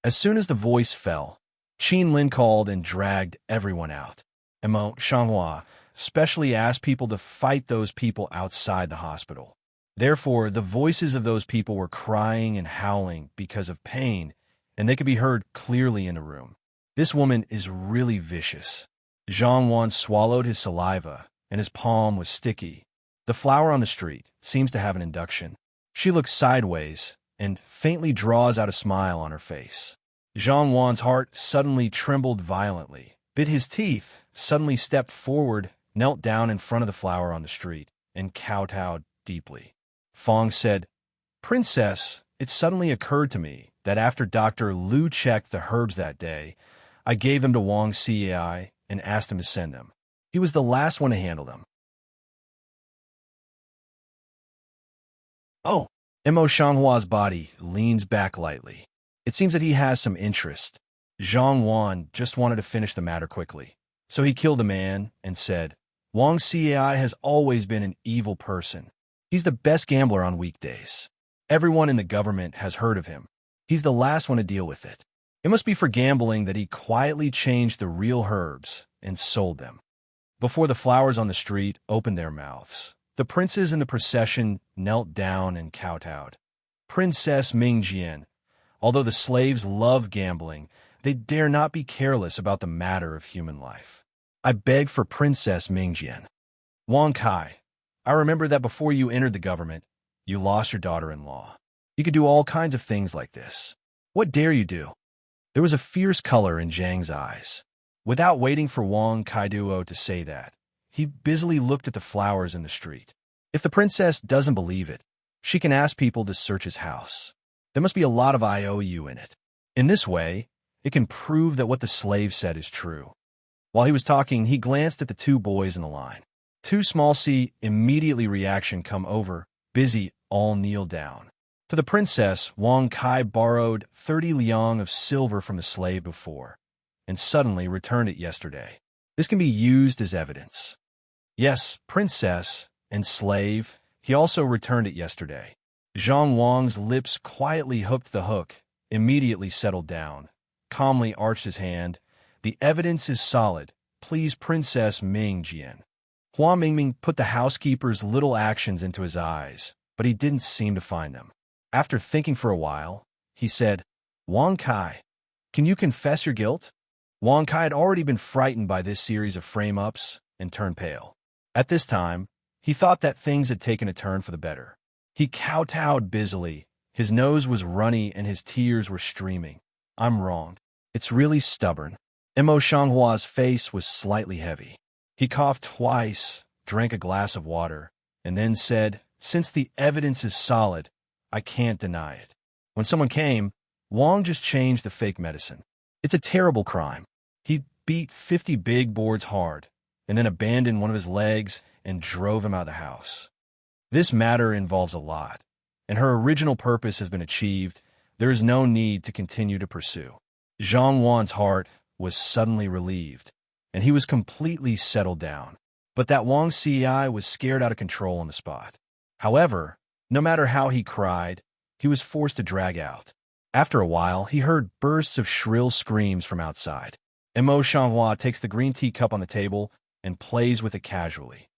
As soon as the voice fell, Qin Lin called and dragged everyone out. Mo Shanghua specially asked people to fight those people outside the hospital. Therefore, the voices of those people were crying and howling because of pain, and they could be heard clearly in the room. This woman is really vicious. Zhang Wan swallowed his saliva, and his palm was sticky. The flower on the street seems to have an induction. She looks sideways and faintly draws out a smile on her face. Zhang Wan's heart suddenly trembled violently, bit his teeth, suddenly stepped forward, knelt down in front of the flower on the street, and kowtowed deeply. Fong said, "Princess, it suddenly occurred to me that after Dr. Liu checked the herbs that day, I gave them to Wang Cai and asked him to send them. He was the last one to handle them." "Oh." Mo Shanghua's body leans back lightly. It seems that he has some interest. Zhang Wan just wanted to finish the matter quickly. So he killed the man and said, "Wang Cai has always been an evil person. He's the best gambler on weekdays. Everyone in the government has heard of him. He's the last one to deal with it. It must be for gambling that he quietly changed the real herbs and sold them." Before the flowers on the street opened their mouths, the princes in the procession knelt down and kowtowed. "Princess Mingjian, Although the slaves love gambling, they dare not be careless about the matter of human life. I beg for Princess Mingjian. Wang Kai, I remember that before you entered the government, you lost your daughter-in-law. You could do all kinds of things like this. What dare you do? There was a fierce color in Zhang's eyes. Without waiting for Wang Kaiduo to say that, he busily looked at the flowers in the street. If the princess doesn't believe it, she can ask people to search his house. There must be a lot of IOU in it. In this way, it can prove that what the slave said is true. While he was talking, he glanced at the two boys in the line. Two small C immediately reaction come over, busy, all kneel down. For the princess, Wang Kai borrowed 30 liang of silver from the slave before, and suddenly returned it yesterday. This can be used as evidence. Yes, princess and slave, he also returned it yesterday. Zhang Wang's lips quietly hooked the hook, immediately settled down, calmly arched his hand. The evidence is solid. Please, Princess Ming Jian. Hua Mingming put the housekeeper's little actions into his eyes, but he didn't seem to find them. After thinking for a while, he said, Wang Kai, can you confess your guilt? Wang Kai had already been frightened by this series of frame-ups and turned pale. At this time, he thought that things had taken a turn for the better. He kowtowed busily. His nose was runny and his tears were streaming. I'm wrong. It's really stubborn. Mo Shanghua's face was slightly heavy. He coughed twice, drank a glass of water, and then said, since the evidence is solid, I can't deny it. When someone came, Wang just changed the fake medicine. It's a terrible crime. He beat 50 big boards hard, and then abandoned one of his legs and drove him out of the house. This matter involves a lot, and her original purpose has been achieved. There is no need to continue to pursue. Zhang Wan's heart was suddenly relieved, and he was completely settled down. But that Wang Ci was scared out of control on the spot. However, no matter how he cried, he was forced to drag out. After a while, he heard bursts of shrill screams from outside. Mo Shanghua takes the green tea cup on the table and plays with it casually.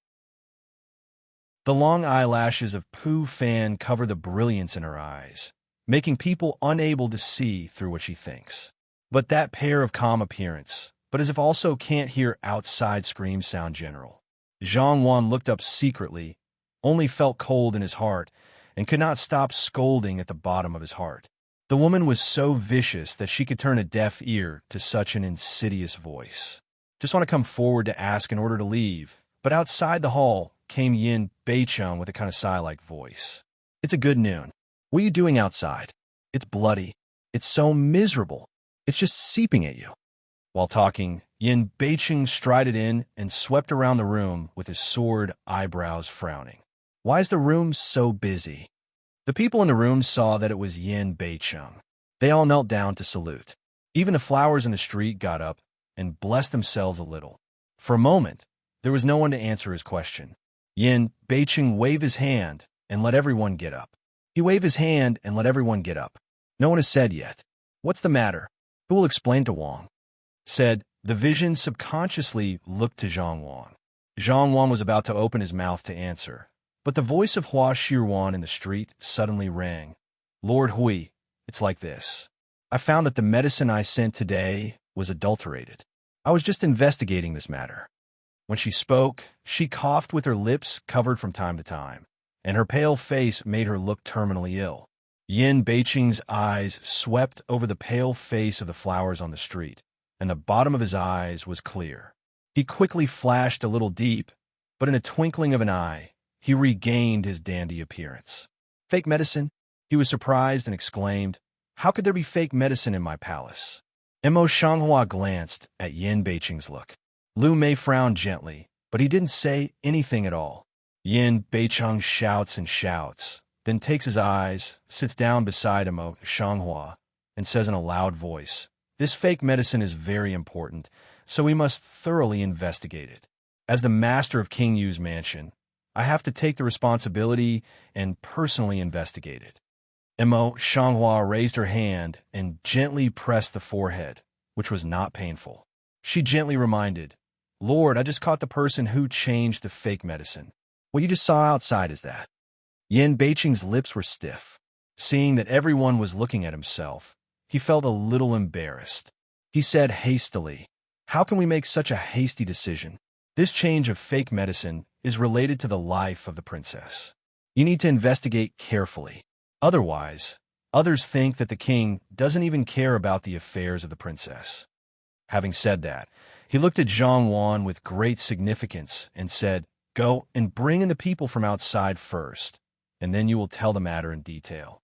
The long eyelashes of Pooh Fan cover the brilliance in her eyes, making people unable to see through what she thinks. But that pair of calm appearance, but as if also can't hear outside scream sound general. Zhang Wan looked up secretly, only felt cold in his heart, and could not stop scolding at the bottom of his heart. The woman was so vicious that she could turn a deaf ear to such an insidious voice. Just want to come forward to ask in order to leave, but outside the hall came Yin Beicheng with a kind of sigh-like voice. It's a good noon. What are you doing outside? It's bloody. It's so miserable. It's just seeping at you. While talking, Yin Beicheng strided in and swept around the room with his sword, eyebrows frowning. Why is the room so busy? The people in the room saw that it was Yin Beicheng. They all knelt down to salute. Even the flowers in the street got up and blessed themselves a little. For a moment, there was no one to answer his question. Yin Beicheng waved his hand and let everyone get up. He waved his hand and let everyone get up. No one has said yet. What's the matter? Who will explain to Wang? Said, the vision subconsciously looked to Zhang Wan. Zhang Wan was about to open his mouth to answer, but the voice of Hua Shirwan in the street suddenly rang. Lord Hui, it's like this. I found that the medicine I sent today was adulterated. I was just investigating this matter. When she spoke, she coughed with her lips covered from time to time, and her pale face made her look terminally ill. Yin Beicheng's eyes swept over the pale face of the flowers on the street, and the bottom of his eyes was clear. He quickly flashed a little deep, but in a twinkling of an eye, he regained his dandy appearance. Fake medicine? He was surprised and exclaimed, how could there be fake medicine in my palace? Mo Shanghua glanced at Yin Beicheng's look. Lu Mei frowned gently, but he didn't say anything at all. Yin Beicheng shouts and shouts, then takes his eyes, sits down beside Mo Shanghua, and says in a loud voice, this fake medicine is very important, so we must thoroughly investigate it. As the master of King Yu's mansion, I have to take the responsibility and personally investigate it. Mo Shanghua raised her hand and gently pressed the forehead, which was not painful. She gently reminded, Lord, I just caught the person who changed the fake medicine. What you just saw outside is that. Yin Beicheng's lips were stiff. Seeing that everyone was looking at himself, he felt a little embarrassed. He said hastily, "How can we make such a hasty decision? This change of fake medicine is related to the life of the princess. You need to investigate carefully. Otherwise, others think that the king doesn't even care about the affairs of the princess." Having said that, he looked at Zhang Wan with great significance and said, "Go and bring in the people from outside first, and then you will tell the matter in detail."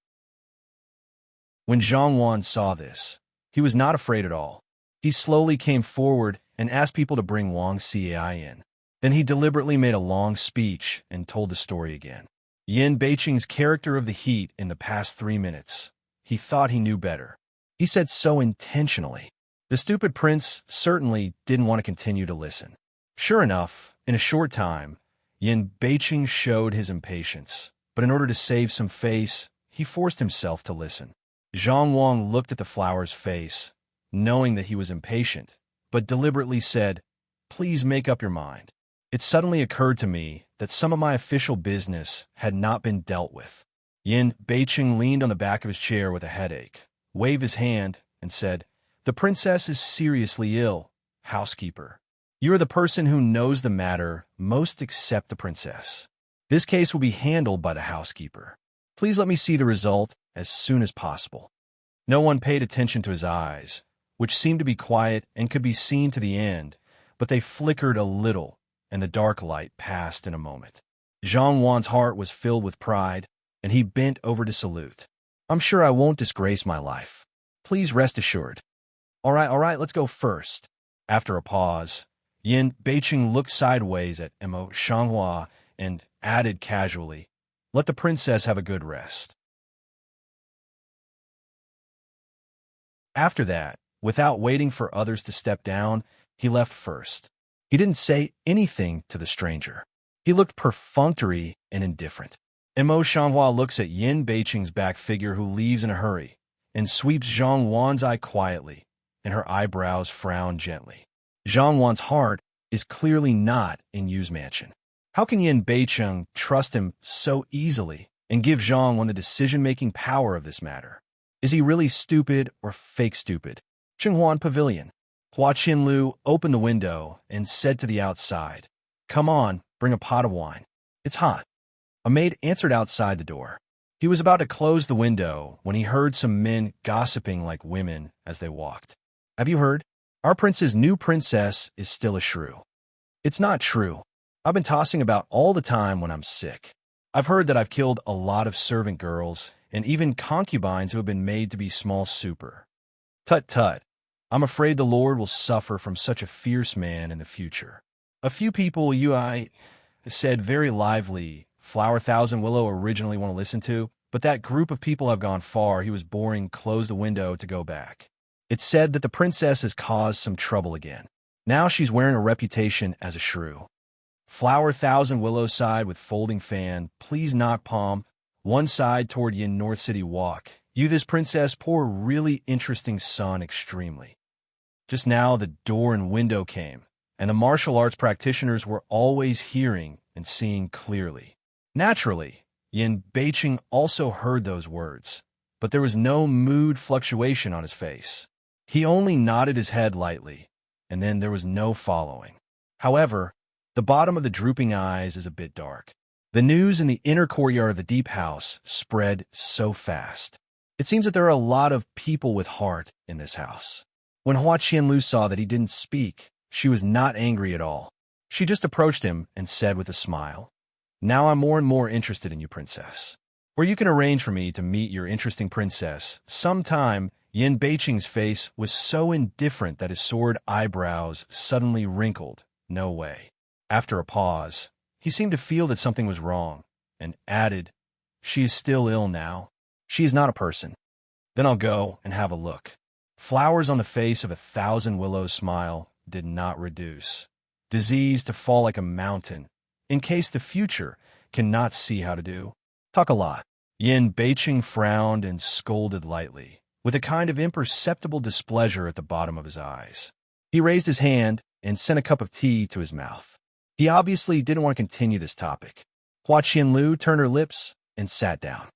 When Zhang Wan saw this, he was not afraid at all. He slowly came forward and asked people to bring Wang Cai in. Then he deliberately made a long speech and told the story again. Yin Beiqing's character of the heat in the past 3 minutes. He thought he knew better. He said so intentionally. The stupid prince certainly didn't want to continue to listen. Sure enough, in a short time, Yin Beiqing showed his impatience, but in order to save some face, he forced himself to listen. Zhang Wang looked at the flower's face, knowing that he was impatient, but deliberately said, "Please make up your mind." It suddenly occurred to me that some of my official business had not been dealt with. Yin Beiqing leaned on the back of his chair with a headache, waved his hand, and said, "The princess is seriously ill, housekeeper. You are the person who knows the matter most except the princess. This case will be handled by the housekeeper. Please let me see the result as soon as possible." No one paid attention to his eyes, which seemed to be quiet and could be seen to the end, but they flickered a little, and the dark light passed in a moment. Zhang Wan's heart was filled with pride, and he bent over to salute. "I'm sure I won't disgrace my life. Please rest assured." All right, let's go first." After a pause, Yin Beiqing looked sideways at Emo Shanghua and added casually, "Let the princess have a good rest." After that, without waiting for others to step down, he left first. He didn't say anything to the stranger. He looked perfunctory and indifferent. Emo Shanghua looks at Yin Beiqing's back figure who leaves in a hurry, and sweeps Zhang Wan's eye quietly, and her eyebrows frown gently. Zhang Wan's heart is clearly not in Yu's mansion. How can Yin Beiqing trust him so easily and give Zhang Wan the decision-making power of this matter? Is he really stupid or fake stupid? Qinghuan Pavilion. Hua Qinlu opened the window and said to the outside, "Come on, bring a pot of wine. It's hot." A maid answered outside the door. He was about to close the window when he heard some men gossiping like women as they walked. "Have you heard? Our prince's new princess is still a shrew." "It's not true. I've been tossing about all the time when I'm sick. I've heard that I've killed a lot of servant girls and even concubines who have been made to be small super." "Tut tut. I'm afraid the Lord will suffer from such a fierce man in the future." A few people said very lively, "Flower Thousand Willow originally want to listen to, but that group of people have gone far. He was boring, closed the window to go back." It's said that the princess has caused some trouble again. Now she's wearing a reputation as a shrew. Flower Thousand Willow side with folding fan, please not palm, one side toward Yin North City Walk. You this princess poor really interesting son extremely. Just now the door and window came, and the martial arts practitioners were always hearing and seeing clearly. Naturally, Yin Beiqing also heard those words, but there was no mood fluctuation on his face. He only nodded his head lightly, and then there was no following. However, the bottom of the drooping eyes is a bit dark. The news in the inner courtyard of the deep house spread so fast. It seems that there are a lot of people with heart in this house. When Hua Qianlu saw that he didn't speak, she was not angry at all. She just approached him and said with a smile, "Now I'm more and more interested in you, princess. Or you can arrange for me to meet your interesting princess sometime." Yin Beiqing's face was so indifferent that his sword eyebrows suddenly wrinkled. "No way." After a pause, he seemed to feel that something was wrong, and added, "She is still ill now. She is not a person. Then I'll go and have a look." Flowers on the face of 1,000 Willows smile did not reduce. Disease to fall like a mountain, in case the future cannot see how to do. Talk a lot. Yin Beiqing frowned and scolded lightly, with a kind of imperceptible displeasure at the bottom of his eyes. He raised his hand and sent a cup of tea to his mouth. He obviously didn't want to continue this topic. Hua Qianlu turned her lips and sat down.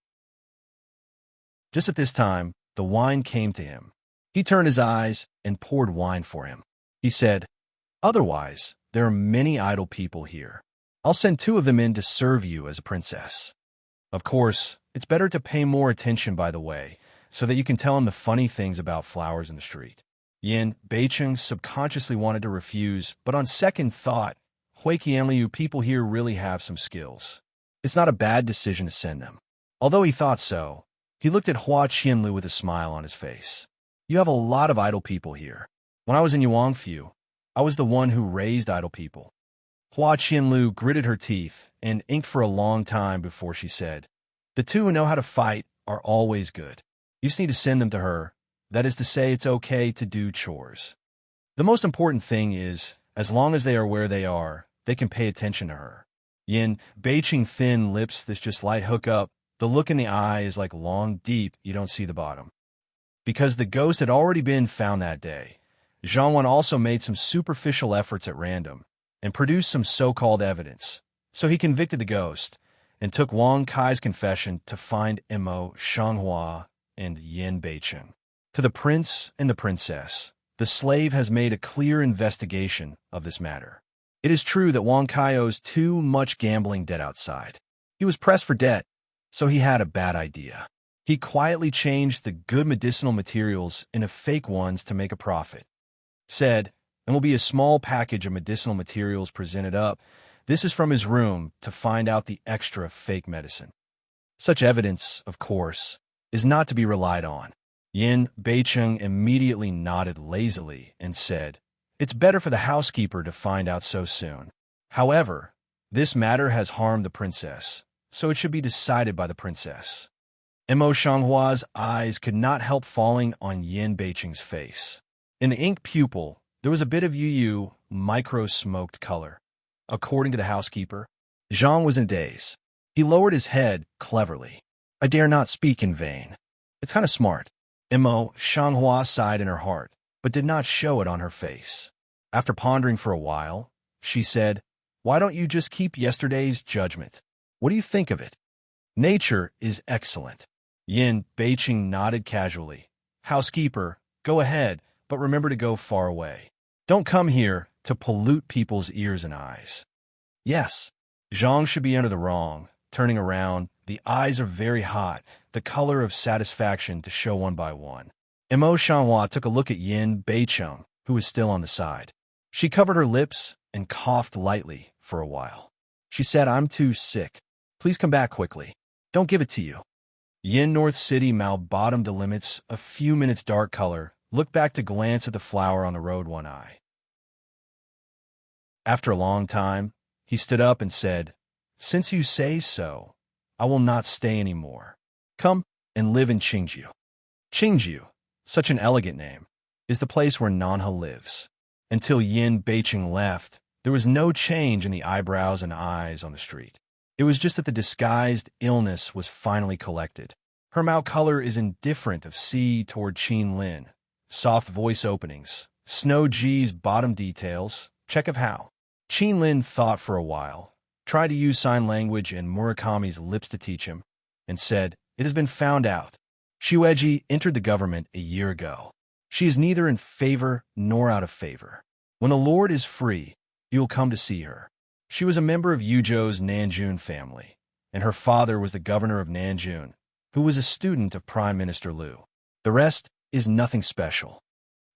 Just at this time, the wine came to him. He turned his eyes and poured wine for him. He said, "Otherwise, there are many idle people here. I'll send 2 of them in to serve you as a princess. Of course, it's better to pay more attention by the way, so that you can tell him the funny things about flowers in the street." Yin Beicheng subconsciously wanted to refuse, but on second thought, Hui Qianliu, people here really have some skills. It's not a bad decision to send them. Although he thought so, he looked at Hua Qianlu with a smile on his face. "You have a lot of idle people here. When I was in Yuangfu, I was the one who raised idle people." Hua Qianlu gritted her teeth and inked for a long time before she said, "The 2 who know how to fight are always good. You just need to send them to her. That is to say, it's okay to do chores. The most important thing is, as long as they are where they are, they can pay attention to her." Yin Beicheng thin lips this just light hook up. The look in the eye is like long deep, you don't see the bottom. Because the ghost had already been found that day, Zhang Wan also made some superficial efforts at random and produced some so-called evidence. So he convicted the ghost and took Wang Kai's confession to find Mo Shanghua and Yin Beicheng. To the prince and the princess, the slave has made a clear investigation of this matter. It is true that Wang Kai owes too much gambling debt outside. He was pressed for debt, so he had a bad idea. He quietly changed the good medicinal materials into fake ones to make a profit. Said, "There will be a small package of medicinal materials presented up. This is from his room to find out the extra fake medicine." Such evidence, of course, is not to be relied on. Yin Beicheng immediately nodded lazily and said, "It's better for the housekeeper to find out so soon. However, this matter has harmed the princess, so it should be decided by the princess." Mo Shanghua's eyes could not help falling on Yin Beicheng's face. In the ink pupil, there was a bit of yu micro-smoked color. According to the housekeeper, Zhang was in a daze. He lowered his head cleverly. "I dare not speak in vain. It's kind of smart." Mo Shanghua sighed in her heart, but did not show it on her face. After pondering for a while, she said, "Why don't you just keep yesterday's judgment? What do you think of it?" "Nature is excellent." Yin Beicheng nodded casually. "Housekeeper, go ahead, but remember to go far away. Don't come here to pollute people's ears and eyes." "Yes." Zhang should be under the wrong. Turning around, the eyes are very hot, the color of satisfaction to show one by one. Mo Shanghua took a look at Yin Beicheng, who was still on the side. She covered her lips and coughed lightly for a while. She said, "I'm too sick. Please come back quickly. Don't give it to you." Yin North City Mao bottomed the limits, a few minutes dark color, looked back to glance at the flower on the road one eye. After a long time, he stood up and said, "Since you say so, I will not stay any more. Come and live in Qingju." Qingju, such an elegant name, is the place where Nanha lives. Until Yin Beicheng left, there was no change in the eyebrows and eyes on the street. It was just that the disguised illness was finally collected. Her mouth color is indifferent of sea toward Qin Lin. Soft voice openings. Snow G's bottom details. Check of how. Qin Lin thought for a while, tried to use sign language and Murakami's lips to teach him, and said, "It has been found out. Shueji entered the government a year ago. She is neither in favor nor out of favor. When the Lord is free, you will come to see her. She was a member of Yuzhou's Nanjun family, and her father was the governor of Nanjun, who was a student of Prime Minister Liu. The rest is nothing special."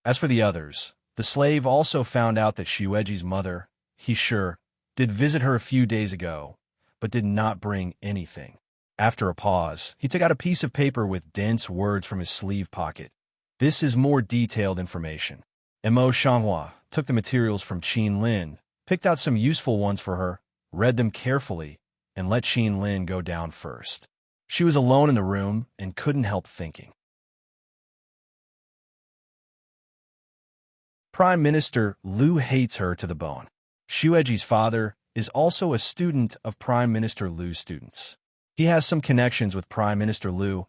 As for the others, the slave also found out that Shueji's mother, he sure, did visit her a few days ago, but did not bring anything. After a pause, he took out a piece of paper with dense words from his sleeve pocket. "This is more detailed information." Mo Shanghua took the materials from Qin Lin, picked out some useful ones for her, read them carefully, and let Qin Lin go down first. She was alone in the room and couldn't help thinking. Prime Minister Liu hates her to the bone. Shueji's father is also a student of Prime Minister Liu's students. He has some connections with Prime Minister Liu,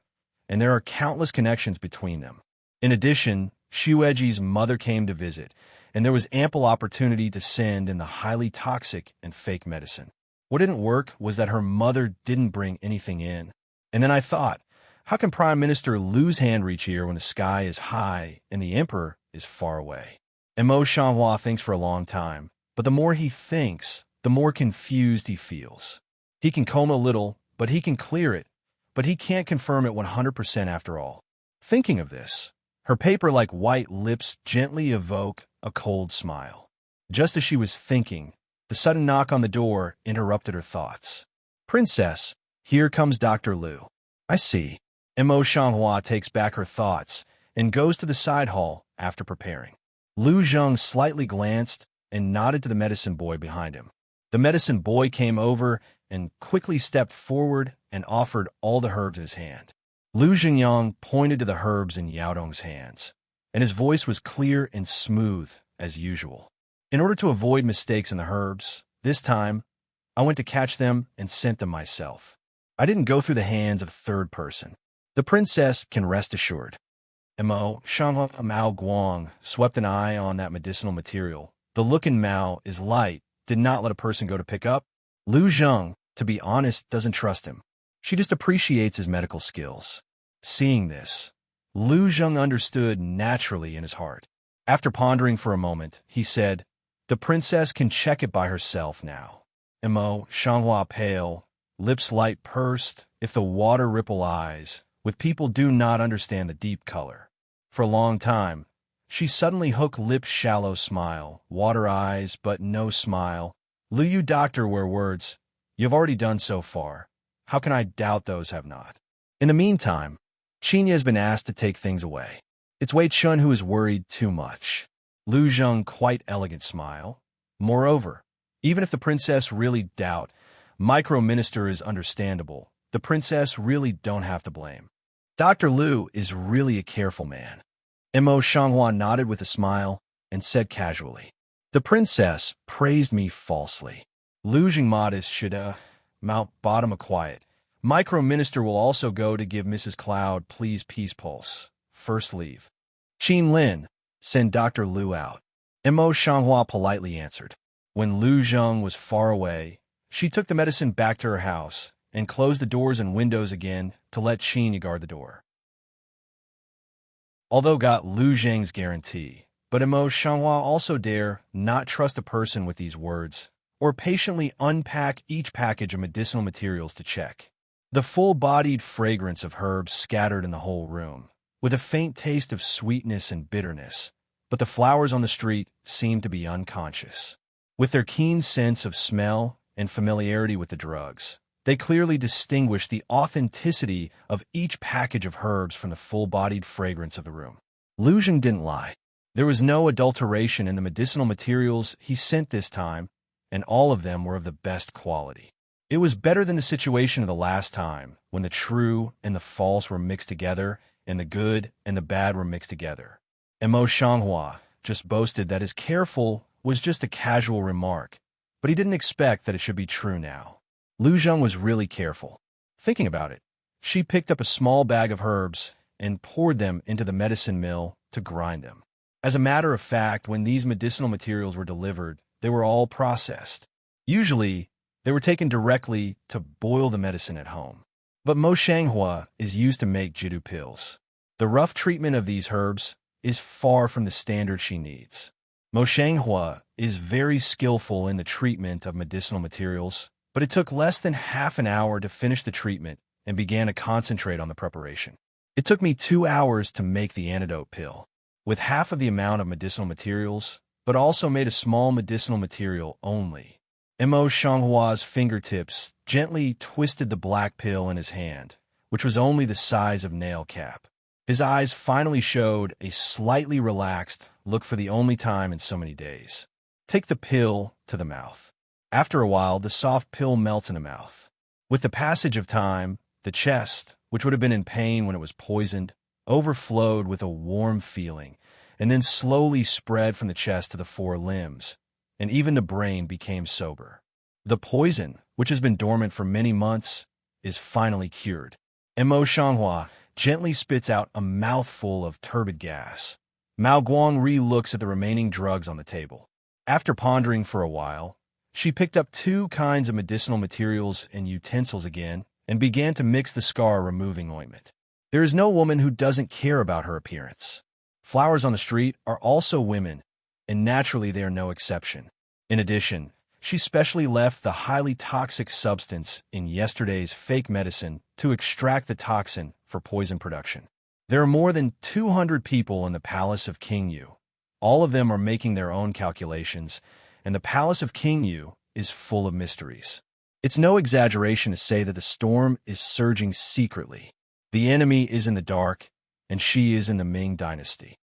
and there are countless connections between them. In addition, Shueji's mother came to visit, and there was ample opportunity to send in the highly toxic and fake medicine. What didn't work was that her mother didn't bring anything in. And then I thought, How can Prime Minister lose hand reach here when the sky is high and the Emperor is far away? Mo Changhua thinks for a long time, but the more he thinks, the more confused he feels. He can comb a little, but he can clear it, but he can't confirm it 100% after all. Thinking of this, her paper-like white lips gently evoke a cold smile. Just as she was thinking, the sudden knock on the door interrupted her thoughts. "Princess, here comes Dr. Liu." "I see." Mo Changhua takes back her thoughts and goes to the side hall after preparing. Liu Zheng slightly glanced and nodded to the medicine boy behind him. The medicine boy came over and quickly stepped forward and offered all the herbs in his hand. Liu Zhengyang pointed to the herbs in Yao Dong's hands, and his voice was clear and smooth as usual. "In order to avoid mistakes in the herbs, this time, I went to catch them and sent them myself. I didn't go through the hands of a third person. The princess can rest assured." Mo Changhua Mao Guang swept an eye on that medicinal material. The look in Mao is light, did not let a person go to pick up. Liu Zheng, to be honest, doesn't trust him. She just appreciates his medical skills. Seeing this, Liu Zheng understood naturally in his heart. After pondering for a moment, he said, "The princess can check it by herself now." Mo Changhua pale, lips light pursed, if the water ripple eyes, with people do not understand the deep color. For a long time, she suddenly hooked lips shallow smile, water eyes, but no smile. "Liu doctor were words, you've already done so far. How can I doubt those have not?" In the meantime, Qin has been asked to take things away. It's Wei Chun who is worried too much. Liu Zheng quite elegant smile. Moreover, even if the princess really doubt, Micro-Minister is understandable. The princess really don't have to blame. Dr. Liu is really a careful man. Mo Changhua nodded with a smile and said casually, "The princess praised me falsely. Liu Jingmodis should, mount bottom a quiet. Micro-Minister will also go to give Mrs. Cloud please peace pulse. First leave. Qin Lin, send Dr. Liu out." Mo Changhua politely answered. When Liu Zheng was far away, she took the medicine back to her house and closed the doors and windows again to let Qin guard the door. Although got Liu Zheng's guarantee, but Mo Changhua also dare not trust a person with these words, or patiently unpack each package of medicinal materials to check. The full-bodied fragrance of herbs scattered in the whole room, with a faint taste of sweetness and bitterness, but the flowers on the street seemed to be unconscious. With their keen sense of smell and familiarity with the drugs, they clearly distinguished the authenticity of each package of herbs from the full-bodied fragrance of the room. Liu Zheng didn't lie. There was no adulteration in the medicinal materials he sent this time, and all of them were of the best quality. It was better than the situation of the last time, when the true and the false were mixed together, and the good and the bad were mixed together. And Mo Changhua just boasted that his careful was just a casual remark, but he didn't expect that it should be true now. Liu Zheng was really careful. Thinking about it, she picked up a small bag of herbs and poured them into the medicine mill to grind them. As a matter of fact, when these medicinal materials were delivered, they were all processed. Usually, they were taken directly to boil the medicine at home. But Mo Changhua is used to make jiddu pills. The rough treatment of these herbs is far from the standard she needs. Mo Changhua is very skillful in the treatment of medicinal materials, but it took less than half an hour to finish the treatment and began to concentrate on the preparation. "It took me 2 hours to make the antidote pill, with half of the amount of medicinal materials, but also made a small medicinal material only." Mo Shanghua's fingertips gently twisted the black pill in his hand, which was only the size of nail cap. His eyes finally showed a slightly relaxed look for the only time in so many days. Take the pill to the mouth. After a while, the soft pill melts in the mouth. With the passage of time, the chest, which would have been in pain when it was poisoned, overflowed with a warm feeling, and then slowly spread from the chest to the 4 limbs, and even the brain became sober. The poison, which has been dormant for many months, is finally cured. Mo Shanghua gently spits out a mouthful of turbid gas. Mao Guangri looks at the remaining drugs on the table. After pondering for a while, she picked up 2 kinds of medicinal materials and utensils again and began to mix the scar-removing ointment. There is no woman who doesn't care about her appearance. Flowers on the street are also women, and naturally they are no exception. In addition, she specially left the highly toxic substance in yesterday's fake medicine to extract the toxin for poison production. There are more than 200 people in the palace of King Yu. All of them are making their own calculations, and the palace of King Yu is full of mysteries. It's no exaggeration to say that the storm is surging secretly. The enemy is in the dark, and she is in the Ming dynasty.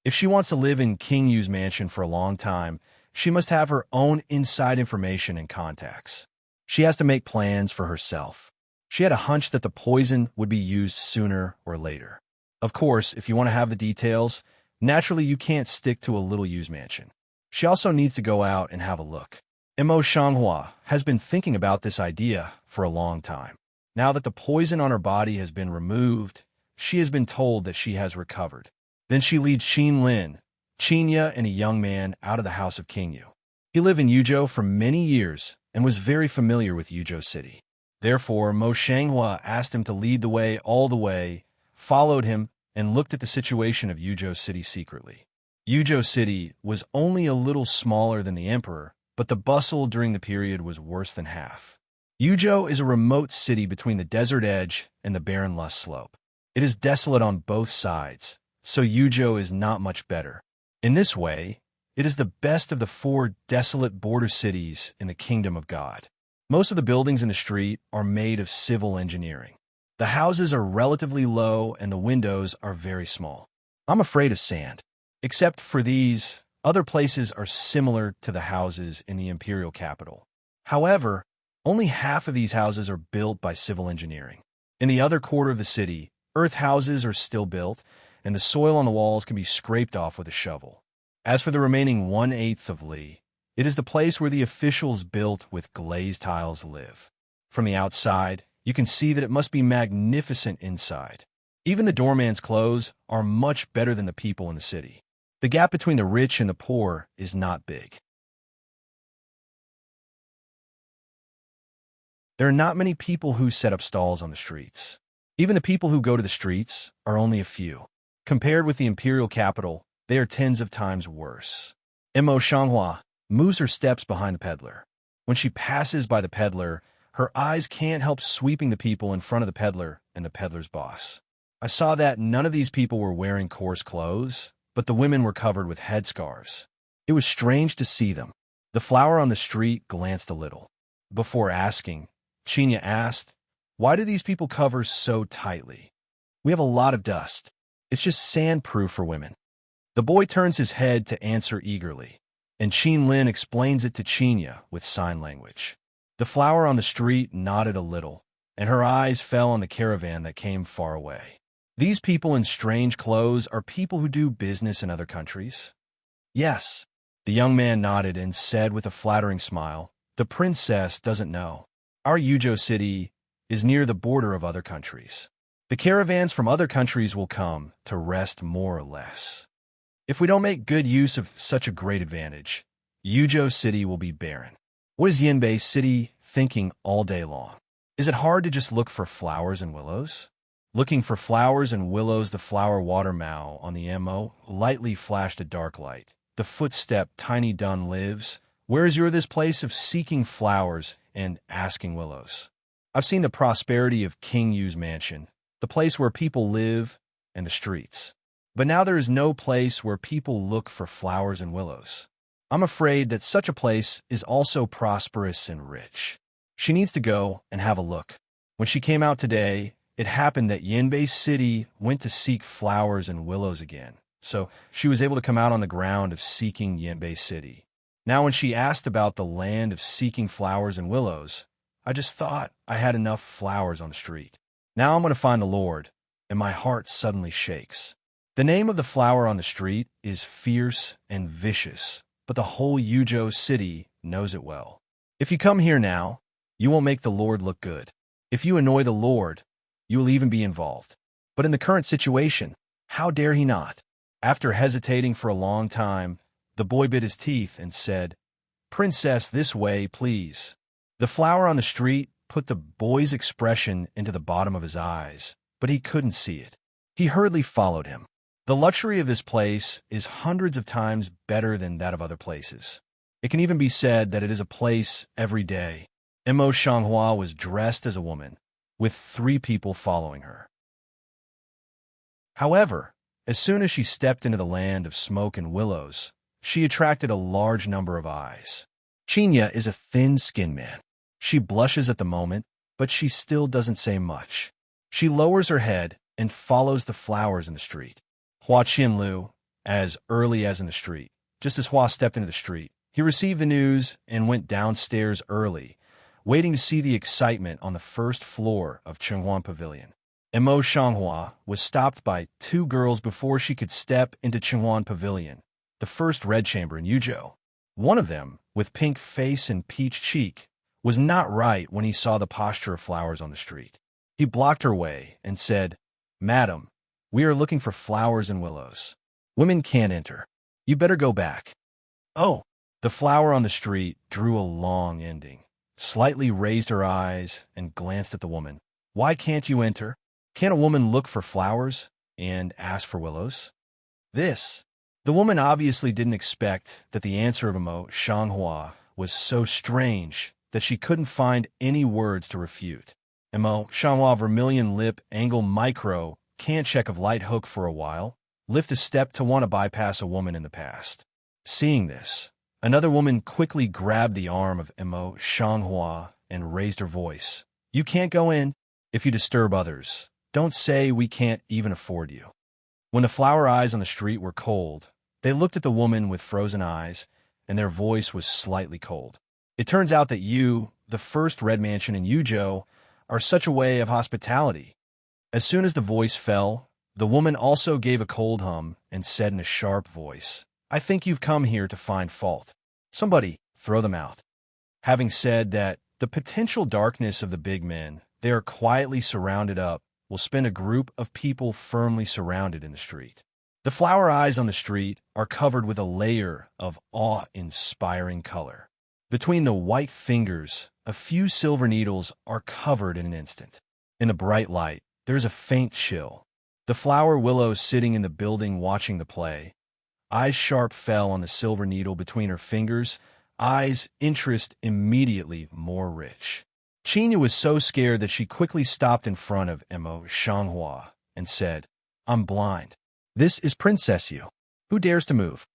If she wants to live in King Yu's mansion for a long time, she must have her own inside information and contacts. She has to make plans for herself. She had a hunch that the poison would be used sooner or later. Of course, if you want to have the details, naturally you can't stick to a little Yu's mansion. She also needs to go out and have a look. Mo Shanghua has been thinking about this idea for a long time. Now that the poison on her body has been removed, she has been told that she has recovered. Then she leads Qin Lin, Qinya, and a young man out of the house of King Yu. He lived in Yuzhou for many years and was very familiar with Yuzhou City. Therefore, Mo Shanghua asked him to lead the way all the way, followed him, and looked at the situation of Yuzhou City secretly. Yuzhou City was only a little smaller than the emperor, but the bustle during the period was worse than half. Yuzhou is a remote city between the desert edge and the barren Lust slope. It is desolate on both sides, so Yuzhou is not much better. In this way, it is the best of the 4 desolate border cities in the Kingdom of God. Most of the buildings in the street are made of civil engineering. The houses are relatively low and the windows are very small. I'm afraid of sand. Except for these, other places are similar to the houses in the imperial capital. However, only half of these houses are built by civil engineering. In the other quarter of the city, earth houses are still built, and the soil on the walls can be scraped off with a shovel. As for the remaining 1/8 of Li, it is the place where the officials built with glazed tiles live. From the outside, you can see that it must be magnificent inside. Even the doorman's clothes are much better than the people in the city. The gap between the rich and the poor is not big. There are not many people who set up stalls on the streets. Even the people who go to the streets are only a few. Compared with the imperial capital, they are tens of times worse. Mo Shanghua moves her steps behind the peddler. When she passes by the peddler, her eyes can't help sweeping the people in front of the peddler and the peddler's boss. I saw that none of these people were wearing coarse clothes, but the women were covered with headscarves. It was strange to see them. The flower on the street glanced a little. Before asking, Qinya asked, "Why do these people cover so tightly? We have a lot of dust. It's just sand-proof for women." The boy turns his head to answer eagerly, and Qin Lin explains it to Qinya with sign language. The flower on the street nodded a little, and her eyes fell on the caravan that came far away. These people in strange clothes are people who do business in other countries? Yes. The young man nodded and said with a flattering smile, "The princess doesn't know. Our Yuzhou city is near the border of other countries. The caravans from other countries will come to rest more or less. If we don't make good use of such a great advantage, Yuzhou City will be barren." What is Yanbei City thinking all day long? Is it hard to just look for flowers and willows? Looking for flowers and willows, the flower water mow on the MO lightly flashed a dark light. The footstep Tiny Dun lives. Where is this place of seeking flowers and asking willows? I've seen the prosperity of King Yu's mansion, the place where people live, and the streets. But now there is no place where people look for flowers and willows. I'm afraid that such a place is also prosperous and rich. She needs to go and have a look. When she came out today, it happened that Yanbei City went to seek flowers and willows again, so she was able to come out on the ground of seeking Yanbei City. Now when she asked about the land of seeking flowers and willows, I just thought I had enough flowers on the street. Now I'm going to find the Lord, and my heart suddenly shakes. The name of the flower on the street is Fierce and Vicious, but the whole Yuzhou City knows it well. If you come here now, you won't make the Lord look good. If you annoy the Lord, you will even be involved. But in the current situation, how dare he not? After hesitating for a long time, the boy bit his teeth and said, "Princess, this way, please." The flower on the street put the boy's expression into the bottom of his eyes, but he couldn't see it. He hurriedly followed him. The luxury of this place is hundreds of times better than that of other places. It can even be said that it is a place every day. Mo Shanghua was dressed as a woman, with 3 people following her. However, as soon as she stepped into the land of smoke and willows, she attracted a large number of eyes. Chinya is a thin-skinned man. She blushes at the moment, but she still doesn't say much. She lowers her head and follows the flowers in the street. Hua Qianlu, as early as in the street, just as Hua stepped into the street, he received the news and went downstairs early, waiting to see the excitement on the first floor of Chenghuan Pavilion. Mo Shanghua was stopped by 2 girls before she could step into Chenghuan Pavilion, the first red chamber in Yuzhou. One of them, with pink face and peach cheek, was not right when he saw the posture of flowers on the street. He blocked her way and said, "Madam, we are looking for flowers and willows. Women can't enter. You better go back." "Oh." The flower on the street drew a long ending, slightly raised her eyes, and glanced at the woman. "Why can't you enter? Can't a woman look for flowers and ask for willows?" The woman obviously didn't expect that the answer of Mo Shanghua was so strange that she couldn't find any words to refute. Mo Shanghua vermilion lip angle micro can't check of light hook for a while, lift a step to want to bypass a woman in the past. Seeing this, another woman quickly grabbed the arm of Mo Shanghua and raised her voice. "You can't go in. If you disturb others, don't say we can't even afford you." When the flower eyes on the street were cold, they looked at the woman with frozen eyes, and their voice was slightly cold. "It turns out that you, the first red mansion in Yuzhou, are such a way of hospitality." As soon as the voice fell, the woman also gave a cold hum and said in a sharp voice, "I think you've come here to find fault. Somebody, throw them out." Having said that, the potential darkness of the big men, they are quietly surrounded up, will spin a group of people firmly surrounded in the street. The flower eyes on the street are covered with a layer of awe-inspiring color. Between the white fingers, a few silver needles are covered in an instant. In the bright light, there is a faint chill. The flower willow sitting in the building watching the play. Eyes sharp fell on the silver needle between her fingers, eyes interest immediately more rich. Chinya was so scared that she quickly stopped in front of Mo Shanghua and said, "I'm blind. This is Princess Yu. Who dares to move?"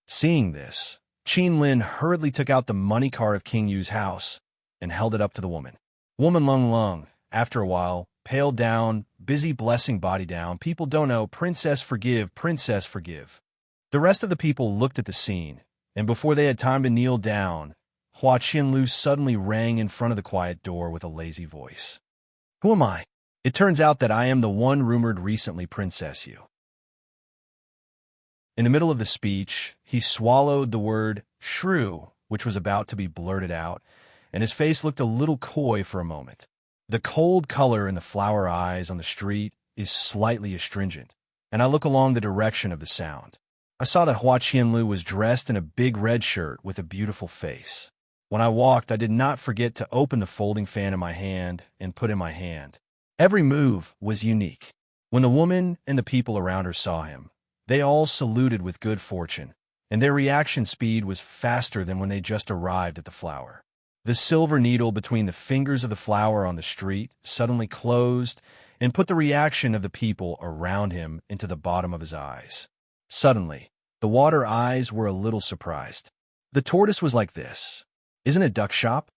Seeing this, Qin Lin hurriedly took out the money card of King Yu's house and held it up to the woman. Woman Lung Lung, after a while, paled down, busy blessing body down. "People don't know. Princess forgive, princess forgive." The rest of the people looked at the scene, and before they had time to kneel down, Hua Qianlu suddenly rang in front of the quiet door with a lazy voice. "Who am I? It turns out that I am the one rumored recently Princess Yu." In the middle of the speech, he swallowed the word shrew, which was about to be blurted out, and his face looked a little coy for a moment. The cold color in the flower eyes on the street is slightly astringent, and I look along the direction of the sound. I saw that Hua Qianlu was dressed in a big red shirt with a beautiful face. When I walked, I did not forget to open the folding fan in my hand and put in my hand. Every move was unique. When the woman and the people around her saw him, they all saluted with good fortune, and their reaction speed was faster than when they just arrived at the flower. The silver needle between the fingers of the flower on the street suddenly closed and put the reaction of the people around him into the bottom of his eyes. Suddenly, the water eyes were a little surprised. The tortoise was like this. Isn't it duck shop?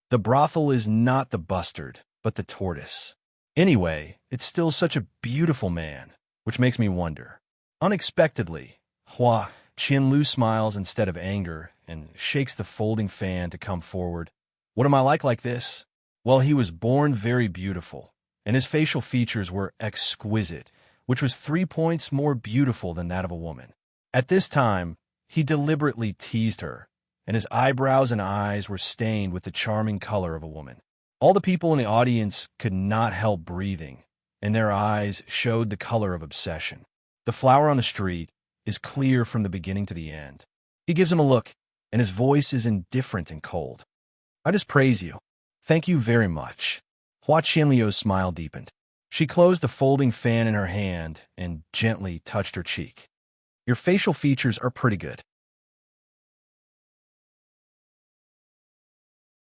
The brothel is not the bustard, but the tortoise. Anyway, it's still such a beautiful man, which makes me wonder. Unexpectedly, Hua Qianlu smiles instead of anger and shakes the folding fan to come forward. What am I like this? Well, he was born very beautiful, and his facial features were exquisite, which was 3 points more beautiful than that of a woman. At this time, he deliberately teased her, and his eyebrows and eyes were stained with the charming color of a woman. All the people in the audience could not help breathing, and their eyes showed the color of obsession. The flower on the street is clear from the beginning to the end. He gives him a look, and his voice is indifferent and cold. I just praise you. Thank you very much. Hua Qianliu's smile deepened. She closed the folding fan in her hand and gently touched her cheek. Your facial features are pretty good.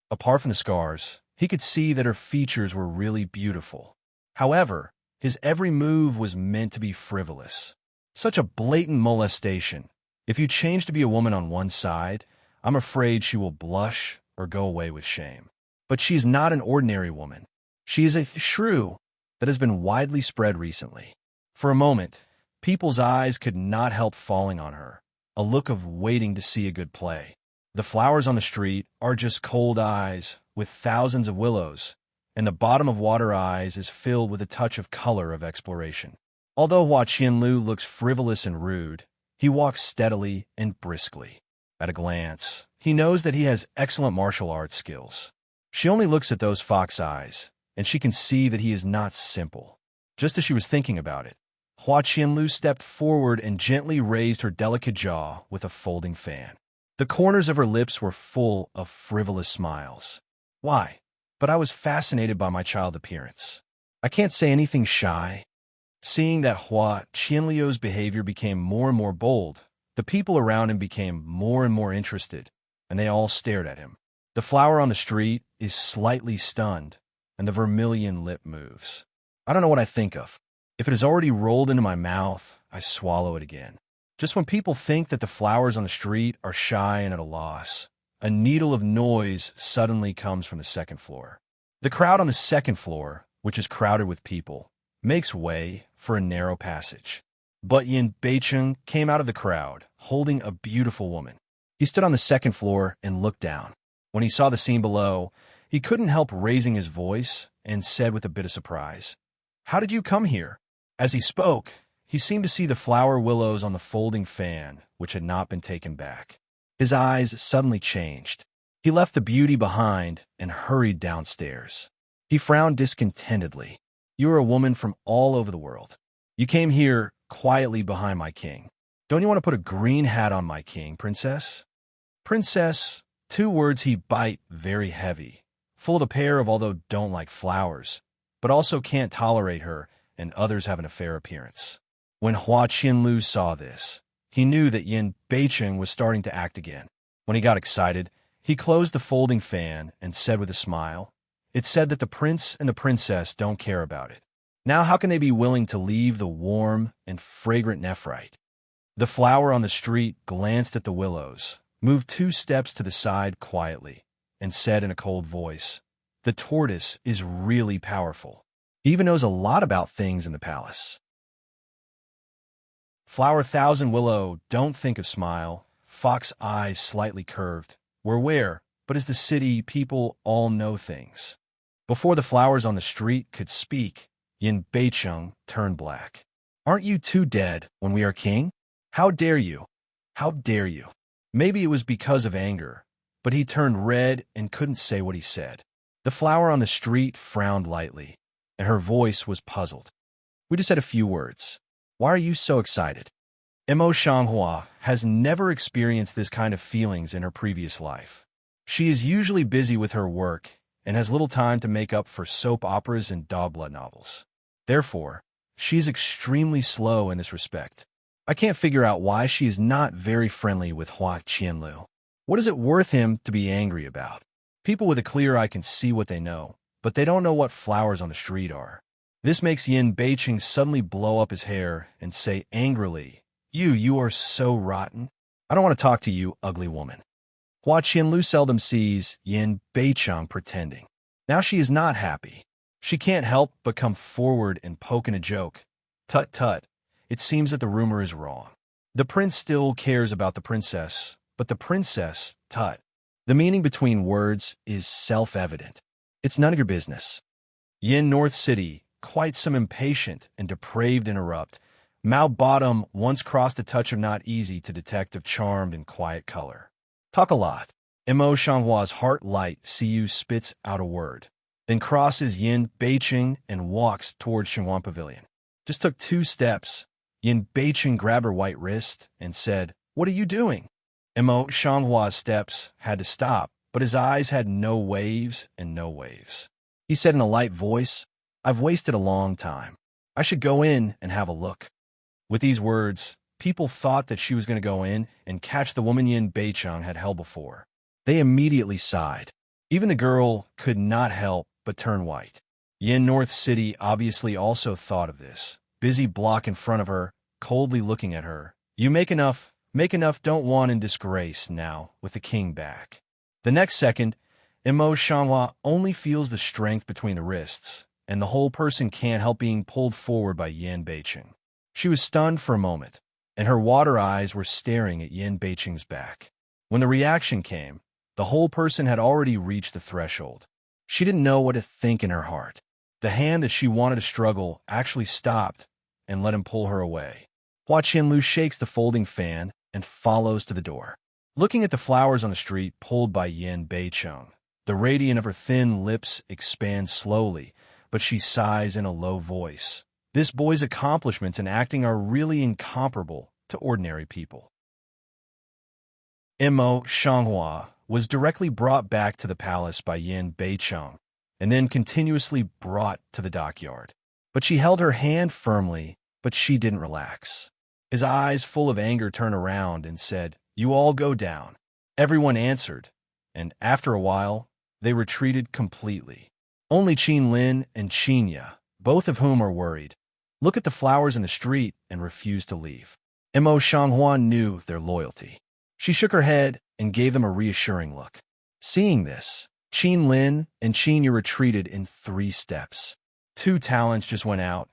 Apart from the scars, he could see that her features were really beautiful. However, his every move was meant to be frivolous. Such a blatant molestation. If you change to be a woman on one side, I'm afraid she will blush or go away with shame. But she is not an ordinary woman. She is a shrew that has been widely spread recently. For a moment, people's eyes could not help falling on her, a look of waiting to see a good play. The flowers on the street are just cold eyes with thousands of willows, and the bottom of water eyes is filled with a touch of color of exploration. Although Hua Qianlu looks frivolous and rude, he walks steadily and briskly. At a glance, he knows that he has excellent martial arts skills. She only looks at those fox eyes, and she can see that he is not simple. Just as she was thinking about it, Hua Qianlu stepped forward and gently raised her delicate jaw with a folding fan. The corners of her lips were full of frivolous smiles. Why? But I was fascinated by my child appearance. I can't say anything shy. Seeing that Hua Qianliu's behavior became more and more bold, the people around him became more and more interested, and they all stared at him. The flower on the street is slightly stunned, and the vermilion lip moves. I don't know what I think of. If it has already rolled into my mouth, I swallow it again. Just when people think that the flowers on the street are shy and at a loss, a needle of noise suddenly comes from the second floor. The crowd on the second floor, which is crowded with people, makes way for a narrow passage. But Yin Beicheng came out of the crowd, holding a beautiful woman. He stood on the second floor and looked down. When he saw the scene below, he couldn't help raising his voice and said with a bit of surprise, "How did you come here?" As he spoke, he seemed to see the flower willows on the folding fan, which had not been taken back. His eyes suddenly changed. He left the beauty behind and hurried downstairs. He frowned discontentedly. "You are a woman from all over the world. You came here quietly behind my king. Don't you want to put a green hat on my king, princess?" Princess, two words he bite very heavy, full of the pair of although don't like flowers, but also can't tolerate her and others have an affair appearance. When Hua Qianlu saw this, he knew that Yin Beicheng was starting to act again. When he got excited, he closed the folding fan and said with a smile, "It said that the prince and the princess don't care about it. Now how can they be willing to leave the warm and fragrant nephrite?" The flower on the street glanced at the willows, moved 2 steps to the side quietly, and said in a cold voice, "The tortoise is really powerful. He even knows a lot about things in the palace." Flower Thousand Willow, don't think of smile, fox eyes slightly curved. We're where, but as the city, people all know things. Before the flowers on the street could speak, Yin Beicheng turned black. "Aren't you two dead when we are king? How dare you? How dare you?" Maybe it was because of anger, but he turned red and couldn't say what he said. The flower on the street frowned lightly, and her voice was puzzled. "We just had a few words. Why are you so excited?" Mo Shanghua has never experienced this kind of feelings in her previous life. She is usually busy with her work and has little time to make up for soap operas and dog-blood novels. Therefore, she is extremely slow in this respect. I can't figure out why she is not very friendly with Hua Qianlu. What is it worth him to be angry about? People with a clear eye can see what they know, but they don't know what flowers on the street are. This makes Yin Beicheng suddenly blow up his hair and say angrily, You are so rotten. I don't want to talk to you, ugly woman." Hua Qianlu seldom sees Yin Beicheng pretending. Now she is not happy. She can't help but come forward and poke in a joke. "Tut tut, it seems that the rumor is wrong. The prince still cares about the princess, but the princess, tut. The meaning between words is self-evident. It's none of your business." Yin North City, quite some impatient and depraved interrupt. Mao Bottom once crossed a touch of not easy to detect of charmed and quiet color. Talk a lot. Mo Shanghua's heart light Siyu spits out a word, then crosses Yin Beicheng and walks towards Xinhuan Pavilion. Just took 2 steps. Yin Beicheng grabbed her white wrist and said, "What are you doing?" Mo Shanghua's steps had to stop, but his eyes had no waves and no waves. He said in a light voice, "I've wasted a long time. I should go in and have a look." With these words, people thought that she was going to go in and catch the woman Yin Beicheng had held before. They immediately sighed. Even the girl could not help but turn white. Yin North City obviously also thought of this, busy block in front of her, coldly looking at her. "You make enough, don't want in disgrace now with the king back." The next second, Immerse Shanghua only feels the strength between the wrists, and the whole person can't help being pulled forward by Yin Beicheng. She was stunned for a moment, and her water eyes were staring at Yin Beicheng's back. When the reaction came, the whole person had already reached the threshold. She didn't know what to think in her heart. The hand that she wanted to struggle actually stopped and let him pull her away. Hua Qianlu shakes the folding fan and follows to the door. Looking at the flowers on the street pulled by Yin Beicheng, the radiant of her thin lips expands slowly, but she sighs in a low voice. This boy's accomplishments in acting are really incomparable to ordinary people. Immerse Shanghua was directly brought back to the palace by Yin Beicheng, and then continuously brought to the dockyard. But she held her hand firmly, but she didn't relax. His eyes full of anger turned around and said, "You all go down." Everyone answered, and after a while, they retreated completely. Only Qin Lin and Qinya, both of whom are worried, look at the flowers in the street and refuse to leave. Immerse Shanghua knew their loyalty. She shook her head and gave them a reassuring look. Seeing this, Qin Lin and Qinya retreated in 3 steps. 2 talents just went out.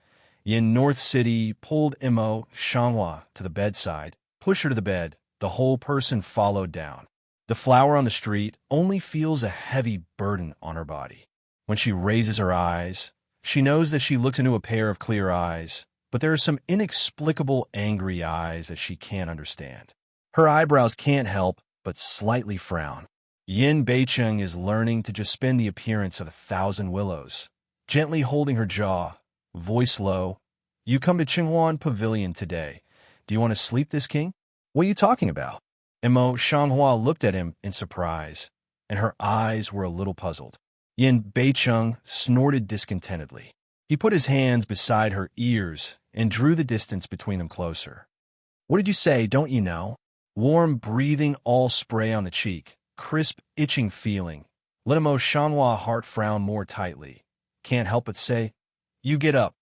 Yin North City pulled Immerse Shanghua to the bedside, pushed her to the bed. The whole person followed down. The flower on the street only feels a heavy burden on her body. When she raises her eyes, she knows that she looks into a pair of clear eyes, but there are some inexplicable angry eyes that she can't understand. Her eyebrows can't help but slightly frown. Yin Beicheng is learning to just spin the appearance of 1,000 willows, gently holding her jaw, voice low. "You come to Qinghuan Pavilion today. Do you want to sleep this king?" "What are you talking about?" Immerse Shanghua looked at him in surprise, and her eyes were a little puzzled. Yin Beicheng snorted discontentedly. He put his hands beside her ears and drew the distance between them closer. "What did you say, don't you know?" Warm breathing all spray on the cheek, crisp, itching feeling. Let Immerse Shanghua heart frown more tightly. Can't help but say, "You get up."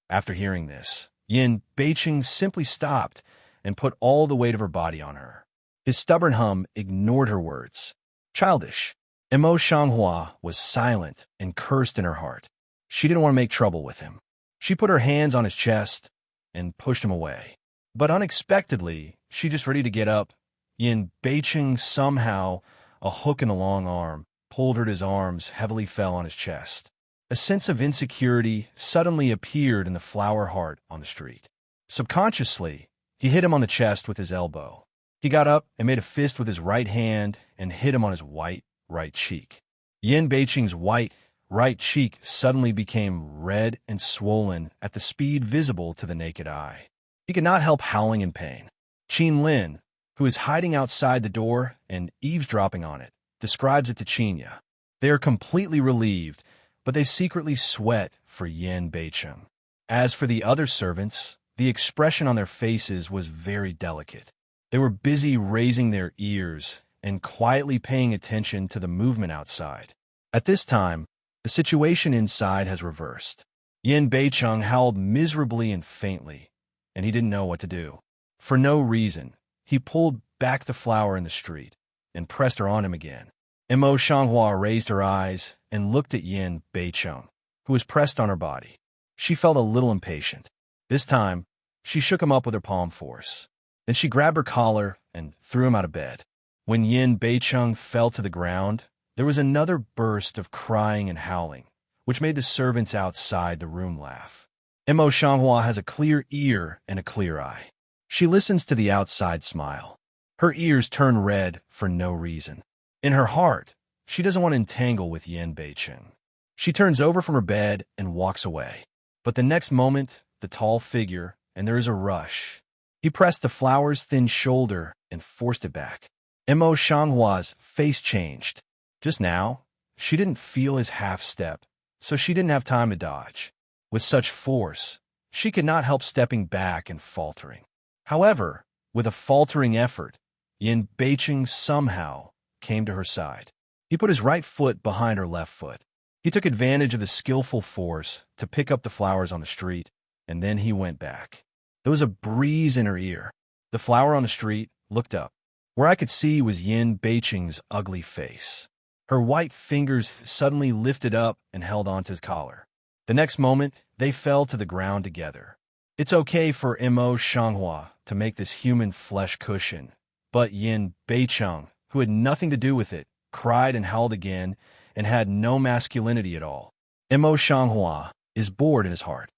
After hearing this, Yin Beicheng simply stopped and put all the weight of her body on her. His stubborn hum ignored her words. Childish. Immerse Shanghua was silent and cursed in her heart. She didn't want to make trouble with him. She put her hands on his chest and pushed him away. But unexpectedly, she just ready to get up. Yin Beicheng somehow, a hook in the long arm, pulled her to his arms, heavily fell on his chest. A sense of insecurity suddenly appeared in the flower heart on the street. Subconsciously, he hit him on the chest with his elbow. He got up and made a fist with his right hand and hit him on his white right cheek. Yin Beicheng's white right cheek suddenly became red and swollen at the speed visible to the naked eye. He could not help howling in pain. Qin Lin, who is hiding outside the door and eavesdropping on it, describes it to Qinya. They are completely relieved, but they secretly sweat for Yin Beicheng. As for the other servants, the expression on their faces was very delicate. They were busy raising their ears and quietly paying attention to the movement outside. At this time, the situation inside has reversed. Yin Beicheng howled miserably and faintly, and he didn't know what to do. For no reason, he pulled back the flower in the street and pressed her on him again. Immerse Shanghua raised her eyes and looked at Yin Beicheng, who was pressed on her body. She felt a little impatient. This time, she shook him up with her palm force. Then she grabbed her collar and threw him out of bed. When Yin Beicheng fell to the ground, there was another burst of crying and howling, which made the servants outside the room laugh. Immerse Shanghua has a clear ear and a clear eye. She listens to the outside smile. Her ears turn red for no reason. In her heart, she doesn't want to entangle with Yin Beicheng. She turns over from her bed and walks away. But the next moment, the tall figure, and there is a rush. He pressed the flower's thin shoulder and forced it back. Mo Shanghua's face changed. Just now, she didn't feel his half-step, so she didn't have time to dodge. With such force, she could not help stepping back and faltering. However, with a faltering effort, Yin Beiqing somehow came to her side. He put his right foot behind her left foot. He took advantage of the skillful force to pick up the flowers on the street, and then he went back. There was a breeze in her ear. The flower on the street looked up. Where I could see was Yin Beiqing's ugly face. Her white fingers suddenly lifted up and held onto his collar. The next moment, they fell to the ground together. It's okay for Mo Shanghua to make this human flesh cushion, but Yin Beiqing, who had nothing to do with it, cried and howled again and had no masculinity at all. Mo Shanghua is bored in his heart.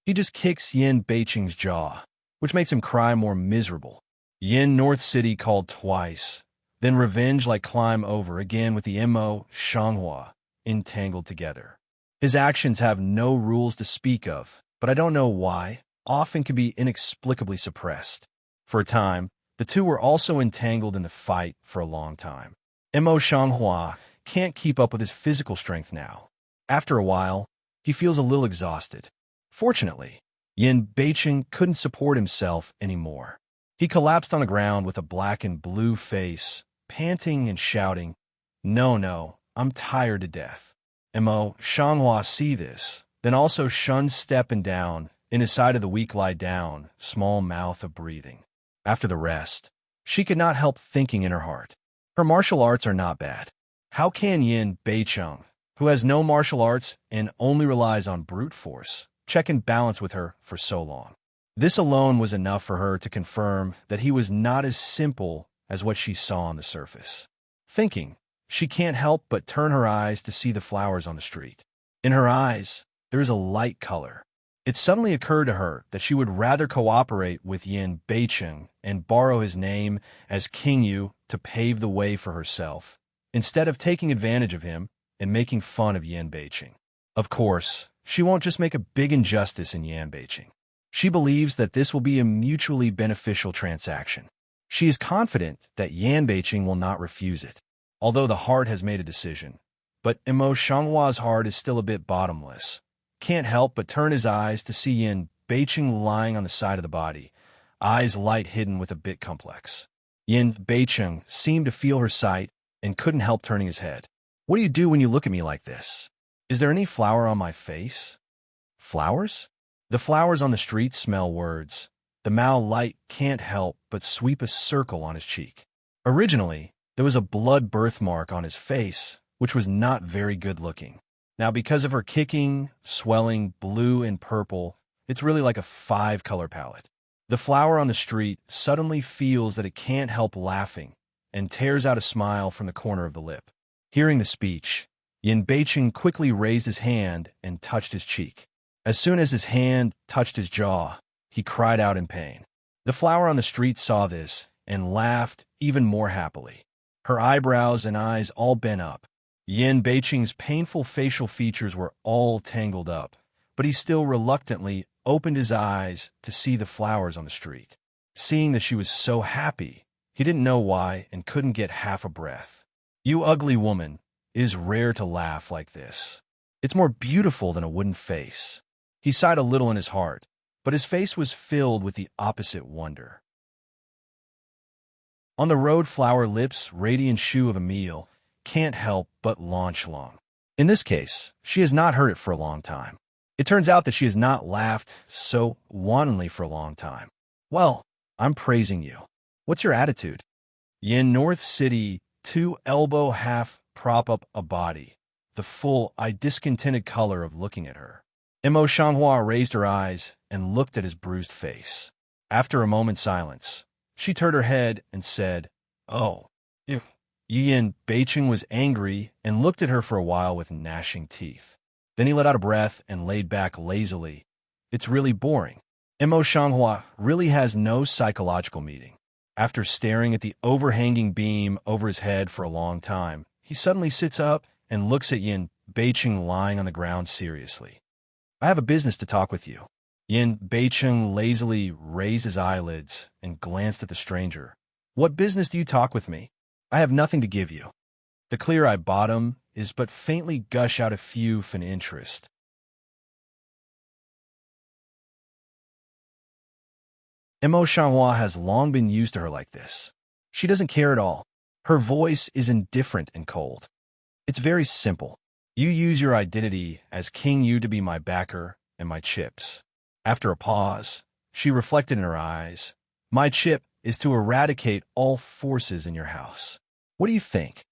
He just kicks Yin Beiqing's jaw, which makes him cry more miserable. Yin North City called twice, then revenge like climb over again with the Mo Shanghua entangled together. His actions have no rules to speak of, but I don't know why, often can be inexplicably suppressed. For a time, the two were also entangled in the fight for a long time. Mo Shanghua can't keep up with his physical strength now. After a while, he feels a little exhausted. Fortunately, Yin Beiqing couldn't support himself anymore. He collapsed on the ground with a black and blue face, panting and shouting, No, I'm tired to death. Mo Shanghua see this, then also shunned stepping down, in his side of the weak lie down, small mouth of breathing. After the rest, she could not help thinking in her heart. Her martial arts are not bad. How can Yin Beiqing, who has no martial arts and only relies on brute force, check and balance with her for so long? This alone was enough for her to confirm that he was not as simple as what she saw on the surface. Thinking, she can't help but turn her eyes to see the flowers on the street. In her eyes, there is a light color. It suddenly occurred to her that she would rather cooperate with Yin Beiqing and borrow his name as King Yu to pave the way for herself, instead of taking advantage of him and making fun of Yin Beiqing. Of course, she won't just make a big injustice in Yin Beiqing. She believes that this will be a mutually beneficial transaction. She is confident that Yan Beiqing will not refuse it, although the heart has made a decision. But Mo Shanghua's heart is still a bit bottomless. Can't help but turn his eyes to see Yin Beiqing lying on the side of the body, eyes light hidden with a bit complex. Yin Beiqing seemed to feel her sight and couldn't help turning his head. What do you do when you look at me like this? Is there any flower on my face? Flowers? The flowers on the street smell words. The Mao light can't help but sweep a circle on his cheek. Originally, there was a blood birthmark on his face, which was not very good looking. Now, because of her kicking, swelling blue and purple, it's really like a 5-color palette. The flower on the street suddenly feels that it can't help laughing and tears out a smile from the corner of the lip. Hearing the speech, Yin Beiqing quickly raised his hand and touched his cheek. As soon as his hand touched his jaw, he cried out in pain. The flower on the street saw this and laughed even more happily. Her eyebrows and eyes all bent up. Yin Beiqing's painful facial features were all tangled up, but he still reluctantly opened his eyes to see the flowers on the street. Seeing that she was so happy, he didn't know why and couldn't get half a breath. You ugly woman, it is rare to laugh like this. It's more beautiful than a wooden face. He sighed a little in his heart, but his face was filled with the opposite wonder. On the road, flower lips, radiant shoe of a meal, can't help but launch long. In this case, she has not heard it for a long time. It turns out that she has not laughed so wantonly for a long time. Well, I'm praising you. What's your attitude? Yin North City, 2 elbow half prop up a body, the full, discontented color of looking at her. Mo Shanghua raised her eyes and looked at his bruised face. After a moment's silence, she turned her head and said, Oh, ew. Yin Beiqing was angry and looked at her for a while with gnashing teeth. Then he let out a breath and laid back lazily. It's really boring. Mo Shanghua really has no psychological meaning. After staring at the overhanging beam over his head for a long time, he suddenly sits up and looks at Yin Beiqing lying on the ground seriously. I have a business to talk with you. Yin Beicheng lazily raised his eyelids and glanced at the stranger. What business do you talk with me? I have nothing to give you. The clear-eyed bottom is but faintly gush out a few for an interest. Mo Changhua has long been used to her like this. She doesn't care at all. Her voice is indifferent and cold. It's very simple. You use your identity as King Yu to be my backer and my chips. After a pause, she reflected in her eyes. My chip is to eradicate all forces in your house. What do you think?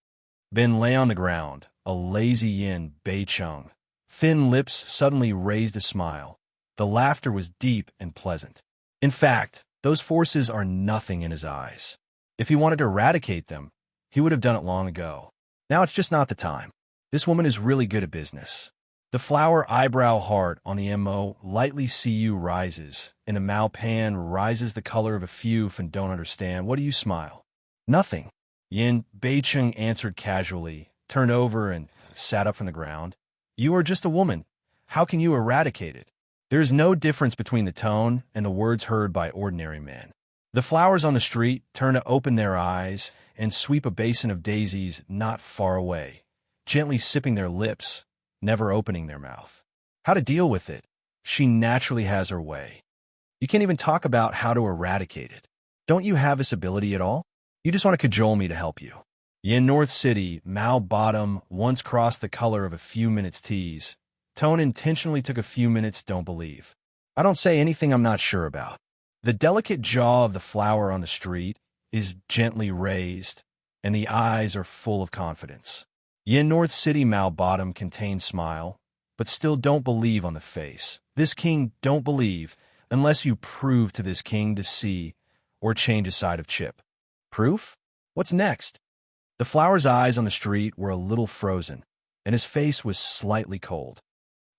Ben lay on the ground, a lazy Yin Beicheng. Thin lips suddenly raised a smile. The laughter was deep and pleasant. In fact, those forces are nothing in his eyes. If he wanted to eradicate them, he would have done it long ago. Now it's just not the time. This woman is really good at business. The flower eyebrow heart on the MO lightly CU rises, and the Mao pan rises the color of a few and don't understand. What do you smile? Nothing. Yin Beicheng answered casually, turned over and sat up from the ground. You are just a woman. How can you eradicate it? There is no difference between the tone and the words heard by ordinary men. The flowers on the street turn to open their eyes and sweep a basin of daisies not far away, gently sipping their lips, never opening their mouth. How to deal with it? She naturally has her way. You can't even talk about how to eradicate it. Don't you have this ability at all? You just want to cajole me to help you. Yin North City, Mao Bottom once crossed the color of a few minutes tease. Tone intentionally took a few minutes, don't believe. I don't say anything I'm not sure about. The delicate jaw of the flower on the street is gently raised, and the eyes are full of confidence. Yin North City Mao Bottom contains smile, but still don't believe on the face. This king don't believe unless you prove to this king to see or change a side of chip. Proof? What's next? The flower's eyes on the street were a little frozen, and his face was slightly cold.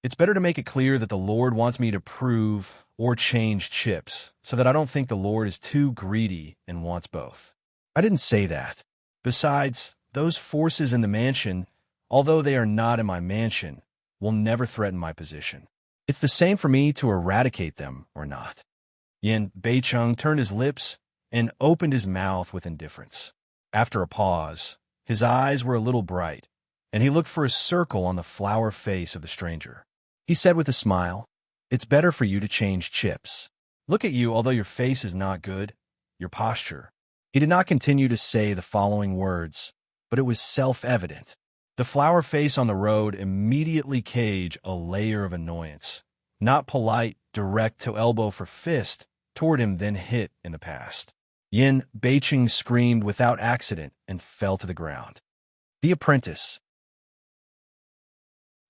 It's better to make it clear that the Lord wants me to prove or change chips, so that I don't think the Lord is too greedy and wants both. I didn't say that. Besides, those forces in the mansion, although they are not in my mansion, will never threaten my position. It's the same for me to eradicate them or not. Yin Beicheng turned his lips and opened his mouth with indifference. After a pause, his eyes were a little bright, and he looked for a circle on the flower face of the stranger. He said with a smile, "It's better for you to change chips. Look at you, although your face is not good, your posture." He did not continue to say the following words, but it was self-evident. The flower face on the road immediately caged a layer of annoyance. Not polite, direct to elbow for fist, toward him then hit in the past. Yin Beicheng screamed without accident and fell to the ground. The apprentice.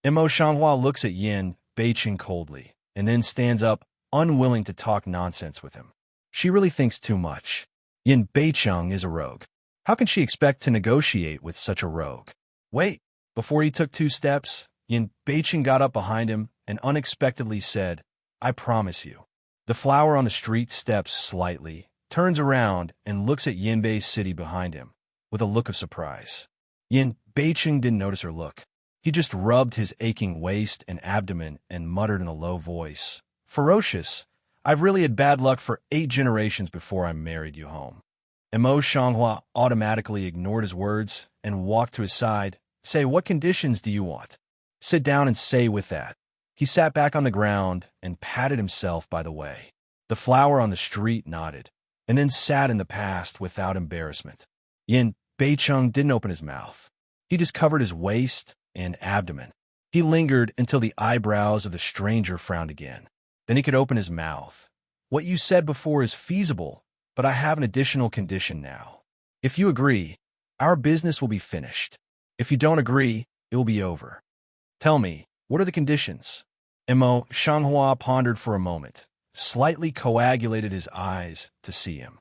Mo Changhua looks at Yin Beicheng coldly, and then stands up, unwilling to talk nonsense with him. She really thinks too much. Yin Beicheng is a rogue. How can she expect to negotiate with such a rogue? Wait. Before he took 2 steps, Yin Beicheng got up behind him and unexpectedly said, "I promise you." The flower on the street steps slightly, turns around, and looks at Yinbei's city behind him, with a look of surprise. Yin Beicheng didn't notice her look. He just rubbed his aching waist and abdomen and muttered in a low voice, "Ferocious, I've really had bad luck for 8 generations before I married you home." Mo Changhua automatically ignored his words and walked to his side. "Say, what conditions do you want? Sit down and say with that." He sat back on the ground and patted himself by the way. The flower on the street nodded, and then sat in the past without embarrassment. Yin Beicheng didn't open his mouth. He just covered his waist and abdomen. He lingered until the eyebrows of the stranger frowned again. Then he could open his mouth. "What you said before is feasible, but I have an additional condition now. If you agree, our business will be finished. If you don't agree, it will be over. Tell me, what are the conditions?" Mo Changhua pondered for a moment, slightly coagulated his eyes to see him.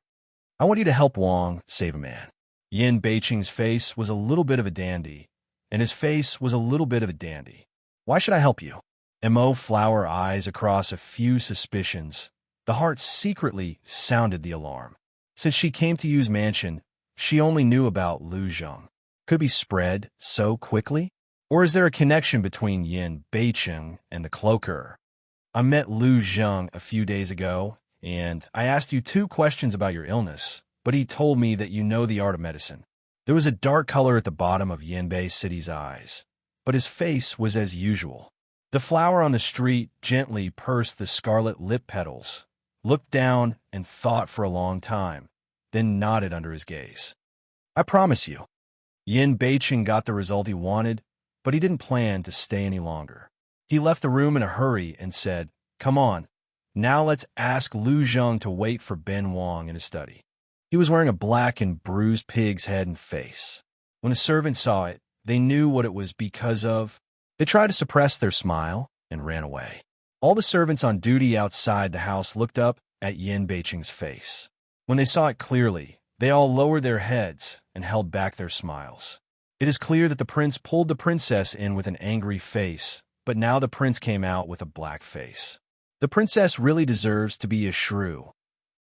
"I want you to help Wang save a man." Yin Beicheng's face was a little bit of a dandy, and his face was a little bit of a dandy. "Why should I help you?" Mo flower eyes across a few suspicions. The heart secretly sounded the alarm. Since she came to Yu's mansion, she only knew about Lu Zheng. Could it be spread so quickly? Or is there a connection between Yin Beicheng and the cloaker? I met Lu Zheng a few days ago, and I asked you 2 questions about your illness, but he told me that you know the art of medicine. There was a dark color at the bottom of Yanbei City's eyes, but his face was as usual. The flower on the street gently pursed the scarlet lip petals, looked down and thought for a long time, then nodded under his gaze. I promise you. Yin Beicheng got the result he wanted, but he didn't plan to stay any longer. He left the room in a hurry and said, "Come on, now let's ask Lu Zheng to wait for Ben Wang in his study." He was wearing a black and bruised pig's head and face. When the servants saw it, they knew what it was because of. They tried to suppress their smile and ran away. All the servants on duty outside the house looked up at Yin Beicheng's face. When they saw it clearly, they all lowered their heads and held back their smiles. It is clear that the prince pulled the princess in with an angry face, but now the prince came out with a black face. The princess really deserves to be a shrew.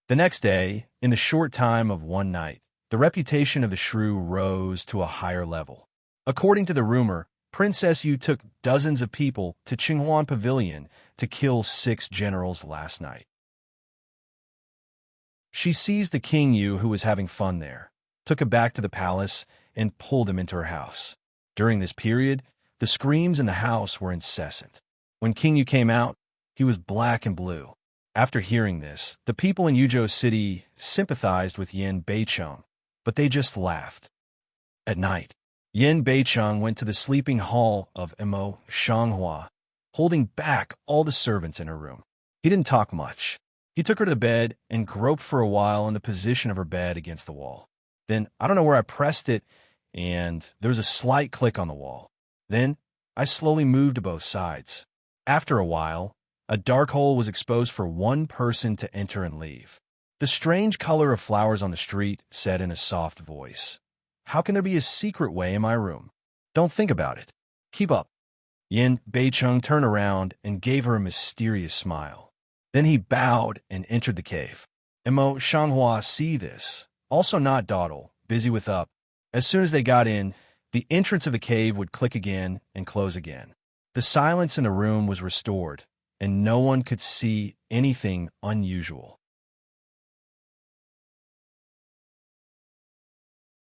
The next day, in the short time of one night, the reputation of the shrew rose to a higher level. According to the rumor, Princess Yu took dozens of people to Qinghuan Pavilion to kill 6 generals last night. She seized the King Yu, who was having fun there, took him back to the palace, and pulled him into her house. During this period, the screams in the house were incessant. When King Yu came out, he was black and blue. After hearing this, the people in Yuzhou City sympathized with Yin Beicheng, but they just laughed. At night, Yin Beicheng went to the sleeping hall of Emo Shanghua, holding back all the servants in her room. He didn't talk much. He took her to the bed and groped for a while in the position of her bed against the wall. Then, I don't know where I pressed it, and there was a slight click on the wall. Then, I slowly moved to both sides. After a while, a dark hole was exposed for one person to enter and leave. The strange color of flowers on the street said in a soft voice, "How can there be a secret way in my room? Don't think about it. Keep up." Yin Beicheng turned around and gave her a mysterious smile. Then he bowed and entered the cave. Emo Shanghua see this, also not dawdle, busy with up. As soon as they got in, the entrance of the cave would click again and close again. The silence in the room was restored, and no one could see anything unusual.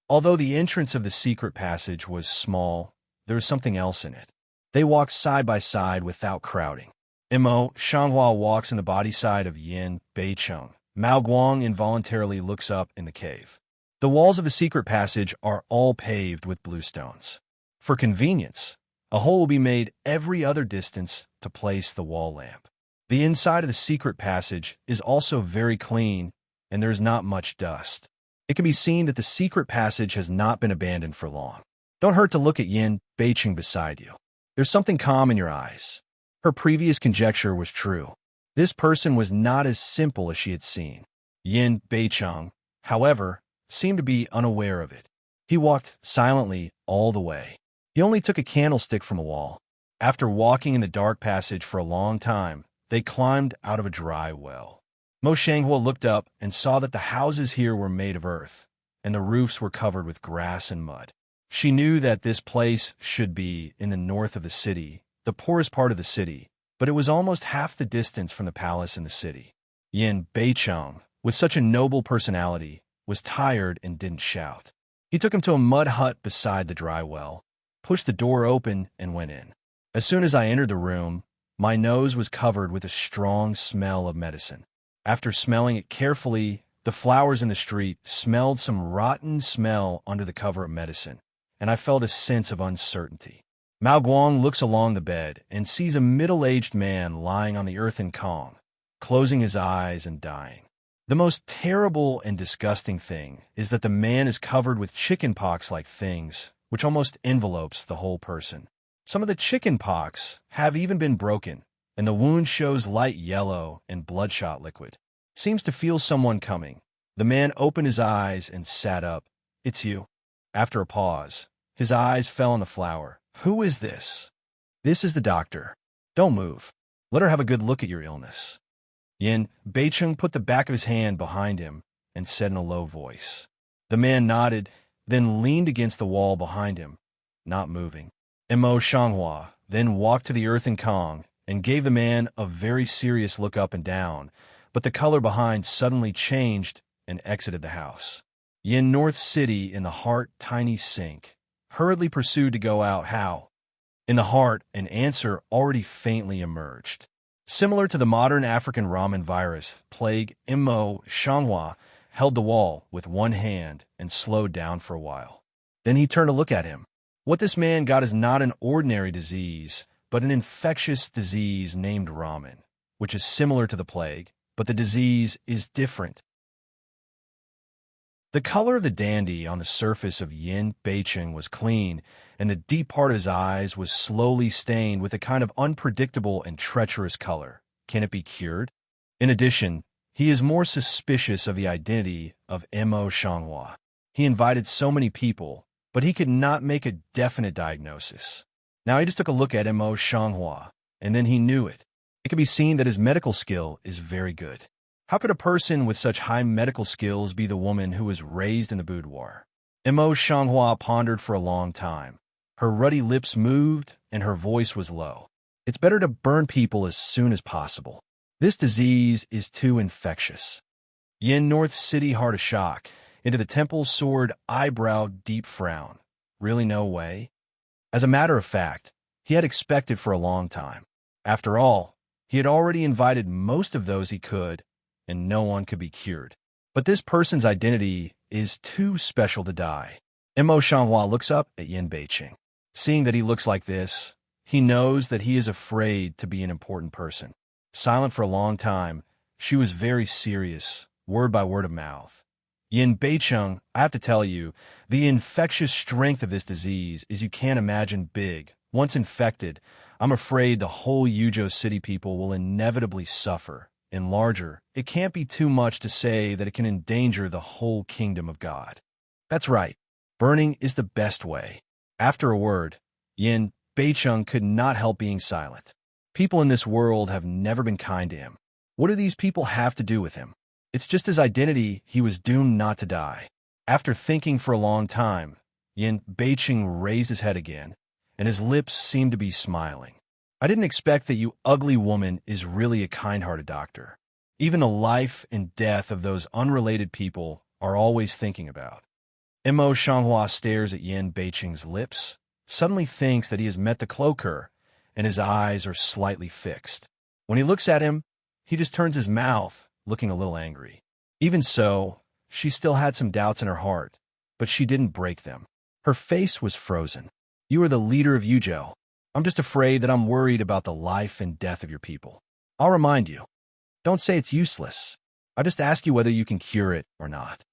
Although the entrance of the secret passage was small, there was something else in it. They walked side by side without crowding. Emo Shanghua walks in the body side of Yin Beicheng. Mao Guang involuntarily looks up in the cave. The walls of the secret passage are all paved with blue stones. For convenience, a hole will be made every other distance to place the wall lamp. The inside of the secret passage is also very clean, and there is not much dust. It can be seen that the secret passage has not been abandoned for long. Don't hurt to look at Yin Beicheng beside you. There's something calm in your eyes. Her previous conjecture was true. This person was not as simple as she had seen. Yin Beicheng, however, seemed to be unaware of it. He walked silently all the way. He only took a candlestick from a wall. After walking in the dark passage for a long time, they climbed out of a dry well. Mo Shanghua looked up and saw that the houses here were made of earth, and the roofs were covered with grass and mud. She knew that this place should be in the north of the city, the poorest part of the city, but it was almost half the distance from the palace in the city. Yin Beicheng, with such a noble personality, was tired and didn't shout. He took him to a mud hut beside the dry well, pushed the door open, and went in. As soon as I entered the room, my nose was covered with a strong smell of medicine. After smelling it carefully, the flowers in the street smelled some rotten smell under the cover of medicine, and I felt a sense of uncertainty. Mao Guang looks along the bed and sees a middle-aged man lying on the earthen Kong, closing his eyes and dying. The most terrible and disgusting thing is that the man is covered with chicken-pox-like things, which almost envelopes the whole person. Some of the chicken pox have even been broken, and the wound shows light yellow and bloodshot liquid. Seems to feel someone coming. The man opened his eyes and sat up. "It's you." After a pause, his eyes fell on the flower. "Who is this?" "This is the doctor. Don't move. Let her have a good look at your illness." Yin Beicheng put the back of his hand behind him and said in a low voice. The man nodded, then leaned against the wall behind him, not moving. Emo Shanghua then walked to the earthen Kong and gave the man a very serious look up and down, but the color behind suddenly changed and exited the house. Yin North City in the heart tiny sink, hurriedly pursued to go out how? In the heart, an answer already faintly emerged. Similar to the modern African Raman virus, plague Immo Shanghua held the wall with one hand and slowed down for a while. Then he turned to look at him. What this man got is not an ordinary disease, but an infectious disease named Raman, which is similar to the plague, but the disease is different. The color of the dandy on the surface of Yin Beicheng was clean, and the deep part of his eyes was slowly stained with a kind of unpredictable and treacherous color. Can it be cured? In addition, he is more suspicious of the identity of Mo Shanghua. He invited so many people, but he could not make a definite diagnosis. Now he just took a look at Mo Shanghua, and then he knew it. It could be seen that his medical skill is very good. How could a person with such high medical skills be the woman who was raised in the boudoir? Mo Shanghua pondered for a long time. Her ruddy lips moved, and her voice was low. It's better to burn people as soon as possible. This disease is too infectious. Yin North City heart a shock. Into the temple soared eyebrow deep frown. Really no way? As a matter of fact, he had expected for a long time. After all, he had already invited most of those he could, and no one could be cured. But this person's identity is too special to die. Mo Shanghua looks up at Yin Beicheng. Seeing that he looks like this, he knows that he is afraid to be an important person. Silent for a long time, she was very serious, word by word of mouth. Yin Beicheng, I have to tell you, the infectious strength of this disease is you can't imagine big. Once infected, I'm afraid the whole Yuzhou City people will inevitably suffer. And larger, it can't be too much to say that it can endanger the whole kingdom of God. That's right. Burning is the best way. After a word, Yin Beicheng could not help being silent. People in this world have never been kind to him. What do these people have to do with him? It's just his identity. He was doomed not to die. After thinking for a long time, Yin Beicheng raised his head again, and his lips seemed to be smiling. I didn't expect that you ugly woman is really a kind-hearted doctor. Even the life and death of those unrelated people are always thinking about. Mo Shanghua stares at Yin Beicheng's lips, suddenly thinks that he has met the cloaker, and his eyes are slightly fixed. When he looks at him, he just turns his mouth, looking a little angry. Even so, she still had some doubts in her heart, but she didn't break them. Her face was frozen. You are the leader of Yuzhou. I'm just afraid that I'm worried about the life and death of your people. I'll remind you. Don't say it's useless. I just ask you whether you can cure it or not.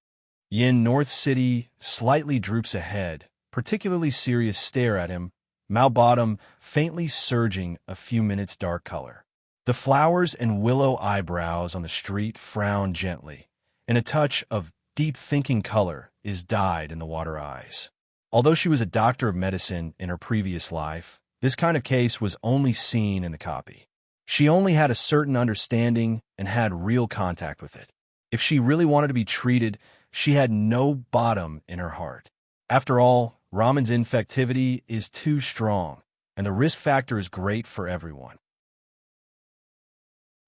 Yin North City slightly droops a head, particularly serious stare at him, mouth bottom faintly surging a few minutes dark color. The flowers and willow eyebrows on the street frown gently, and a touch of deep thinking color is dyed in the water eyes. Although she was a doctor of medicine in her previous life, this kind of case was only seen in the copy. She only had a certain understanding and had real contact with it. If she really wanted to be treated, she had no bottom in her heart. After all, Raman's infectivity is too strong, and the risk factor is great for everyone.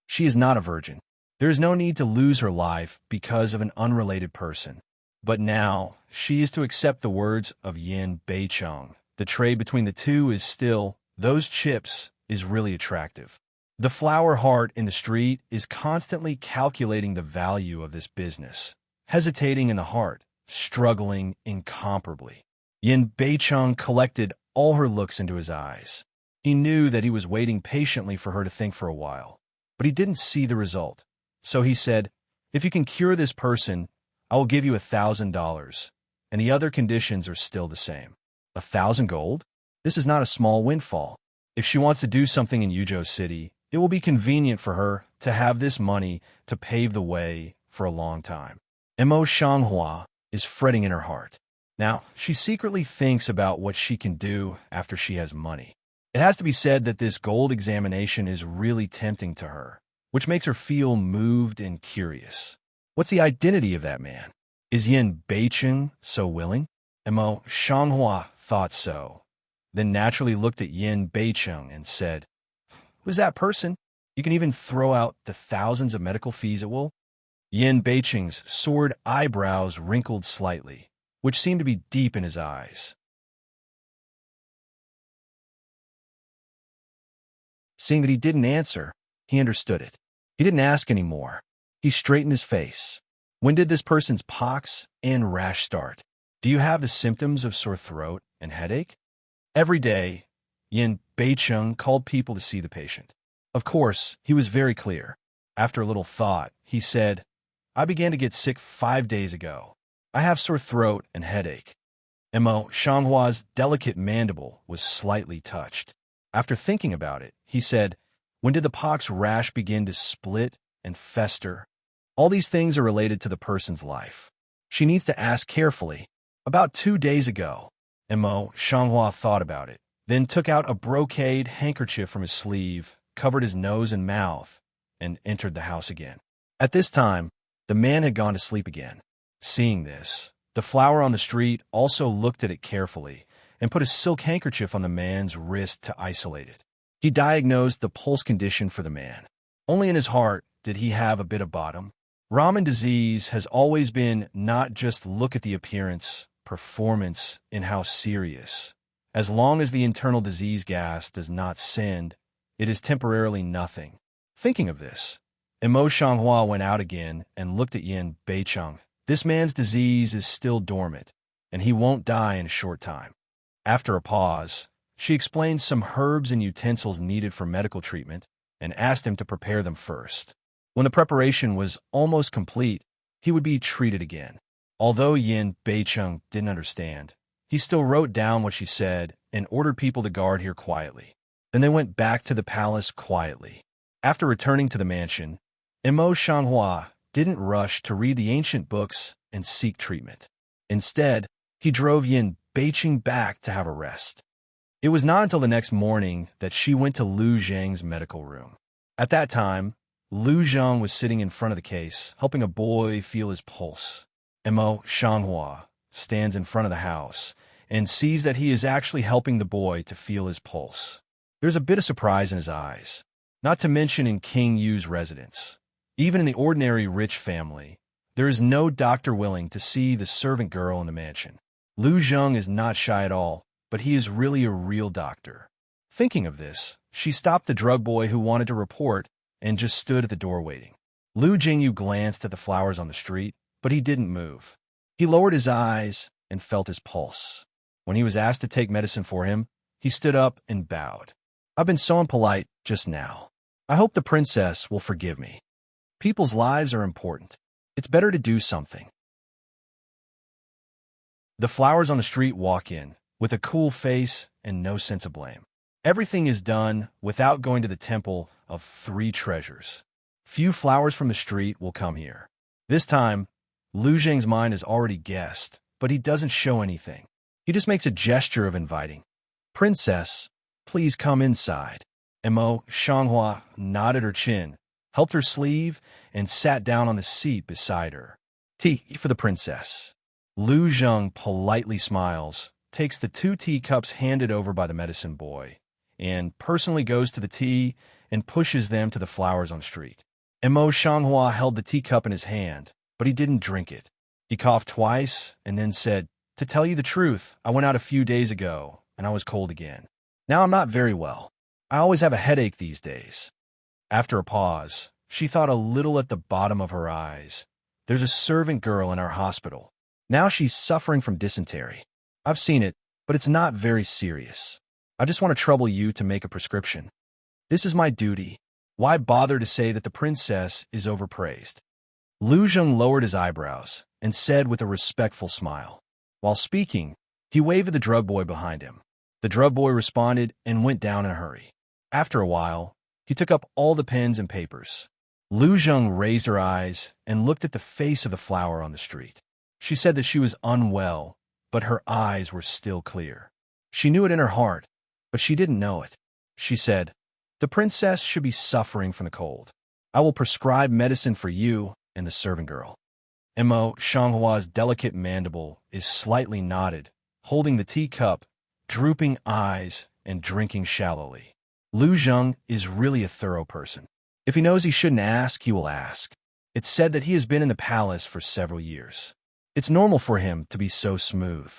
She is not a virgin. There is no need to lose her life because of an unrelated person. But now, she is to accept the words of Yin Beicheng. The trade between the two is still, those chips is really attractive. The flower heart in the street is constantly calculating the value of this business, hesitating in the heart, struggling incomparably. Yin Beicheng collected all her looks into his eyes. He knew that he was waiting patiently for her to think for a while, but he didn't see the result. So he said, if you can cure this person, I will give you $1,000, and the other conditions are still the same. 1,000 gold? This is not a small windfall. If she wants to do something in Yuzhou City, it will be convenient for her to have this money to pave the way for a long time. Mo Shanghua is fretting in her heart. Now, she secretly thinks about what she can do after she has money. It has to be said that this gold examination is really tempting to her, which makes her feel moved and curious. What's the identity of that man? Is Yin Beicheng so willing? Mo Shanghua thought so, then naturally looked at Yin Beicheng and said, Who's that person? You can even throw out the thousands of medical fees it will? Yin Beicheng's soared eyebrows wrinkled slightly, which seemed to be deep in his eyes. Seeing that he didn't answer, he understood it. He didn't ask any more. He straightened his face. When did this person's pox and rash start? Do you have the symptoms of sore throat and headache? Every day, Yin Beicheng called people to see the patient. Of course, he was very clear. After a little thought, he said, I began to get sick 5 days ago. I have sore throat and headache. Mo Shanghua's delicate mandible was slightly touched. After thinking about it, he said, when did the pox rash begin to split and fester? All these things are related to the person's life. She needs to ask carefully. About 2 days ago, Mo Shanghua thought about it, then took out a brocade handkerchief from his sleeve, covered his nose and mouth, and entered the house again. At this time, the man had gone to sleep again. Seeing this, the flower on the street also looked at it carefully and put a silk handkerchief on the man's wrist to isolate it. He diagnosed the pulse condition for the man. Only in his heart did he have a bit of bottom. Ramen disease has always been not just look at the appearance, performance, and how serious. As long as the internal disease gas does not send, it is temporarily nothing. Thinking of this, Mo Shanghua went out again and looked at Yin Beicheng. This man's disease is still dormant, and he won't die in a short time. After a pause, she explained some herbs and utensils needed for medical treatment and asked him to prepare them first. When the preparation was almost complete, he would be treated again. Although Yin Beicheng didn't understand, he still wrote down what she said and ordered people to guard here quietly. Then they went back to the palace quietly. After returning to the mansion, Mo Shanghua didn't rush to read the ancient books and seek treatment. Instead, he drove Yin Beicheng back to have a rest. It was not until the next morning that she went to Lu Zhang's medical room. At that time, Lu Zhang was sitting in front of the case, helping a boy feel his pulse. Mo Shanghua stands in front of the house and sees that he is actually helping the boy to feel his pulse. There's a bit of surprise in his eyes, not to mention in King Yu's residence. Even in the ordinary rich family, there is no doctor willing to see the servant girl in the mansion. Lu Zhang is not shy at all, but he is really a real doctor. Thinking of this, she stopped the drug boy who wanted to report and just stood at the door waiting. Lu Jingyu glanced at the flowers on the street, but he didn't move. He lowered his eyes and felt his pulse. When he was asked to take medicine for him, he stood up and bowed. I've been so impolite just now. I hope the princess will forgive me. People's lives are important. It's better to do something. The flowers on the street walk in, with a cool face and no sense of blame. Everything is done without going to the temple of 3 treasures. Few flowers from the street will come here. This time, Lu Zhang's mind has already guessed, but he doesn't show anything. He just makes a gesture of inviting. Princess, please come inside. Mo Shanghua nodded her chin, helped her sleeve, and sat down on the seat beside her. Tea for the princess. Lu Zhang politely smiles, takes the 2 teacups handed over by the medicine boy, and personally goes to the tea and pushes them to the flowers on the street. Mo Shanghua held the teacup in his hand, but he didn't drink it. He coughed twice and then said, to tell you the truth, I went out a few days ago, and I was cold again. Now I'm not very well. I always have a headache these days. After a pause, she thought a little at the bottom of her eyes. There's a servant girl in our hospital. Now she's suffering from dysentery. I've seen it, but it's not very serious. I just want to trouble you to make a prescription. This is my duty. Why bother to say that the princess is overpraised? Lu Zheng lowered his eyebrows and said with a respectful smile. While speaking, he waved at the drug boy behind him. The drug boy responded and went down in a hurry. After a while, he took up all the pens and papers. Lu Zheng raised her eyes and looked at the face of the flower on the street. She said that she was unwell, but her eyes were still clear. She knew it in her heart, but she didn't know it. She said, the princess should be suffering from the cold. I will prescribe medicine for you and the servant girl. Mo Shanghua's delicate mandible is slightly knotted, holding the teacup, drooping eyes, and drinking shallowly. Lu Zheng is really a thorough person. If he knows he shouldn't ask, he will ask. It's said that he has been in the palace for several years. It's normal for him to be so smooth.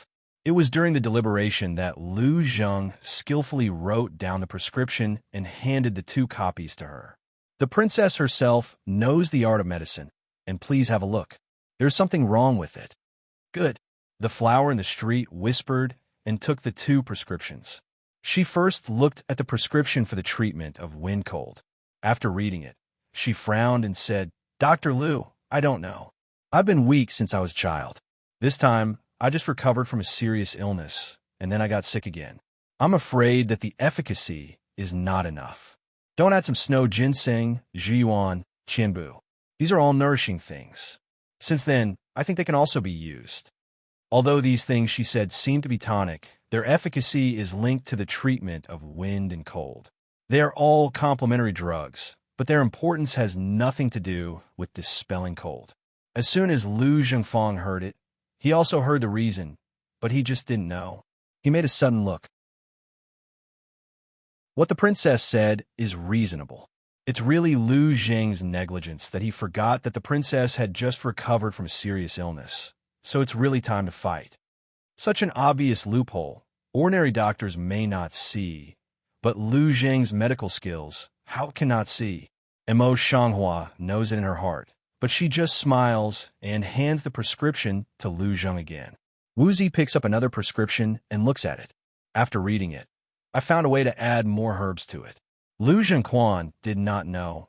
It was during the deliberation that Lu Zheng skillfully wrote down the prescription and handed the 2 copies to her. The princess herself knows the art of medicine, and please have a look. There's something wrong with it. Good. The flower in the street whispered and took the 2 prescriptions. She first looked at the prescription for the treatment of wind cold. After reading it, she frowned and said, "Dr. Liu, I don't know. I've been weak since I was a child. This time, I just recovered from a serious illness, and then I got sick again. I'm afraid that the efficacy is not enough. Don't add some snow ginseng, zhiyuan, qianbu. These are all nourishing things. Since then, I think they can also be used." Although these things, she said, seem to be tonic, their efficacy is linked to the treatment of wind and cold. They are all complementary drugs, but their importance has nothing to do with dispelling cold. As soon as Lu Zhengfang heard it, he also heard the reason, but he just didn't know. He made a sudden look. What the princess said is reasonable. It's really Lu Zheng's negligence that he forgot that the princess had just recovered from a serious illness, so it's really time to fight. Such an obvious loophole, ordinary doctors may not see, but Lu Zheng's medical skills, how cannot see? And Mo Shanghua knows it in her heart, but she just smiles and hands the prescription to Lu Zheng again. Wu Zi picks up another prescription and looks at it. After reading it, I found a way to add more herbs to it. Lu Zhengquan did not know.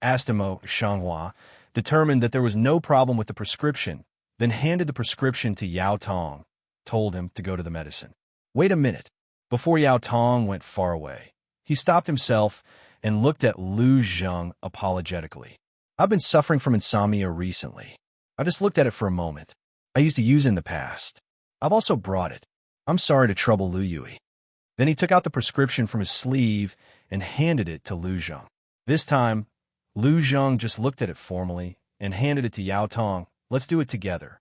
Asked Mo Shanghua, determined that there was no problem with the prescription, then handed the prescription to Yao Tong, told him to go to the medicine. Wait a minute. Before Yao Tong went far away, he stopped himself and looked at Lu Zheng apologetically. I've been suffering from insomnia recently. I just looked at it for a moment. I used to use it in the past. I've also brought it. I'm sorry to trouble Lu Yui. Then he took out the prescription from his sleeve and handed it to Lu Zheng. This time, Lu Zheng just looked at it formally and handed it to Yao Tong. Let's do it together.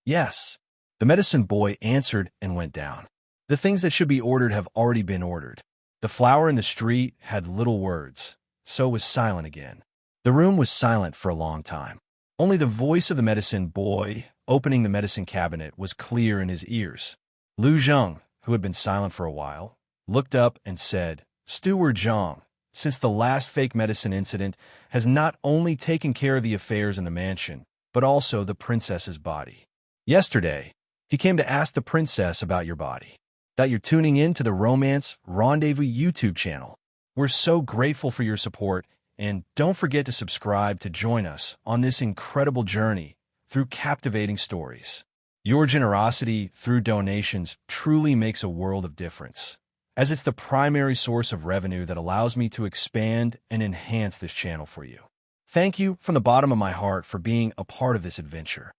Yes. The medicine boy answered and went down. The things that should be ordered have already been ordered. The flower in the street had little words, so it was silent again. The room was silent for a long time. Only the voice of the medicine boy opening the medicine cabinet was clear in his ears. Lu Zheng, who had been silent for a while, looked up and said, "Steward Zhang, since the last fake medicine incident, has not only taken care of the affairs in the mansion, but also the princess's body. Yesterday, he came to ask the princess about your body. That you're tuning in to the Romance Rendezvous YouTube channel. We're so grateful for your support, and don't forget to subscribe to join us on this incredible journey through captivating stories. Your generosity through donations truly makes a world of difference, as it's the primary source of revenue that allows me to expand and enhance this channel for you. Thank you from the bottom of my heart for being a part of this adventure.